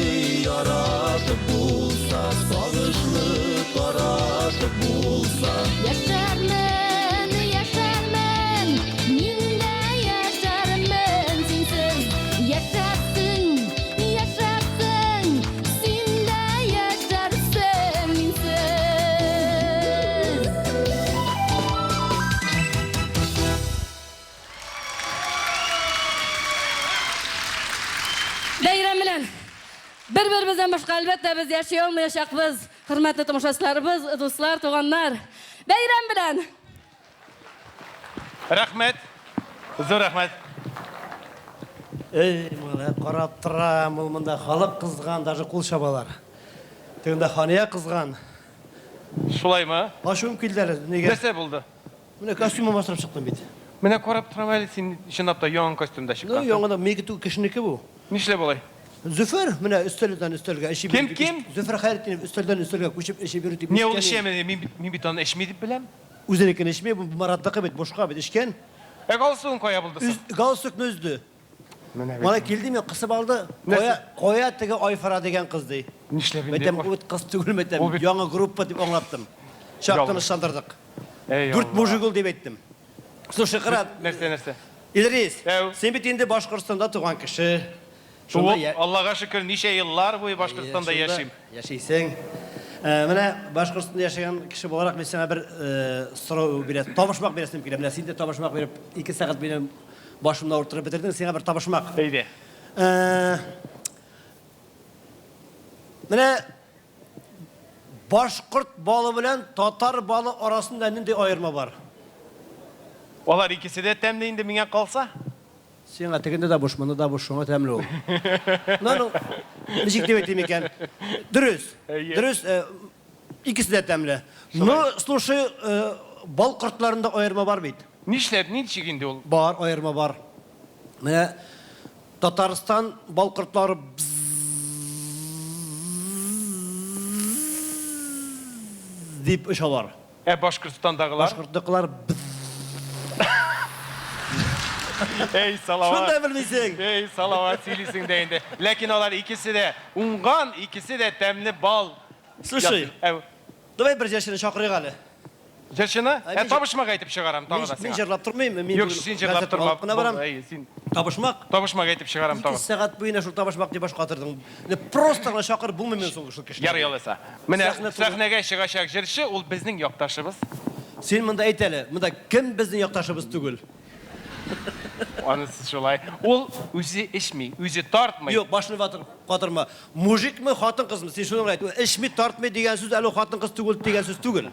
yaratıb bulsa, sağışlı taratıb bulsa. Yaşarman, yaşarman, mingda yaşarman sensiz. Yaşarsın, yaşarsın, senda yaşarsın mensiz. Bayram bilan bir-birimizdan boshqa albatta biz yashay olmayashaqmiz. Hurmatli tomoshabinlarimiz, do'stlar, tug'anlar. Bayram bilan. Rahmat. Zo'r rahmat. Ey, mana qarab turam, bunda xalq qizg'an, даже qo'l shabalar. Tunda xoniya qizg'an. Shulaymi? Hoshim keldilar. Nega? Nasa bo'ldi? Mana kostyumni bostirib chiqdim bit. Mana qarab turamayli, sen shinapda yon kostyumda chiqqan. Yo'g'ida megitu kishniki bu. Nishlab bo'lay? Zufar, mana ustaldan ustalga ishi Kim? Zufar Xayriddinov ustaldan ustalga ko'chib ishi berib. Ne ol ishmaydi? Men biton ishmi deb bilam. O'zinikini ishmay, bu maratdaqa bit, boshqa bit ishkan. Galston qo'ya bo'ldi. Galstukni uzdi. Mana keldi, men qisib oldi. Qo'ya tega Oyfara degan qizdi. Nishlab endi? Metam o't qiz tugilmetam. Yangi gruppa deb anlatdim. Şapkını şandırdık. Dört mujigul deb aytdim. Слушай, Qırat. Нәрсе? İdris, sen bit endi Boshqirdistonda tug'an kishi. Allohga shukr, necha yillar bo'yi Boshqirdistonda yashayman. Yashaysan. Mana Boshqirdistonda yashagan kishi bo'laroq men sana bir so'rov beraman. Tabishmoq berasim keladi. Sen de tabishmoq berib 2 soat bilan boshimda o'tirib bitirding, senga bir tabishmoq. Deydi. Mana Boshqirt balı bilan Tatar balı orasida nima ayirma bor? Ular ikisi de temli endi menga qolsa? Sen ateginde de boş, bana da boş, şuna temli ol. Nano, nechik deb aytayım ekan? Dürüst, ikisi de temli. No, слушай, bal qurtlarında ayırma var mıydı? Nishlab, nechik endi ol? Var, ayırma var. Mana Tatariston bal qurtlari deb ish olar. Boshqirdistondagilar? Boshqirdistondagilar Ey salavat. Şunday bilmeysen. Ey salavat silisin de endi. Lekin ular ikisi de ungan, ikisi de temli bal. Слушай. Давай bir yaşını şaqırıq hali. Yaşını? Tabışmaq aytib шығарам тағы да Мен жырлап тұрмаймын. Yok, sen жырлап тұрма. Табышмақ? Табышmaq aytib шығарам тағы. 2 saat бойына şu табышмақ деп баш қатырдың. Просто шақыр булмаймен сол кіші. Ярый аласа. Міне сахнаға шығашақ жүрші, ол біздің яқташыбыз. Сен мында айт әлі, мында кім біздің яқташыбыз түгіл? Анысы шулай. Ол өзі ішмей, өзі тартмай. Yok, başını қатырма. Mujik mi, xатын қыз mı? Sen şunu ayt. İşmi tartmay деген сөз, әлі xатын қыз түгіл деген сөз түгіл.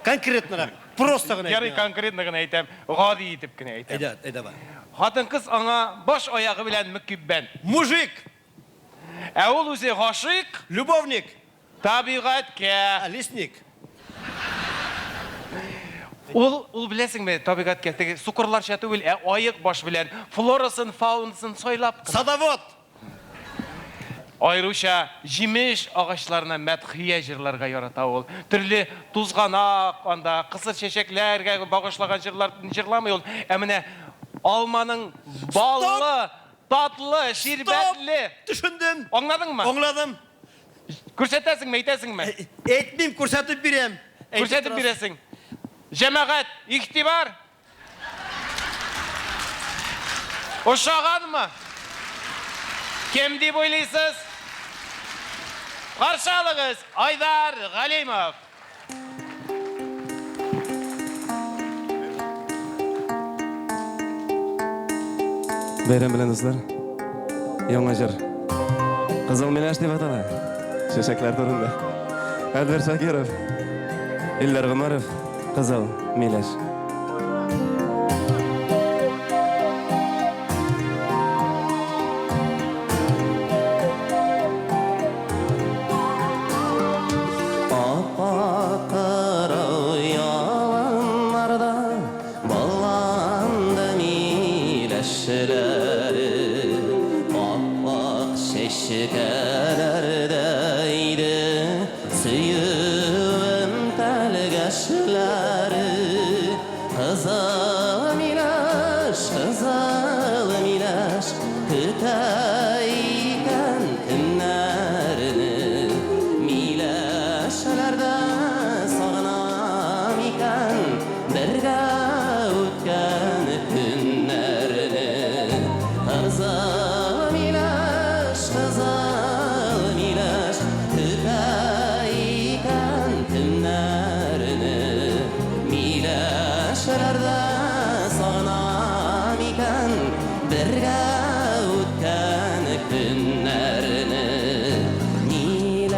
Конкретнырақ, просто ғана айтам. Ярый конкретно ғана айтам, ғади етіп ғана айтам. Айда бар. Xатын қыз аңа баш аяғы білән мүкіббән. Mujik. Ол өзі ғашық. Любовник. Табиғатқа. Лесник. Ол білесің ме, табиғатқа теге сукырлар шаты өл, айық баш білән, флорасын, фаунысын сойлап. Садовод. Айруша жемеш ағашларына мәдхия жырларға ярата ол. Түрлі тұзғанақ, қысыр шешеклерге бағышлаған жырларын жырламай ол. Әміне алманың баллы, татлы, шербетлі. Түшіндім. Оңладың ма? Оңладым. Көрсетесің ме, айтасың ма? Етмейм, көрсетіп берем. Көрсетіп бересің. Жемағат, иқтибар. Ошаған ма? Кем деп ойлайсыз? Қаршы алыңыз, Айдар Ғалимов. Bayram bilan do'stlar. Yangi jir. Qizil melash deb ataladi. Shashaklar turunda. Adver Shakirov, Illar G'umarov, Kızıl Mileş.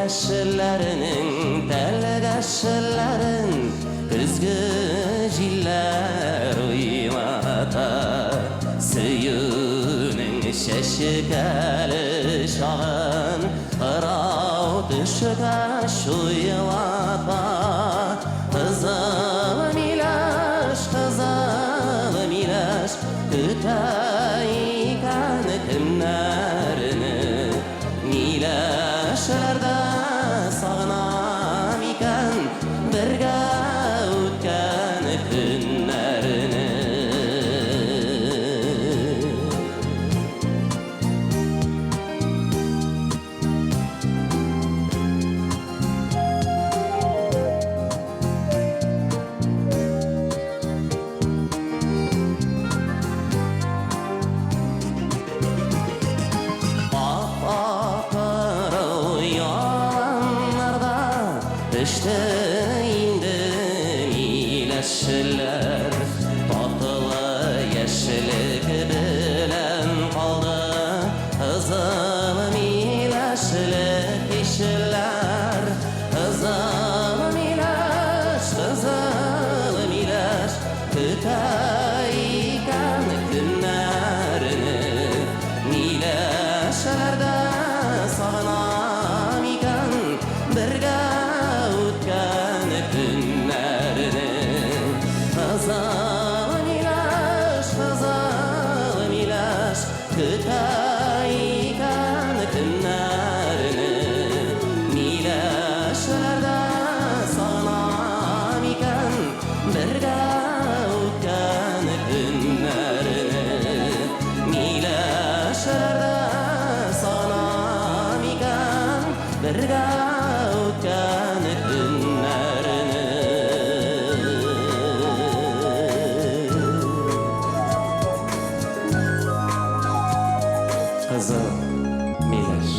Yaşlarının telgaşların kızgı jiller uymata Suyunun şeşikeli şağın Kırav düşüka şuylata Kızım ilaç, kızım ilaç Kütayken kimlerini Milaşlarda sağınam iken Birge ötken günlerini İşte indi iyileşirler Tatlı yeşillik bilen kaldı Kızım iyileşlik işler Kızım ilaç, kızım ilaç Kütayken günlerini Mileşlerde sağınam iken Birge Kızım ilaç, kızım ilaç Kütayken günlerini Mileşlerde sağınam iken Birge ötken günlerini Mileşlerde sağınam iken Birge ötken günlerini Kızıl Mileş.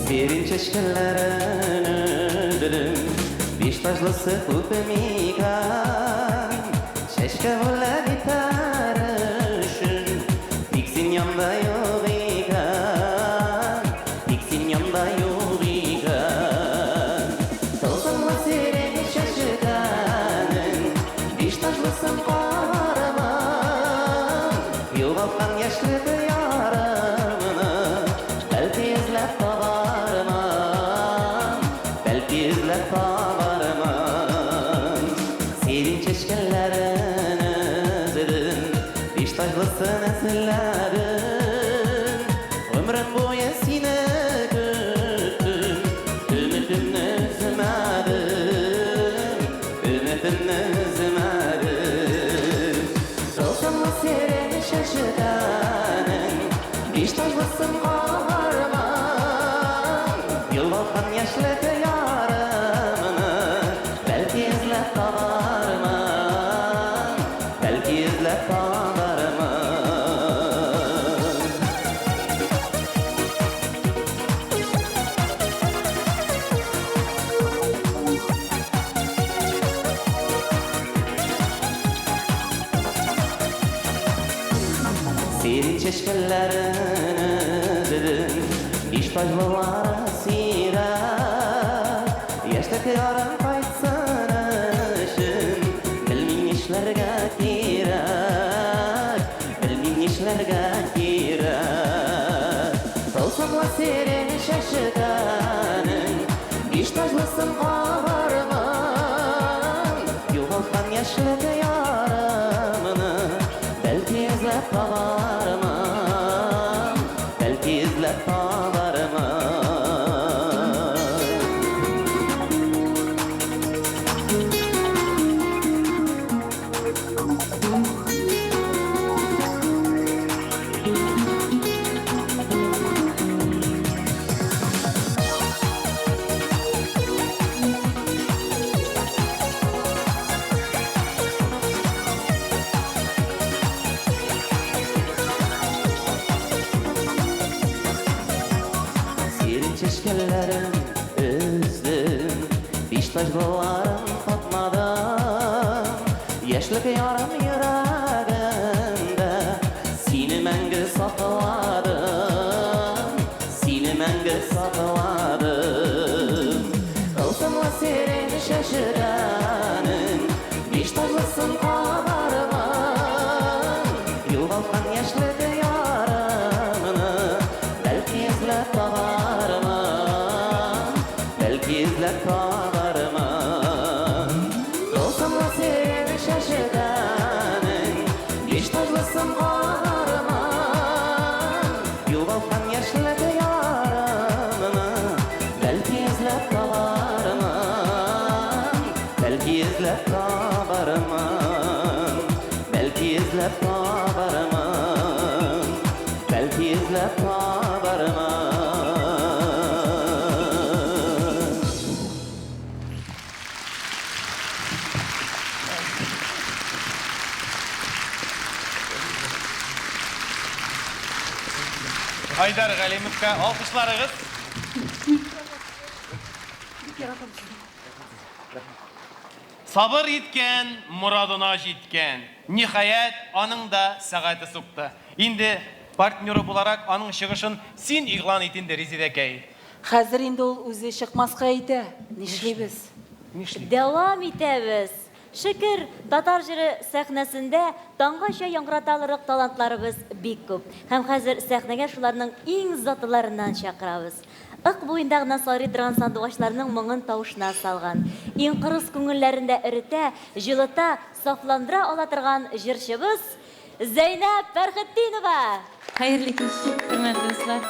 Serin çeşkelerini dilim Beş taşlısı kupemikan Çeşke vula bitarışın Diksin yanda yok ikan Diksin yanda yok ikan Tılsınlı serin çeşkanın Beş taşlısın kahraman Yoğalkan yaşlı yarımını Belki izler tavarman Serin çeşkenlerini zedin Beş taşlısın esillerin Ömrüm boyu seni küttüm Ümitimni üzmedim Ümitimni üzmedim Tılsımlı serin şaşıdanın Beş taşlısın kahraman Yılbakan yaşlı yarım çeşkellerini dedin İş başlılara sirat Yaştaki yarın kaytsın işin Bilmin işlerge kirak Bilmin işlerge kirak Tolsamla serin şaşıdanın İş başlısın kavarman Yuvaltan yaşlık yarımını Belki izlep kavarman Belki izlep kavarman Çeşkellerim üzdüm Biştaş boğarım fatmadan Yaşlık yarım yüreğimde Seni menge sakladım Seni menge sakladım Kılsımla serin şaşıranın Biştaşlısın kabarman Yuvaltan yaşlık yarımını Belki izlep kabarman Belki izlep kabarman Olsamla seni şaşıdanın Biştaşlısın kabarman Yuvaltan yaşlık yarımını Belki izlep kabarman Belki izlep kabarman Belki izlep kabarman Belki izlep kabarman Haydar Galimovga alkışlarınız. Sabır etken, muradına жеткен. Nihayet anın da saati sıktı. Indi partneri bularak anın çıkışın sen ilan etinde Rezidekey. Hazır indi ol o'zi chiqmasqa ayta. Nishlaymiz? Devam etemiz. Şükür Tatar jiri sahnasında tаңғаша яңгыраталырык талантларыбыз бик күп. Һәм хәзер сәхнәгә шуларның иң затларыннан чакырабыз. Ак буендагы Насари дран сандугачларның моңын тавышына салган, иң кырыс күңелләрендә эретә, җылыта, сафландыра ала торган җырчыбыз Зәйнәп Фәрхетдинова. Хәерле кич, хөрмәтле дуслар.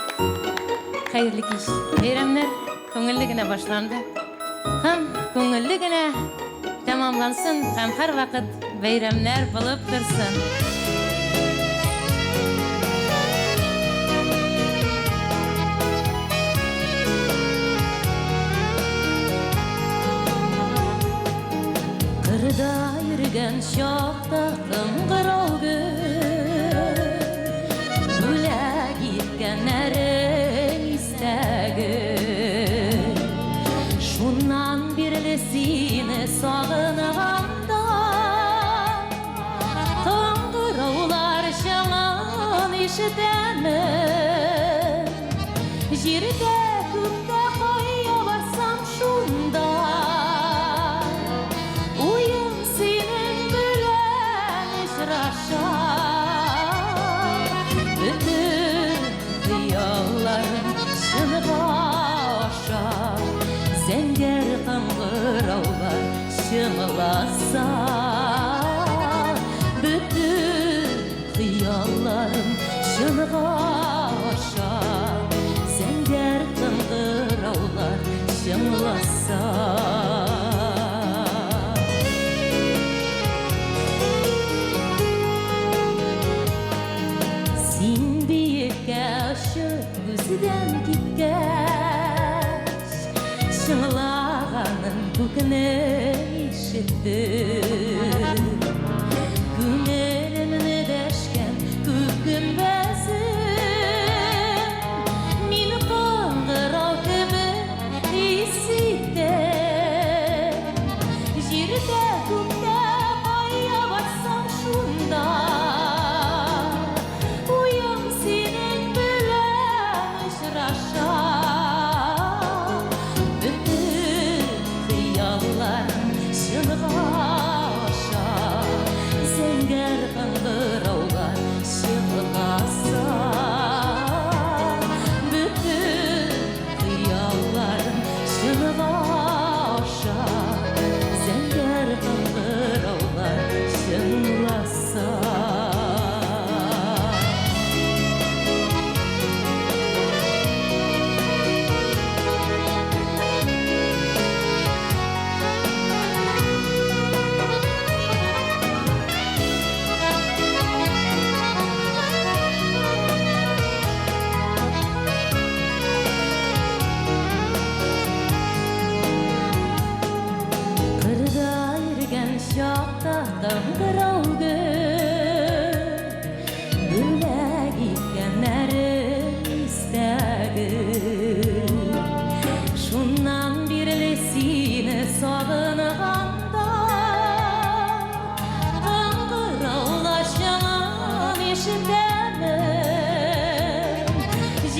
Хәерле кич. Бәйрәмнәр күңелле генә башланды. Һәм күңелле генә tamamlansın, hem her vakit beyramlar bulup dursun. Kırda yürügen şokta kımgırov gün Güle gitkenlerin istəgün Şundan birlisini sağınğanda Kıngırovlar şaman işitəmin Jirdə kökdə qoya barsam şunda Uyum senin bilen işraşa Bütün diyallarım şınığa aşar Zəngər qıngırovlar şınlasa Bütün xiyallarım şınığa aşar Zəngər qıngırovlar şınlasa Sen biyikə aşık gözüdən gitgəş Şınlağanın bugünü işitdim Günelімні дәшкен көк күмбәзім Мені қыңғырау кімі есітті Жерде көкте қая барсам шунда Уям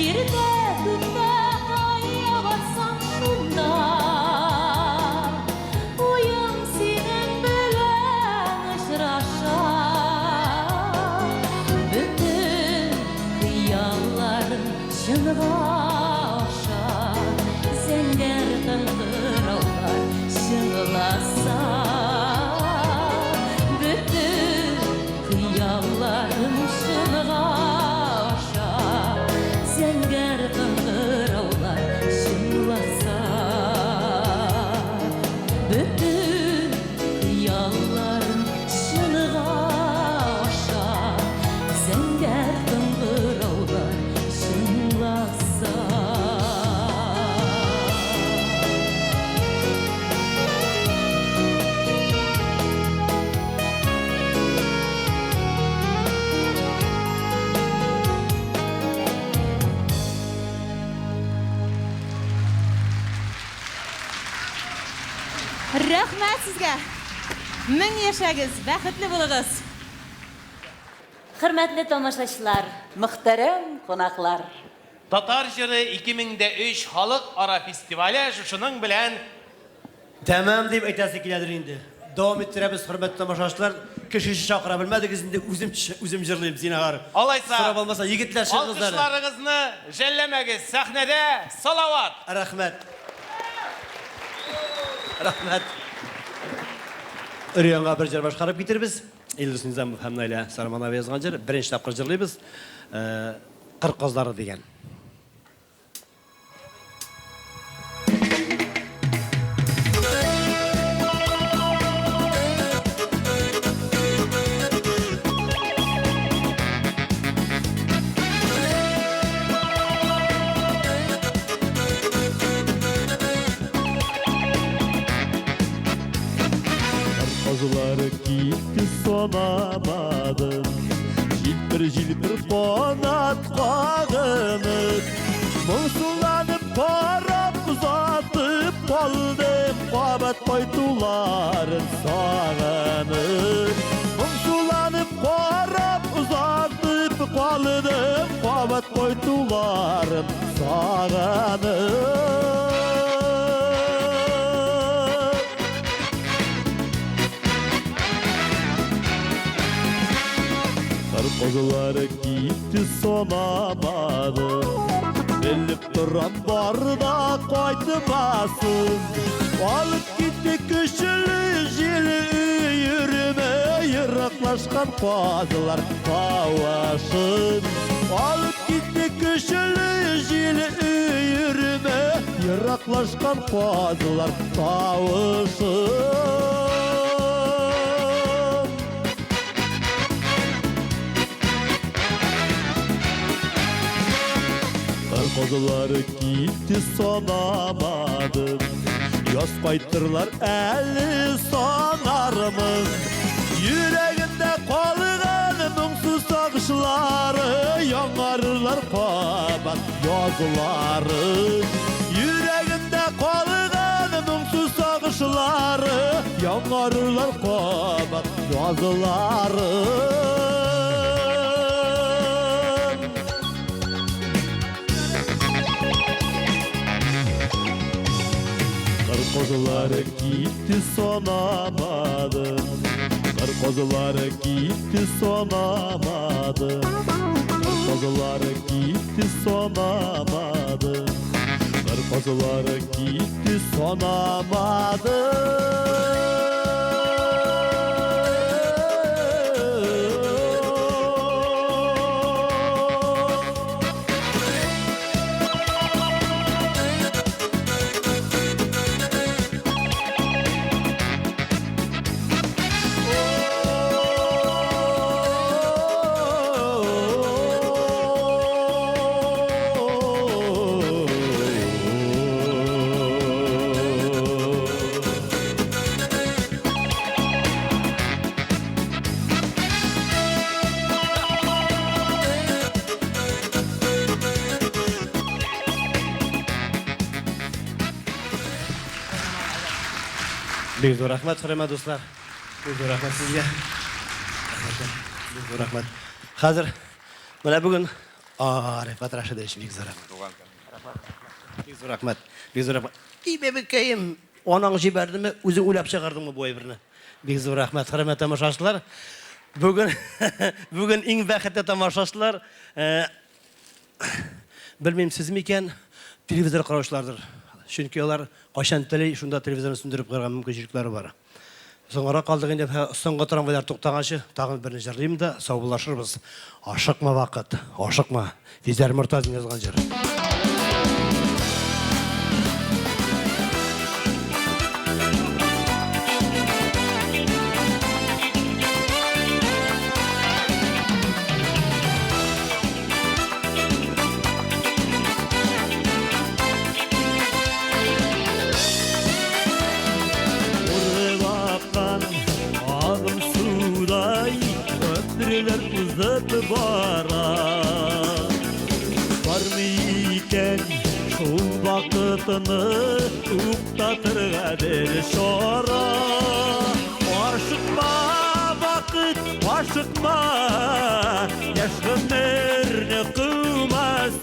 Жерде күнде қайя барсаң шунда ойым сенің белән ұшыраша бүтін қиялларым шыныға аша зәңгәр қыңғыраулар шыңыласа бүтін қиялларым шыныға аша зәңгәр қыңғыраулар шыңыласа бүтін қиялларым шыныға аша зәңгәр қыңғыраулар шыңыласа. Рәхмәт сезгә. Мең яшәгез, бәхетле булыгыз. Хөрмәтле тамашачылар, Мөхтәрәм қонақлар. Татар җыры 2003 халыкара фестивале шушының белән Тәмам дип әйтәсе киләдер инде. Дәвам иттерәбез, хөрмәтле тамашачылар. Кешесе чакыра белмәдегез инде, үзем җырлыйм зинагар. Алайса, сорап алмаса, егетләр чыгызлар. Алкышларыгызны жәлләмәгез. Сәхнәдә салават. Рәхмәт. Рәхмәт. Үрәңгә бер җыр башкарып китербез. Илдус Низамов һәм Наилә Сарманова язган җыр. Беренче тапкыр җырлыйбыз. Кыр кызлары дигән. Kazıları gitti sonamadım Jilpir qonat qağınız Musulanıp qarab uzatıp qaldım Qabat qoytuların sağınız Musulanıp qarab uzatıp qaldım Qabat qoytuların sağınız Qozuları gitti sonamadı Bilip duran barda qaytmasın Alıp gitti küçülü jili yürüme Yırıqlaşkan qozular qavaşın Alıp gitti küçülü jili yürüme Yırıqlaşkan qozular qavaşın Qozuları gitti sonamadım Yaz qaytırlar əli sonarımın Yüreğinde qalğan müngsüz sağışları Yanarırlar qabat yazıları Yüreğinde qalğan müngsüz sağışları Yanarırlar qabat yazıları Qozuları gitti sonamadım Qozuları gitti sonamadım Qozuları gitti sonamadım Qozuları gitti sonamadım Бик зур рәхмәт, хөрмәтле дуслар. Бик зур рәхмәт сезгә. Бик зур рәхмәт. Хәзер менә бүген Рифат Рашидович, бик зур рахмат. Бик зур рахмат. Бик зур рахмат. Бәбекәем, анаң җибәрдеме, үзең уйлап чыгардыңмы бу әйберне? Бик зур рахмат, хөрмәтле тамашачылар. Бүген иң бәхетле тамашачылар, белмим сез микән, телевизор караучылардыр. Чөнки алар кайчан теле шунда телевизорны сүндереп куярга мөмкинлекләре бар. Соңгыра калдык инде, соңгы трамвайлар туктаганчы, тагын берне җырлыйм да, саубуллашырбыз. Ашыкма вакыт, ашыкма. Физер Мортазин язган җыр. Uzatı bara Var mı iken şul vakıtını Uktatırga bir şora Aşıkma vakit aşıkma Yaşgınlarını kılmasın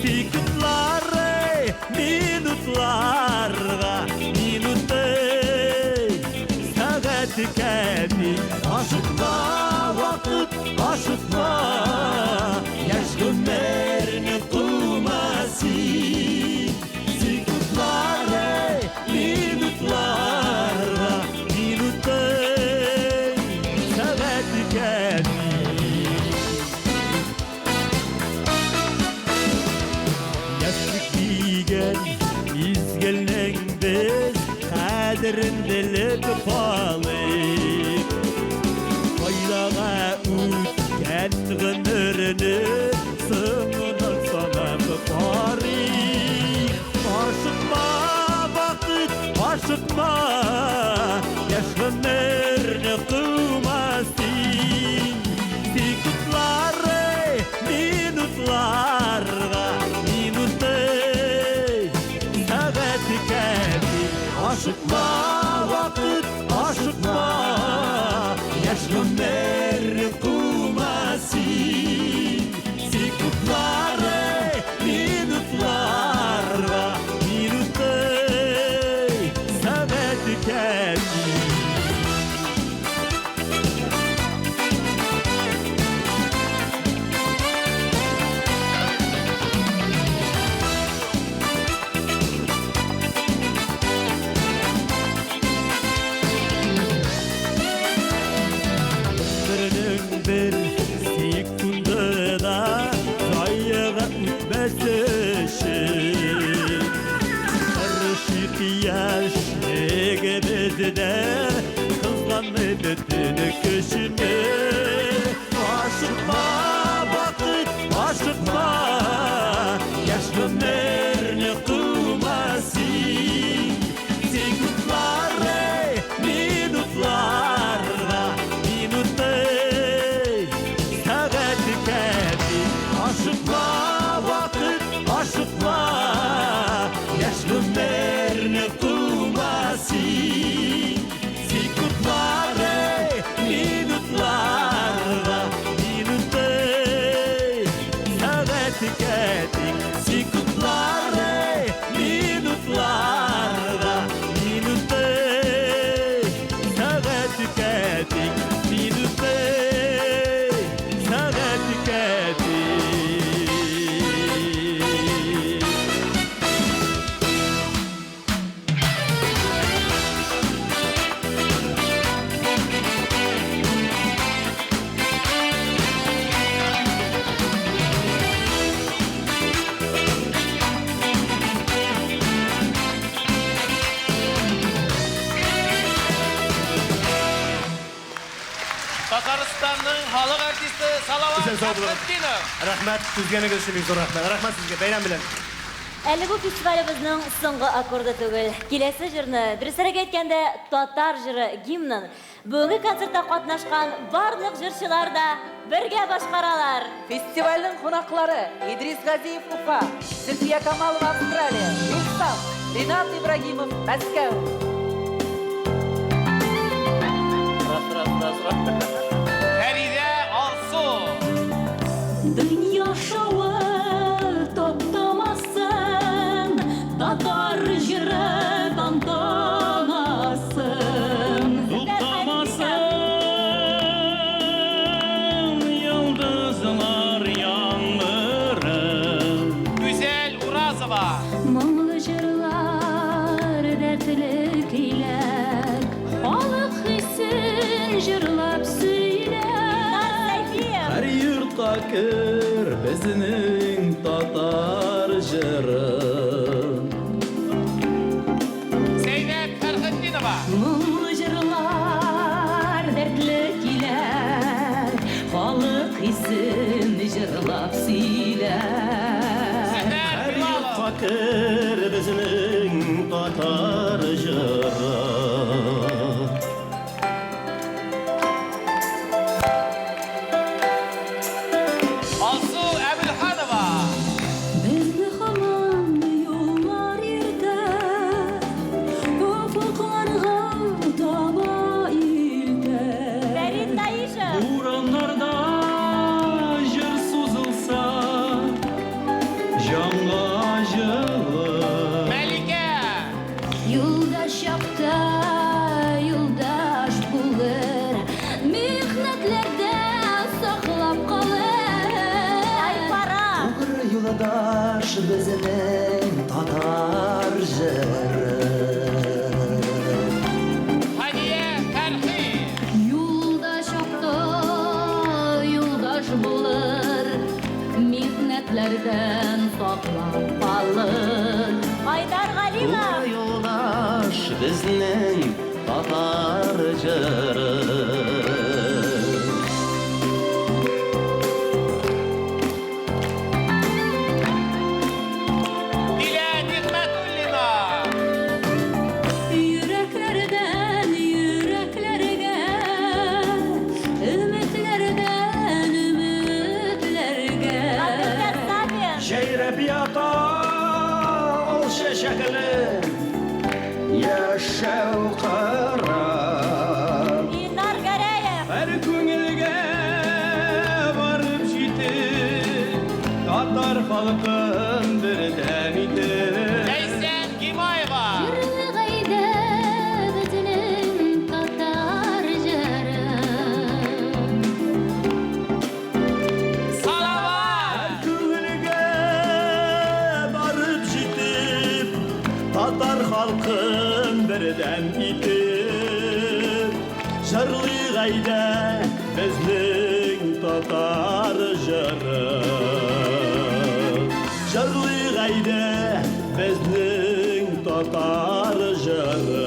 Sikutları minutlarga Minutı saat kendi Aşıkma vakit aşıkma Yaş günlerini kılmasın Sikutları minutlarla Minutı saat kendi Yaşlık diyen izgelnen biz Kaderin dilip palık Faydaga ütken gönürünü Sığınan sanat tarih Aşıkma vakit aşıkma Yaş gönürünü kılmasın Sikutları minutlarga Minutı saat kendi Aşıkma vakit aşıkma Yaş günlerini kılmasın Sikutları minutlarga Minutı saat kendi bir sekundada zayiga ütmesişin Karışık yaşlığı bizde kızlanmadı tünü köşünü Aşıkma vakit aşıkma Yaş günlerini kılmasın Sekundları minutlarla Minutı Aşıkma vakit aşıkma Yaş günlerini kılmasın Sikutları minutlarla Minutı saat kedik Sikutları minutlarla Minutı saat kedik Minutı saat kedik Татарстанның халық артисті Салават Хасбетдинов. Рахмат, сезгә гөлсем бик зур рахмат. Рахмат сезгә, бәйрәм белән. Әле бу фестивалебезнең соңгы аккорды түгел. Киләсе җырны, дөресрәк әйткәндә, татар җыры гимнын бүгенге концертта катнашкан барлык җырчылар да бергә башкаралар. Фестивальнең кунаклары Идрис Газиев Уфа, Зөлфия Камалова Австралия, Гөлсам, Ринат Ибрагимов Мәскәү. Фәридә Алсу. Дөнья Исмаилова. Моңлы жырлар, дәртле көйләр, халык хисен жырлап сөйләр. Һәр йортка кер безнең татар җыры. Zeynep Ferhattinova. Моңлы жырлар, дәртле көйләр, халык хисен жырлап сөйләр. Һәр йортка кер безнең татар җыры. Alsu Əbülxanova. Безне һаман юллар иртә, офыкларга таба илтә. Фәрит Таишев. Урамнарда җыр сузылса, җанга җылы. Мәликә. Юлдаш чакта, юлдаш булыр, михнәтләрдә саклап калыр. Айпара. Тугры юлдаш безнең татар җыры. Hadiye Fərxi. Юлдаш чакта, юлдаш булыр, михнәтләрдән саклап калыр. Айдар Галимов. Тугры юлдаш безнең татар җыры. Dilə Nigmətulлина. Yüreklердән yüрекләргә, ümitlerдән ümitlergә. Абдулкас Сабин. Җәйрәп ята ул чәчәкле яшәү кара. Илнар Гәрәев. Һәр күңелгә барып җитеп, татар халкын бердәм итеп. Ләйсән Гимаева. Җырлы гайда безнең татар җыры. Салават. Күңелгә барып җитеп, татар халкын бердәм итеп, җырлый гайда безнең татар җыры. Җырлый гайда безнең татар җыры.